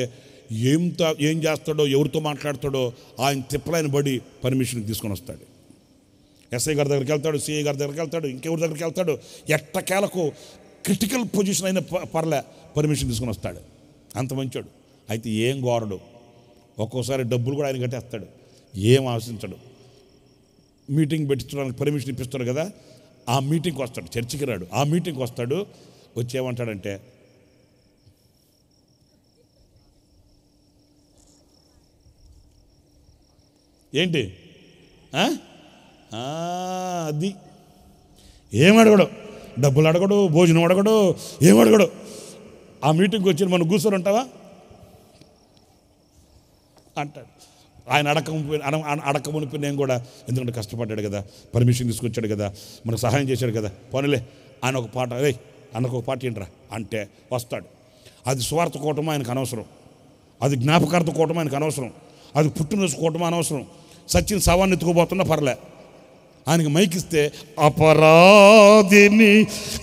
ఏం చేస్తాడో, ఎవరితో మాట్లాడతాడో ఆయన తిప్పలైన బడి పర్మిషన్కి తీసుకొని వస్తాడు. ఎస్ఐ గారి దగ్గరికి వెళ్తాడు, సిఐ గారి దగ్గరికి వెళ్తాడు, ఇంకెవరి దగ్గరికి వెళ్తాడు. ఎట్టకేలకు క్రిటికల్ పొజిషన్ అయిన పర్లే పర్మిషన్ తీసుకొని వస్తాడు. అంత మంచోడు. అయితే ఏం కోరడు. ఒక్కోసారి డబ్బులు కూడా ఆయన కట్టేస్తాడు, ఏం ఆశించడు. మీటింగ్ పెట్టించడానికి పర్మిషన్ ఇప్పిస్తాడు కదా, ఆ మీటింగ్కి వస్తాడు. చర్చికి రాడు, ఆ మీటింగ్కి వస్తాడు. వచ్చి ఏమంటాడంటే, ఏంటి అది ఏమడగడు, డబ్బులు అడగడు, భోజనం అడగడు, ఏమడగడు. ఆ మీటింగ్కి వచ్చి మనం కూర్చొని ఉంటావా అంటాడు. ఆయన అడకమునిపి నేను కూడా, ఎందుకంటే కష్టపడ్డాడు కదా, పర్మిషన్ తీసుకొచ్చాడు కదా, మనకు సహాయం చేశాడు కదా, పోనీలే ఆయన ఒక పాట, అన్నకు ఒక పాట ఏంట్రా అంటే వస్తాడు. అది స్వార్థ కూటమో ఆయనకు అనవసరం, అది జ్ఞాపకార్థ కూటమో ఆయనకు అనవసరం, అది పుట్టినరోజు కూటమో అనవసరం. సచిన్ సవాన్ని ఎత్తుకుపోతున్నా పర్లే, ఆయనకి మైకిస్తే అపరాధిని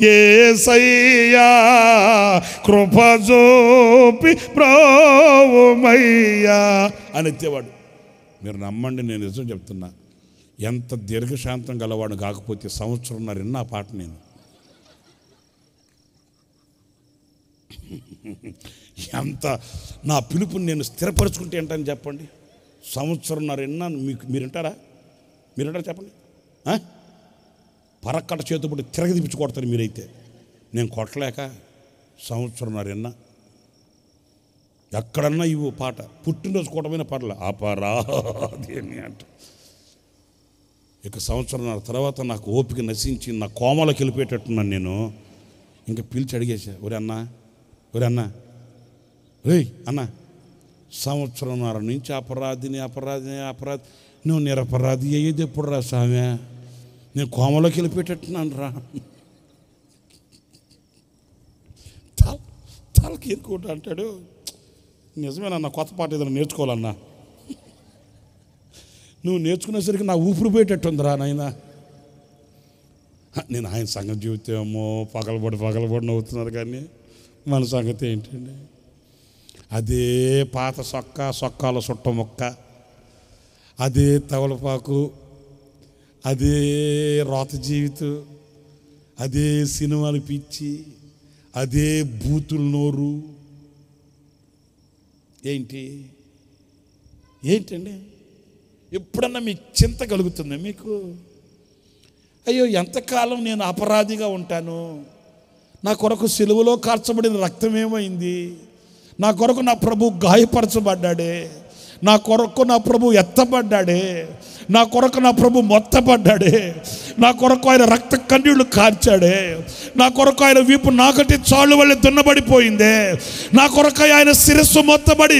యేసయ్యా కృప చూపి బ్రోవుమయ్యా అని ఎత్తేవాడు. మీరు నమ్మండి, నేను నిజం చెప్తున్నా, ఎంత దీర్ఘశాంతం గలవాడు కాకపోతే సంవత్సరంన్నర విన్నా ఆ పాట నేను. ఎంత నా పిలుపుని నేను స్థిరపరచుకుంటే ఏంటని చెప్పండి. సంవత్సరంన్నర విన్నాను. మీరు వింటారా? చెప్పండి. పరక్కట చేతుపడి తిరగదిపించి కొడతారు మీరైతే. నేను కొట్టలేక సంవత్సరంన్నర విన్నా. ఎక్కడన్నా ఇవ్వు పాట, పుట్టినరోజు కూటమైన పాటలు అపరాధి అని అంట. ఇక సంవత్సరంన్నర తర్వాత నాకు ఓపిక నశించి నా కోమలోకి వెళ్ళిపోయేటట్టున్నాను నేను. ఇంకా పిలిచి అడిగేసా, ఒరే అన్నా అన్న, సంవత్సరంన్నర నుంచి అపరాధి నువ్వు నిరపరాధి అయ్యేది ఎప్పుడు రా సామె, నేను కోమలోకి వెళ్ళిపోయేటట్టున్నాను రా. తలకి ఎక్కువ అంటాడు. నిజమేనన్నా, కొత్త పాట ఏదైనా నేర్చుకోవాలన్నా, నువ్వు నేర్చుకునేసరికి నా ఊపిరి పోయేటట్టుందిరా నాయనా. నేను ఆయన సంగతి జీవితమో పగలబడి నవ్వుతున్నారు, కానీ మన సంగతి ఏంటండి? అదే పాత సొక్కాల సుట్ట మొక్క, అదే తవలపాకు, అదే రోత జీవితం, అదే సినిమాలు పిచ్చి, అదే బూతులు నోరు. ఏంటండి? ఎప్పుడన్నా మీకు చింత కలుగుతుందా మీకు? అయ్యో, ఎంతకాలం నేను అపరాధిగా ఉంటాను, నా కొరకు సిలువలో కార్చబడిన రక్తం ఏమైంది, నా కొరకు నా ప్రభు గాయపరచబడ్డాడే, నా కొరకు నా ప్రభు ఎత్తబడ్డాడే, నా కొరకు నా ప్రభు మొత్తబడ్డాడే, నా కొరకు ఆయన రక్త కన్నీళ్లు కార్చాడే, నా కొరకు ఆయన వీపు నాకటి చాళ్ళు వల్ల దున్నబడిపోయిందే, నా కొరకు ఆయన శిరస్సు మొత్తబడి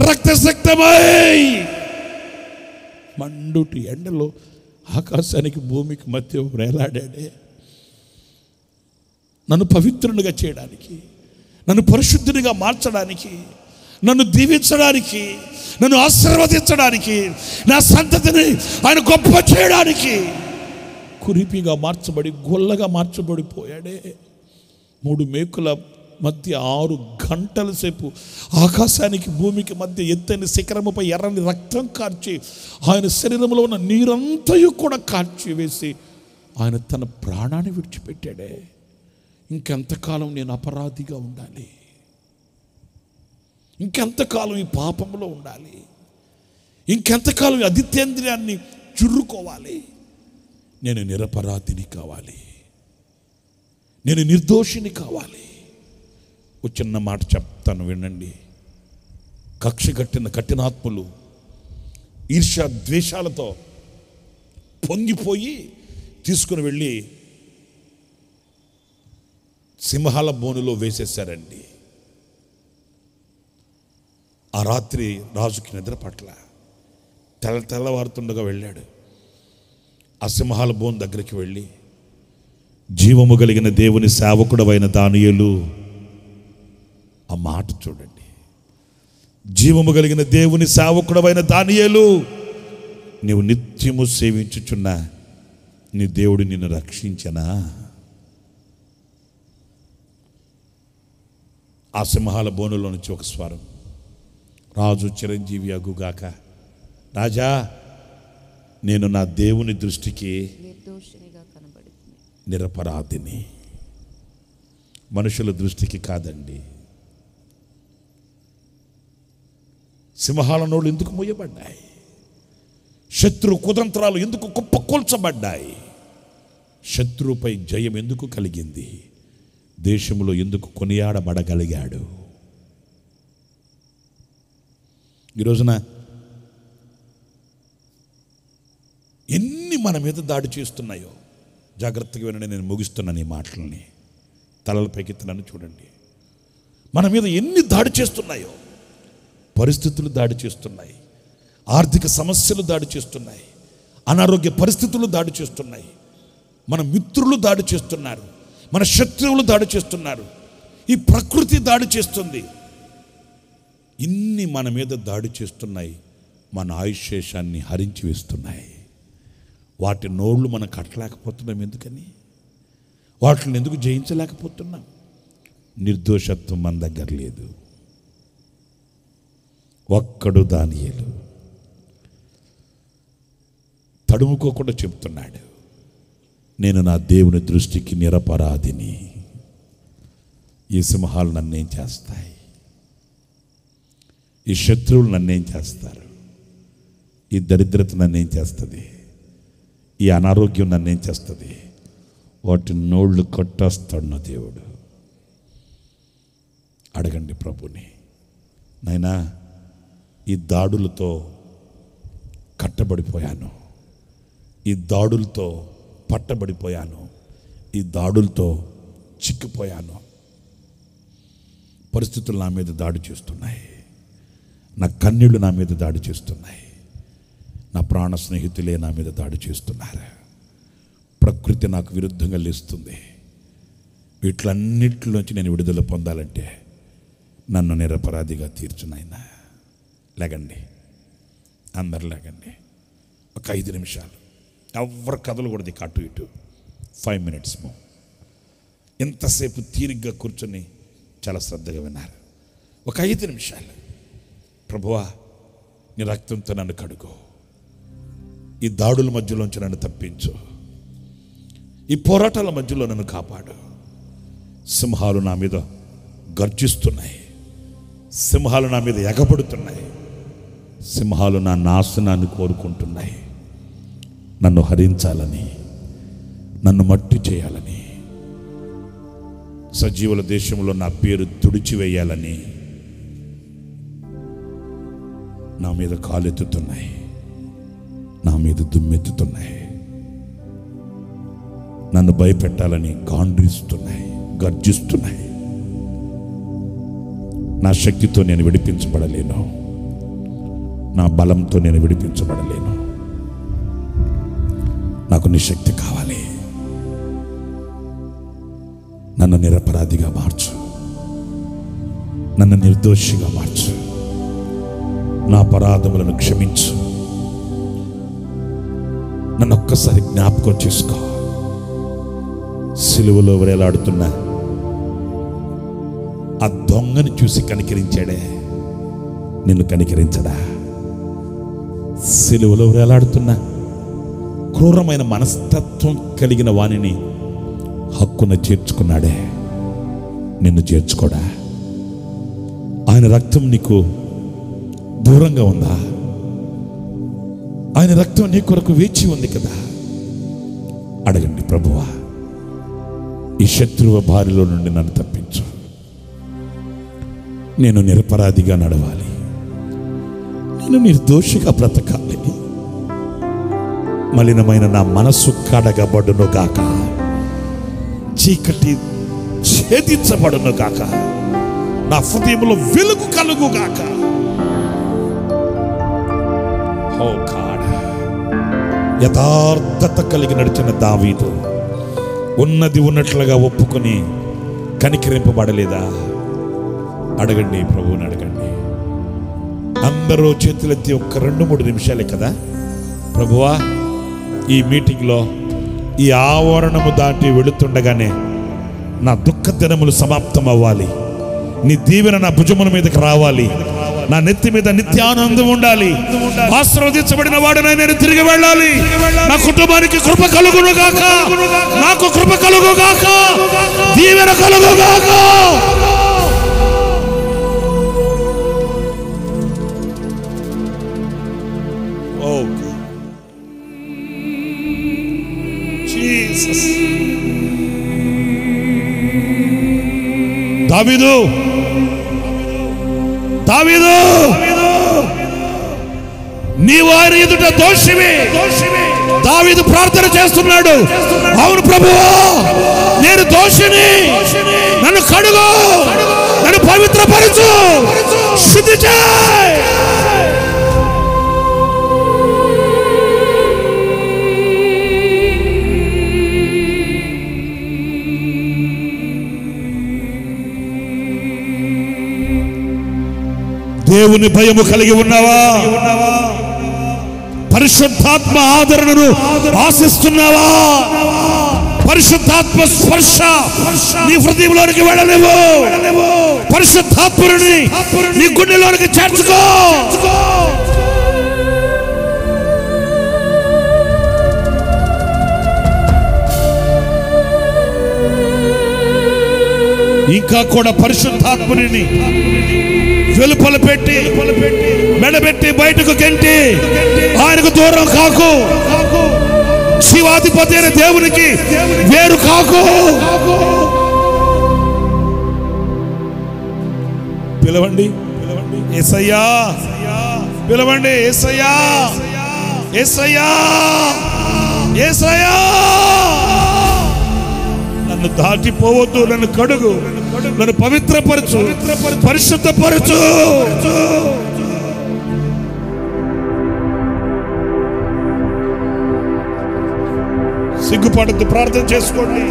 రక్తశక్తమై మండుటి ఎండలో ఆకాశానికి భూమికి మధ్య వేలాడాడే, నన్ను పవిత్రునిగా చేయడానికి, నన్ను పరిశుద్ధునిగా మార్చడానికి, నన్ను దీవించడానికి, నన్ను ఆశీర్వదించడానికి, నా సంతతిని ఆయన గొప్ప చేయడానికి కురిపిగా మార్చబడి గొల్లగా మార్చబడిపోయాడే. 3 మేకుల మధ్య 6 గంటల సేపు ఆకాశానికి భూమికి మధ్య ఎత్తైన శిఖరముపై ఎర్రని రక్తం కార్చి ఆయన శరీరంలో ఉన్న నీరంతయు కూడా కార్చి వేసి ఆయన తన ప్రాణాన్ని విడిచిపెట్టాడే. ఇంకెంతకాలం నేను అపరాధిగా ఉండాలి? ఇంకెంతకాలం ఈ పాపంలో ఉండాలి? ఇంకెంతకాలం అదితేంద్రియాన్ని చుర్రుకోవాలి? నేను నిరపరాధిని కావాలి, నేను నిర్దోషిని కావాలి. ఒక చిన్న మాట చెప్తాను వినండి. కక్ష కట్టినాత్ములు ఈర్ష్య ద్వేషాలతో పొంగిపోయి తీసుకుని వెళ్ళి సింహాల బోనులో వేసేశారండి. ఆ రాత్రి రాజుకి నిద్ర పట్ల. తెల్లవారుతుండగా వెళ్ళాడు. ఆ సింహాల బోను దగ్గరికి వెళ్ళి, జీవము కలిగిన దేవుని సేవకుడవైన దానియేలు, ఆ మాట చూడండి, జీవము కలిగిన దేవుని సేవకుడవైన దానియేలు, నీవు నిత్యము సేవించుచున్న నీ దేవుడు నిన్ను రక్షించనా? ఆ సింహాల బోనులో నుంచి ఒక స్వరం, రాజు చిరంజీవి అగుగాక, రాజా, నేను నా దేవుని దృష్టికి నిరపరాధిని, మనుషుల దృష్టికి కాదండి. సింహాల నోళ్ళు ఎందుకు మూయబడ్డాయి? శత్రు కుతంత్రాలు ఎందుకు కుప్పకూల్చబడ్డాయి? శత్రువుపై జయం ఎందుకు కలిగింది? దేశంలో ఎందుకు కొనియాడబడగలిగాడు? ఈరోజున ఎన్ని మన మీద దాడి చేస్తున్నాయో జాగ్రత్తగా వినండి. నేను ముగిస్తున్నాను ఈ మాటలని, తలలపైకి ఎత్తున్నాను చూడండి. మన మీద ఎన్ని దాడి చేస్తున్నాయో. పరిస్థితులు దాడి చేస్తున్నాయి, ఆర్థిక సమస్యలు దాడి చేస్తున్నాయి, అనారోగ్య పరిస్థితులు దాడి చేస్తున్నాయి, మన మిత్రులు దాడి చేస్తున్నారు, మన శత్రువులు దాడి చేస్తున్నారు, ఈ ప్రకృతి దాడి చేస్తుంది. ఇన్ని మన మీద దాడి చేస్తున్నాయి, మన ఆయుష్శేషాన్ని హరించి వేస్తున్నాయి. వాటి నోళ్ళు మనం కట్టలేకపోతున్నాం. ఎందుకని? వాటిని ఎందుకు జయించలేకపోతున్నాం? నిర్దోషత్వం మన దగ్గర లేదు. ఒక్కడు దానియేలు తడుముకోకుండా చెప్తున్నాడు, నేను నా దేవుని దృష్టికి నిరపరాధిని. ఈ సింహాలు నన్నేం చేస్తాయి? ఈ శత్రువులు నన్నేం చేస్తారు? ఈ దరిద్రత నన్నేం చేస్తుంది? ఈ అనారోగ్యం నన్నేం చేస్తుంది? వాటి నోళ్ళు కొట్టేస్తాడు నా దేవుడు. అడగండి ప్రభుని, నాయనా, ఈ దాడులతో కట్టబడిపోయాను, ఈ దాడులతో పట్టబడిపోయాను, ఈ దాడులతో చిక్కిపోయాను. పరిస్థితులు నా మీద దాడి చేస్తున్నాయి, నా కన్నీళ్లు నా మీద దాడి చేస్తున్నాయి, నా ప్రాణ స్నేహితులే నా మీద దాడి చేస్తున్నారు, ప్రకృతి నాకు విరుద్ధంగా లేస్తుంది. వీటిలన్నిటిలోంచి నేను విడుదల పొందాలంటే నన్ను నిరపరాధిగా తీర్చునైనా. లేగండి, అందరు లేగండి. ఒక 5 నిమిషాలు, ఎవరు కదలకూడదు, అటు ఇటు. 5 minutes మో. ఎంతసేపు తీరిగ్గా కూర్చొని చాలా శ్రద్ధగా విన్నారు. ఒక 5 నిమిషాలు, ప్రభువా, నీ రక్తంతో నన్ను కడుగు, ఈ దాడుల మధ్యలోంచి నన్ను తప్పించు, ఈ పోరాటాల మధ్యలో నన్ను కాపాడు. సింహాలు నా మీద గర్జిస్తున్నాయి, సింహాలు నా మీద ఎగబడుతున్నాయి, సింహాలు నా నాశనాన్ని కోరుకుంటున్నాయి. నన్ను హరించాలని, నన్ను మట్టి చేయాలని, సజీవుల దేశంలో నా పేరు తుడిచివేయాలని నా మీద కాలెత్తుతున్నాయి, నా మీద దుమ్మెత్తుతున్నాయి, నన్ను భయపెట్టాలని గాండ్రిస్తున్నాయి, గర్జిస్తున్నాయి. నా శక్తితో నేను విడిపించబడలేను, నా బలంతో నేను విడిపించబడలేను. నాకు నీ శక్తి కావాలి. నన్ను నిరపరాధిగా మార్చు, నన్ను నిర్దోషిగా మార్చు, నా అపరాధములను క్షమించు. నన్ను ఒక్కసారి జ్ఞాపకం చేసుకో. సిలువలో వేలాడుతున్న ఆ దొంగని చూసి కనికరించాడే, నిన్ను కనికరించడా? సిలువలో వేలాడుతున్న క్రూరమైన మనస్తత్వం కలిగిన వానిని హక్కున చేర్చుకున్నాడే, నిన్ను చేర్చుకోడా? ఆయన రక్తం నీకు దూరంగా ఉందా? ఆయన రక్తం నీ కొరకు వేచి ఉంది కదా. అడగండి, ప్రభువా, ఈ శత్రువు బారిలో నుండి నన్ను తప్పించు. నేను నిరపరాధిగా నడవాలి, నేను నిర్దోషిగా బ్రతకాలి. మలినమైన నా మనస్సు కడగబడును గాక, చీకటి ఛేదించబడును గాక, నా హృదయంలో వెలుగు కలుగు గాక. ఓ గాడ్, యథార్థత కలిగి నడిచిన దావీదు ఉన్నది ఉన్నట్లుగా ఒప్పుకొని కనికరింపబడలేదా? అడగండి, ప్రభువుని అడగండి. అందరూ చేతులెత్తి ఒక్క 2-3 నిమిషాలే కదా. ప్రభువా, ఈ మీటింగ్లో ఈ ఆవరణము దాటి వెళుతుండగానే నా దుఃఖ దినములు సమాప్తం అవ్వాలి, నీ దీవెన నా భుజముల మీదకి రావాలి, నా నెత్తి మీద నిత్యానందం ఉండాలి, ఆశీర్వదించబడిన వాడినై నేను తిరిగి వెళ్ళాలి, నా కుటుంబానికి కృప కలుగును గాక, నాకు కృప కలుగు గాక, దీవెన కలుగు గాక. ఓ జీసస్. దావీదు, దావీదు, నీవు ఆయన ఎదుట దోషివి. దావీదు ప్రార్థన చేస్తున్నాడు, అవును ప్రభువా, నేను దోషిని, నన్ను కడుగు, నన్ను పవిత్రపరచు, శుద్ధి చేయి. దేవుని భయము కలిగి ఉన్నావా? పరిశుద్ధాత్మ ఆదరణను ఆశిస్తున్నావా? పరిశుద్ధాత్మ స్పర్శ నీ హృదయంలోనికి వెళ్ళలేవు. పరిశుద్ధాత్మని నీ గుండెలోనికి చేర్చుకో. ఇంకా కూడా పరిశుద్ధాత్మని వెలుపల పెట్టి మెడబెట్టి బయటకు గెంటి ఆయనకు దూరం కాకు. శివాధిపతి అయిన దేవునికి వేరు కాకు. పిలవండి, యేసయ్యా, పిలవండి, యేసయ్యా, యేసయ్యా, యేసయ్యా. నన్ను దాటిపోవద్దు, నన్ను కడుగు, నన్ను పవిత్రపరచు, పరిశుద్ధపరచు. సిగ్గుపడద్దు, ప్రార్థన చేసుకోండి.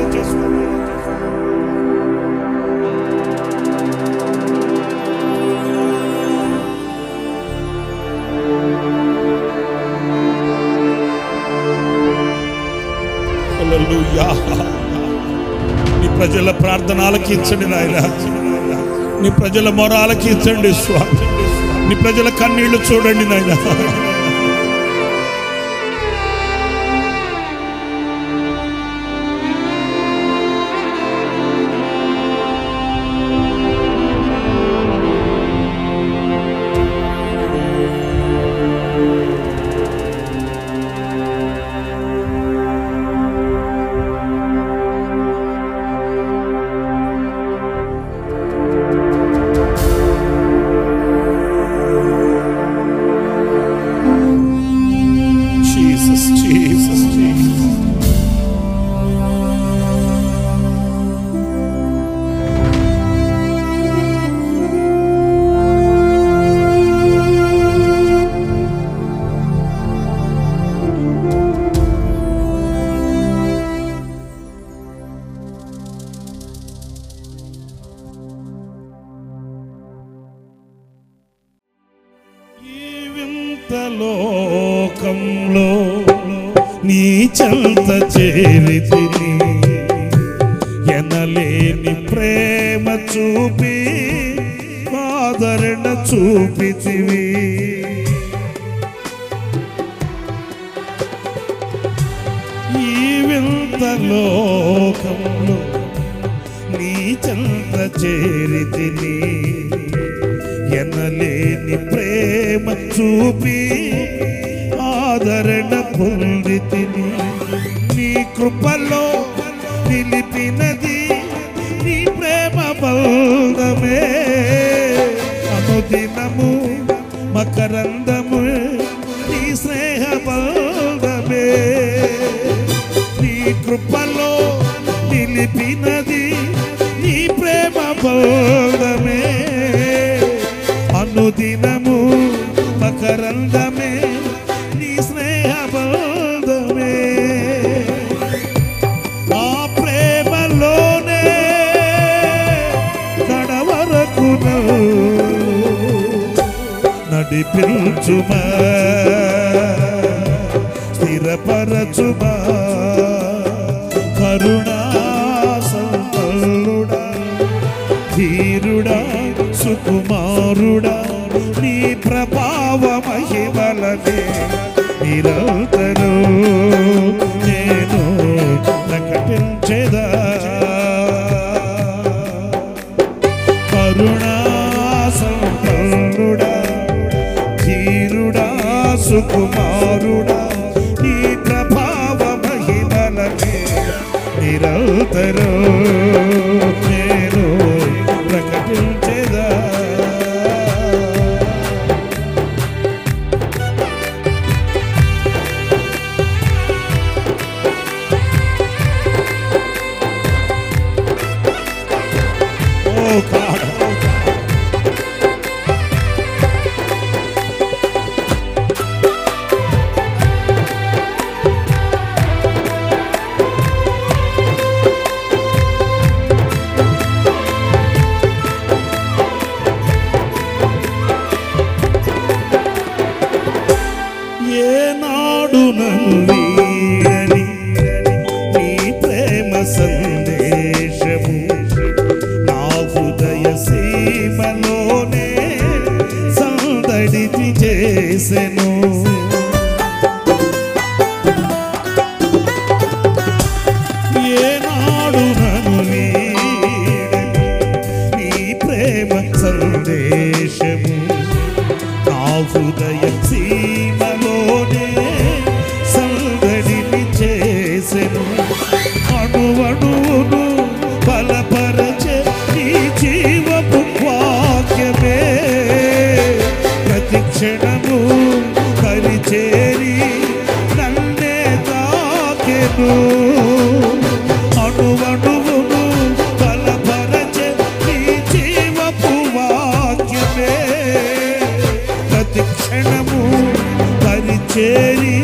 హల్లెలూయా. నీ ప్రజల ప్రార్థన ఆలకించండి నాయనా, నీ ప్రజల మొర ఆలకించండి స్వామి, నీ ప్రజల కన్నీళ్లు చూడండి నాయనా. లోకంలో నీ చెంత చేరితిని, ఎనలేని ప్రేమ చూపి ఆదరణ చూపితివి. ఈ వింత లోకంలో నీ చెంత చేరితిని, ఎనలేని ప్రేమ చూపి ఆదరణ పొందితిని. నీ కృపలో నిలిపినది నీ ప్రేమ బంధమే, అనుదినము మకరందము నీ స్నేహ బంధమే. నీ కృపలో నిలిపినది నీ నడిపించుమా స్థిరపరచుమా కరుణా సంపన్నుడా ధీరుడా సుకుమారుడా నీ ప్రభావ మహిమలనే నిరంతరం నేను ప్రకటించెదా కరుణా సంపన్నుడా ధీరుడా సుకుమారుడా నీ ప్రభావ మహిమలనే నిరంతరం నేను ప్రకటించెదా ఏనాడు నన్ను వీడని నీ ప్రేమ సందేశము నా హృదయ సీమలోనే సందడి చేసెను ఏనాడు నన్ను వీడని నీ ప్రేమ సందేశము నా హృదయ సీమలోనే సందడిని చేసెను అణువణువును బలపరచే నీ జీవపు వాక్యమే ప్రతి క్షణము పరిచేరి నన్నే తాకెను అణువణువును బలపరచే నీ జీవపు వాక్యమే ప్రతి క్షణము పరిచేరి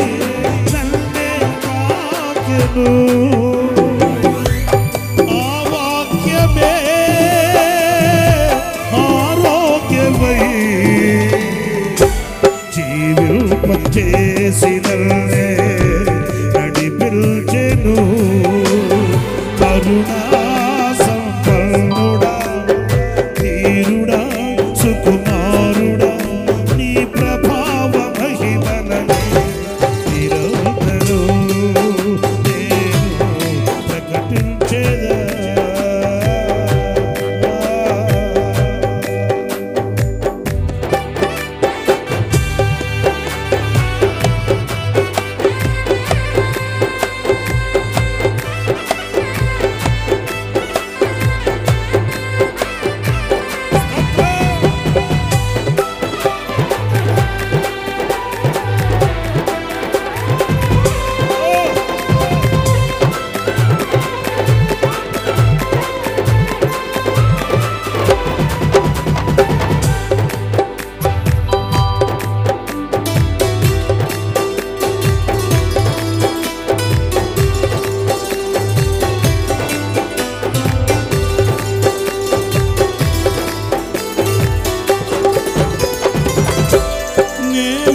నన్నే తాకెను ఆ వాక్యమే ఆరోగ్యమై జీవింపచేసి నన్నే నడిపించెను కరుణా సంపన్నుడా ధీరుడా సుకుమారుడా నీ ప్రభావ మహిమలనే నిరంతరం నేను ప్రకటించెదా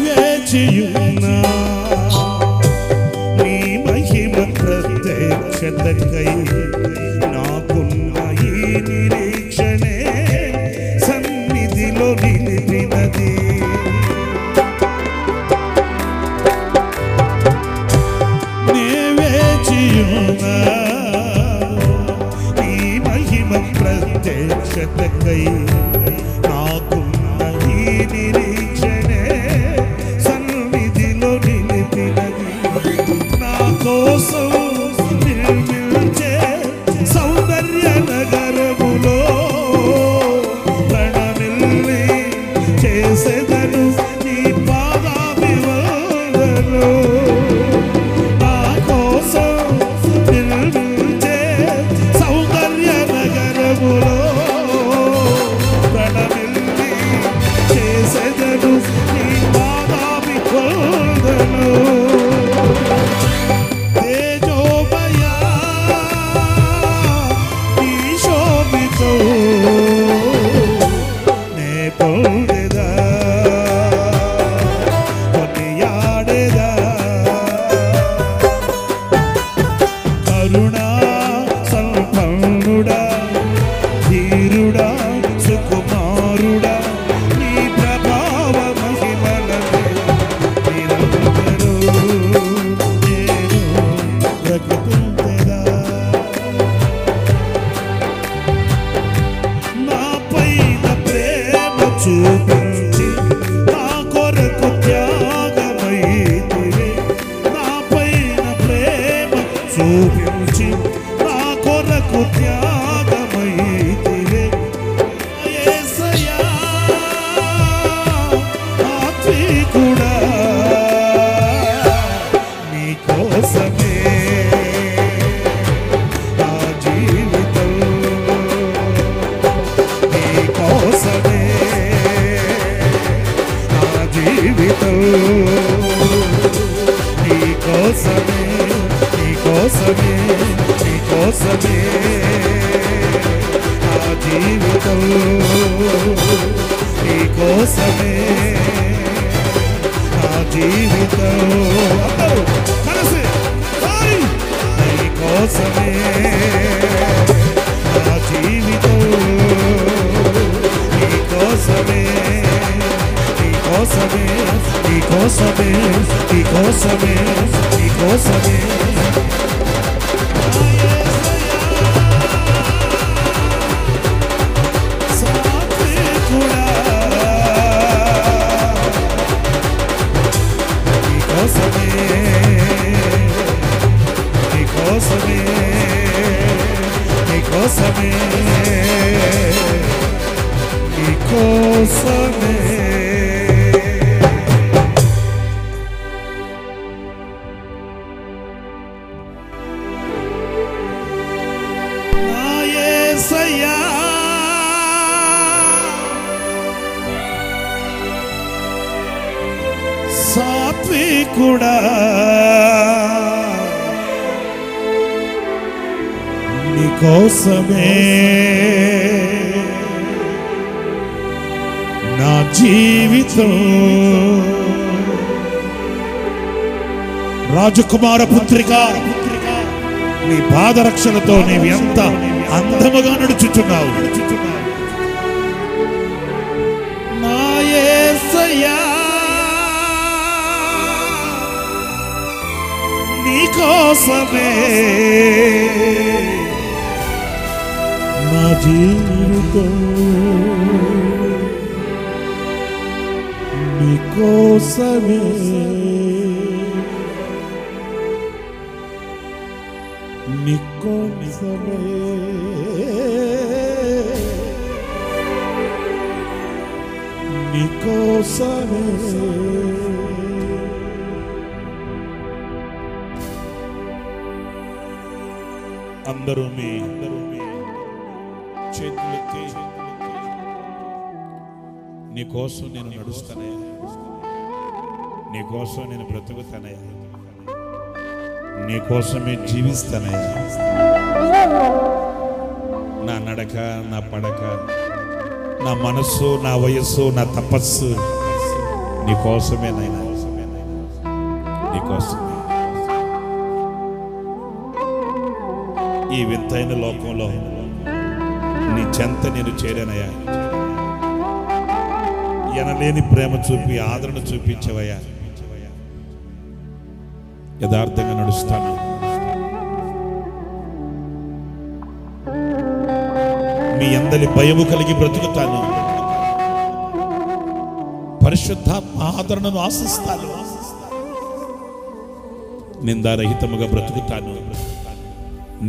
వేచియున్నా నీ మహిమ ప్రత్యక్షతకై నాకున్న ఈ నిరీక్షణే సన్నిధిలో నిలిపినది నే వేచియున్నా నీ మహిమ ప్రత్యక్షతకై నాకున్న ఈ నిరీక్షణే సన్నిధిలో నిలిపినది నా కోసం నిర్మించే సౌందర్య నగరములో ప్రణమిల్లి చేసేదను నీ పాదాభివందనలు నా కోసం నిర్మించే సౌందర్య నగరములో కరుణా సంపన్నుడా ధీరుడా సుకుమారుడా నీ ప్రభావ మహిమలనే నిరంతరూ నేను ప్రకటించెదా. నా పైన ప్రేమ చూపించి నా కొరకు త్యాగమైతివే. నా పైన ప్రేమ చూపించి నా కొరకు త్యాగమైతివే. యేసయ్యా ఆత్మీకుడా నీ కోసమే నా జీవితం, నీ కోసమే నా జీవితం, నీ కోసమే, నీ కోసమే, నీ కోసమే నా జీవితం, నీ కోసమే నా జీవితం. అందరూ కలిసి హాయ్! నీ కోసమే నా జీవితం, నీ కోసమే, నీ కోసమే, నీ కోసమే, నీ కోసమే, నీ కోసమే. సాత్వికుడా, నీ కోసమే, నీ కోసమే, నీ కోసమే, నీ కోసమే. నా యేసయ్యా సాత్వికుడా, నీ కోసమే నా జీవితం. రాజకుమార పుత్రిక, నీ పాదరక్షలతో నీవు ఎంత అందముగా నడుచుచున్నావు. నా యేసయ్యా నీ కోసమే నా జీవితం, నీ కోసమే, నీ కోసమే, నీ కోసమే. అందరూ మీ చేతులెత్తి నీ కోసం నేను నడుస్తానయ్యా, నీ కోసం నేను బ్రతుకుతానయ్యా, నీ కోసమే జీవిస్తానయ్యా. నా నడక, నా పడక, నా మనస్సు, నా వయస్సు, నా తపస్సు నీ కోసమే నైనా, నీ కోసమే. ఈ వింతైన లోకంలో నీ చెంత నేను చేరానయ్యా. ఎనలేని ప్రేమ చూపి ఆదరణ చూపించవయ్యా. యథార్థంగా నడుస్తాను, మీ అందరి భయము కలిగి బ్రతుకుతాను, పరిశుద్ధాత్మ ఆదరణను ఆశిస్తాను, నిందారహితముగా బ్రతుకుతాను,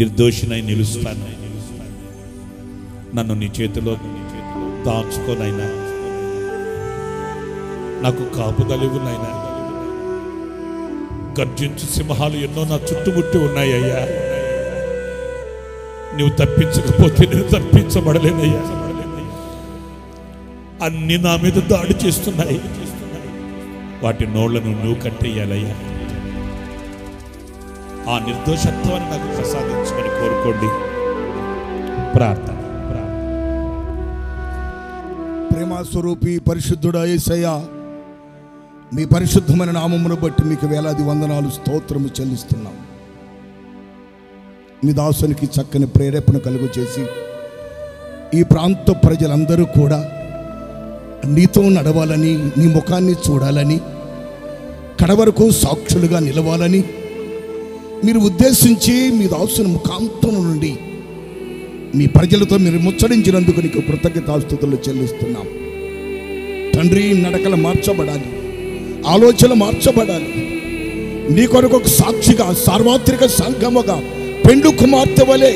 నిర్దోషినై నిలుస్తాను. నన్ను నీ చేతిలో దాచుకోనైనా, నాకు కాపుదలివు నాయనా. గర్జించు సింహాలు ఎన్నో నా చుట్టుముట్టి ఉన్నాయ్యా. నువ్వు తప్పించకపోతే నేను తప్పించబడలేనయ్యా. అన్ని నా మీద దాడి చేస్తున్నాయి, వాటి నోళ్లను నువ్వు కట్టేయాలయ్యా. ఆ నిర్దోషత్వాన్ని నాకు ప్రసాదించమని కోరుకోండి. ప్రార్థన. ప్రేమ స్వరూపి పరిశుద్ధుడా యేసయ్యా, మీ పరిశుద్ధమైన నామమును బట్టి మీకు వేలాది వందనాలు స్తోత్రము చెల్లిస్తున్నాం. మీ దాసునికి చక్కని ప్రేరేపణ కలుగు చేసి ఈ ప్రాంత ప్రజలందరూ కూడా నీతో నడవాలని, నీ ముఖాన్ని చూడాలని, కడవరకు సాక్షులుగా నిలవాలని మీరు ఉద్దేశించి మీ దాసుని ముఖాంతం నుండి మీ ప్రజలతో మీరు ముచ్చరించినందుకు నీకు కృతజ్ఞతాస్తుతులు చెల్లిస్తున్నాం తండ్రి. నడకలు మార్చబడాలి, ఆలోచన మార్చబడాలి. నీ కొరకు ఒక సాక్షిగా, సార్వత్రిక సంఘముగా, పెండు కుమార్తె వలె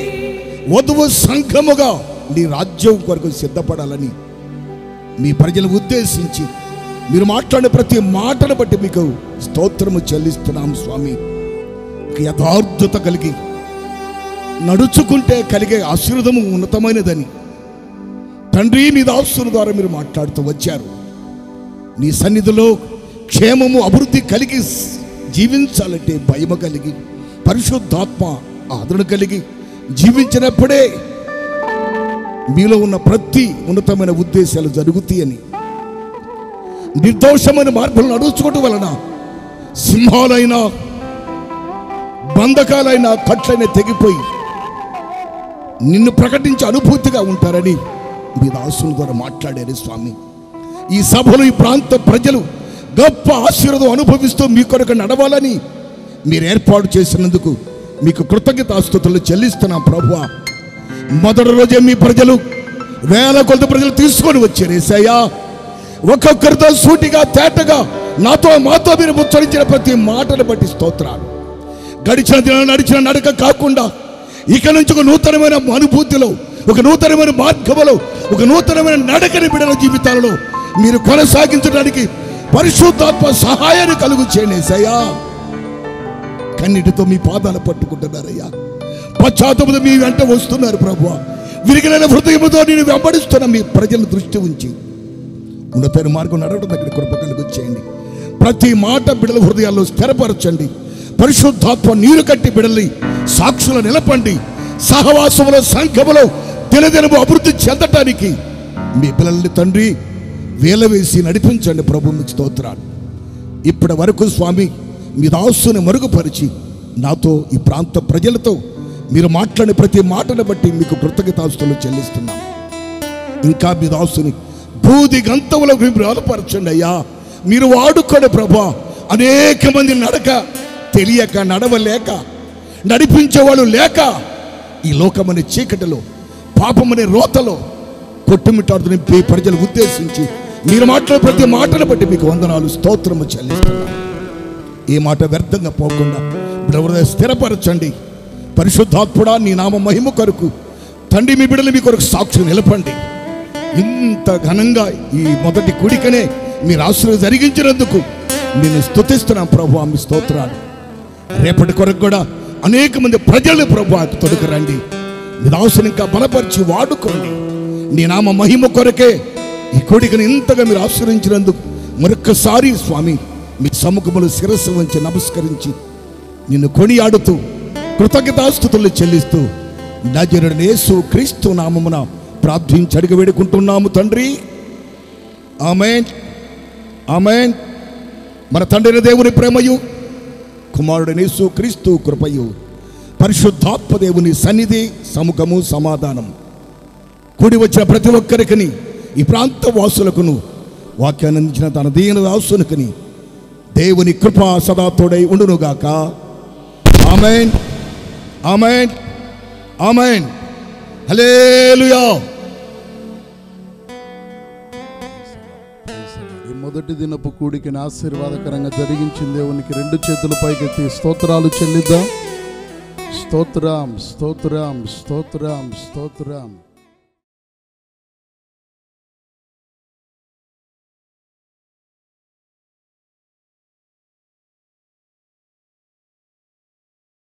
వధువు సంఘముగా నీ రాజ్యం కొరకు సిద్ధపడాలని మీ ప్రజలు ఉద్దేశించి మీరు మాట్లాడే ప్రతి మాటను బట్టి మీకు స్తోత్రము చెల్లిస్తున్నాం స్వామి. యథార్థత కలిగి నడుచుకుంటే కలిగే ఆశీర్వాదము ఉన్నతమైనదని తండ్రి మీ దాసుల ద్వారా మీరు మాట్లాడుతూ వచ్చారు. నీ సన్నిధిలో క్షేమము, అభివృద్ధి కలిగి జీవించాలంటే భయము కలిగి, పరిశుద్ధాత్మ ఆదరణ కలిగి జీవించినప్పుడే మీలో ఉన్న ప్రతి ఉన్నతమైన ఉద్దేశాలు జరుగుతాయని, నిర్దోషమైన మార్పులను నడుచుకోవటం వలన సింహాలైనా బంధకాలైన కట్లైన తెగిపోయి నిన్ను ప్రకటించే అనుభూతిగా ఉంటారని మీ దాసుల ద్వారా మాట్లాడారు స్వామి. ఈ సభలో ఈ ప్రాంత ప్రజలు గొప్ప ఆశీర్వాదం అనుభవిస్తూ మీ కొరకు నడవాలని మీరు ఏర్పాటు చేసినందుకు మీకు కృతజ్ఞతాస్తుతులు చెల్లిస్తున్నాం ప్రభువా. మొదటి రోజే మీ ప్రజలు వేల కొలది ప్రజలు తీసుకొని వచ్చారు యేసయ్యా. ఒక్కొక్కరితో సూటిగా తేటగా నాతో మాతో మీరు ముచ్చరించిన ప్రతి మాటను బట్టి స్తోత్రాలు. గడిచిన దినాలు నడిచిన నడక కాకుండా ఇక నుంచి ఒక నూతనమైన అనుభూతిలో, ఒక నూతనమైన మార్గంలో, ఒక నూతనమైన నడకని బిడ్డల జీవితాలలో మీరు కొనసాగించడానికి పరిశుద్ధాత్మ సహాయాన్ని కలుగు చేయండి యేసయ్యా. కన్నిటితో మీ పాదాలు పట్టుకుంటున్నారయ్యా. పశ్చాత్తాపంతో మీ వెంట వస్తున్నారు ప్రభువా. విరిగిన హృదయంతో నేను వెంబడిస్తున్న మీ ప్రజల దృష్టి ఉంచి ఉన్నతమైన మార్గం నడవడం దగ్గర కృప కలుగు చేయండి. ప్రతి మాట బిడ్డల హృదయాల్లో స్థిరపరచండి. పరిశుద్ధాత్మ నీరు కట్టి బిడ్డల్ని సాక్షులు నిలపండి. సహవాసములో, సంఘములో దినదినము అభివృద్ధి చెందటానికి మీ పిల్లల్ని తండ్రి వేలవేసి నడిపించండి ప్రభు. మీకు స్తోత్రాలు. ఇప్పటి వరకు స్వామి మీ దాసుని మరుగుపరిచి నాతో ఈ ప్రాంత ప్రజలతో మీరు మాట్లాడిన ప్రతి మాటను బట్టి మీకు కృతజ్ఞతాస్తుతులు చెల్లిస్తున్నాం. ఇంకా మీ దాసుని బూది గంతములకు మీరు బలపరచండి అయ్యా. మీరు వాడుకోండి ప్రభా. అనేక మంది నడక తెలియక, నడవలేక, నడిపించేవాళ్ళు లేక ఈ లోకమనే చీకటిలో, పాపమనే రోతలో కొట్టుమిట్టాడుతున్న ఈ ప్రజలు ఉద్దేశించి మీరు మాట్లాడే ప్రతి మాటను బట్టి మీకు వందనాలు, స్తోత్రము చెల్లిస్తున్నాం. ఏ మాట వ్యర్థంగా పోకుండా హృదయ స్థిరపరచండి. పరిశుద్ధాత్ముడా నీ నామ మహిమ కొరకు తండ్రి మీ బిడ్డలు మీ కొరకు సాక్షి నిలపండి. ఇంత ఘనంగా ఈ మొదటి కుడికనే మీరు ఆశీర్వాదం జరిగించినందుకు నేను స్తుతిస్తున్నాం ప్రభు. మీ స్తోత్రాలు. రేపటి కొరకు కూడా అనేక మంది ప్రజలు ప్రభు తొడుకు రండి. మీ దాసుని ఇంకా బలపరిచి వాడుకోండి. నీ నామ మహిమ కొరకే ఈ కోడికను ఇంతగా మీరు ఆశ్రయించినందుకు మరొక్కసారి స్వామి మీ సముఖములు శిరస్సు వంచి నమస్కరించి నిన్ను కొనియాడుతూ కృతజ్ఞతాస్తుతులు చెల్లిస్తూ నజరేయుడైన యేసు క్రీస్తు నామమున ప్రార్థించి అడిగి వేడుకుంటున్నాము తండ్రి. ఆమేన్, ఆమేన్. మన తండ్రి దేవుని ప్రేమయు, కుమారుడైన యేసు క్రీస్తు కృపయు, పరిశుద్ధాత్మ దేవుని సన్నిధి, సముఖము, సమాధానం కూడి వచ్చిన ప్రతి ఒక్కరికి, ఈ ప్రాంత వాసులకును, వాక్యాన్ని అందించిన తన దీన దాసునికని దేవుని కృప సదా తోడై ఉండునుగాక. ఆమేన్, ఆమేన్, ఆమేన్. హల్లెలూయా. ఈ మొదటి దినపు కూడికని ఆశీర్వాదకరంగా జరిగించిన దేవునికి రెండు చేతులు పైకెత్తి స్తోత్రాలు చెల్లిద్దాం. స్తోత్రం, స్తోత్రం, స్తోత్రం, స్తోత్రం.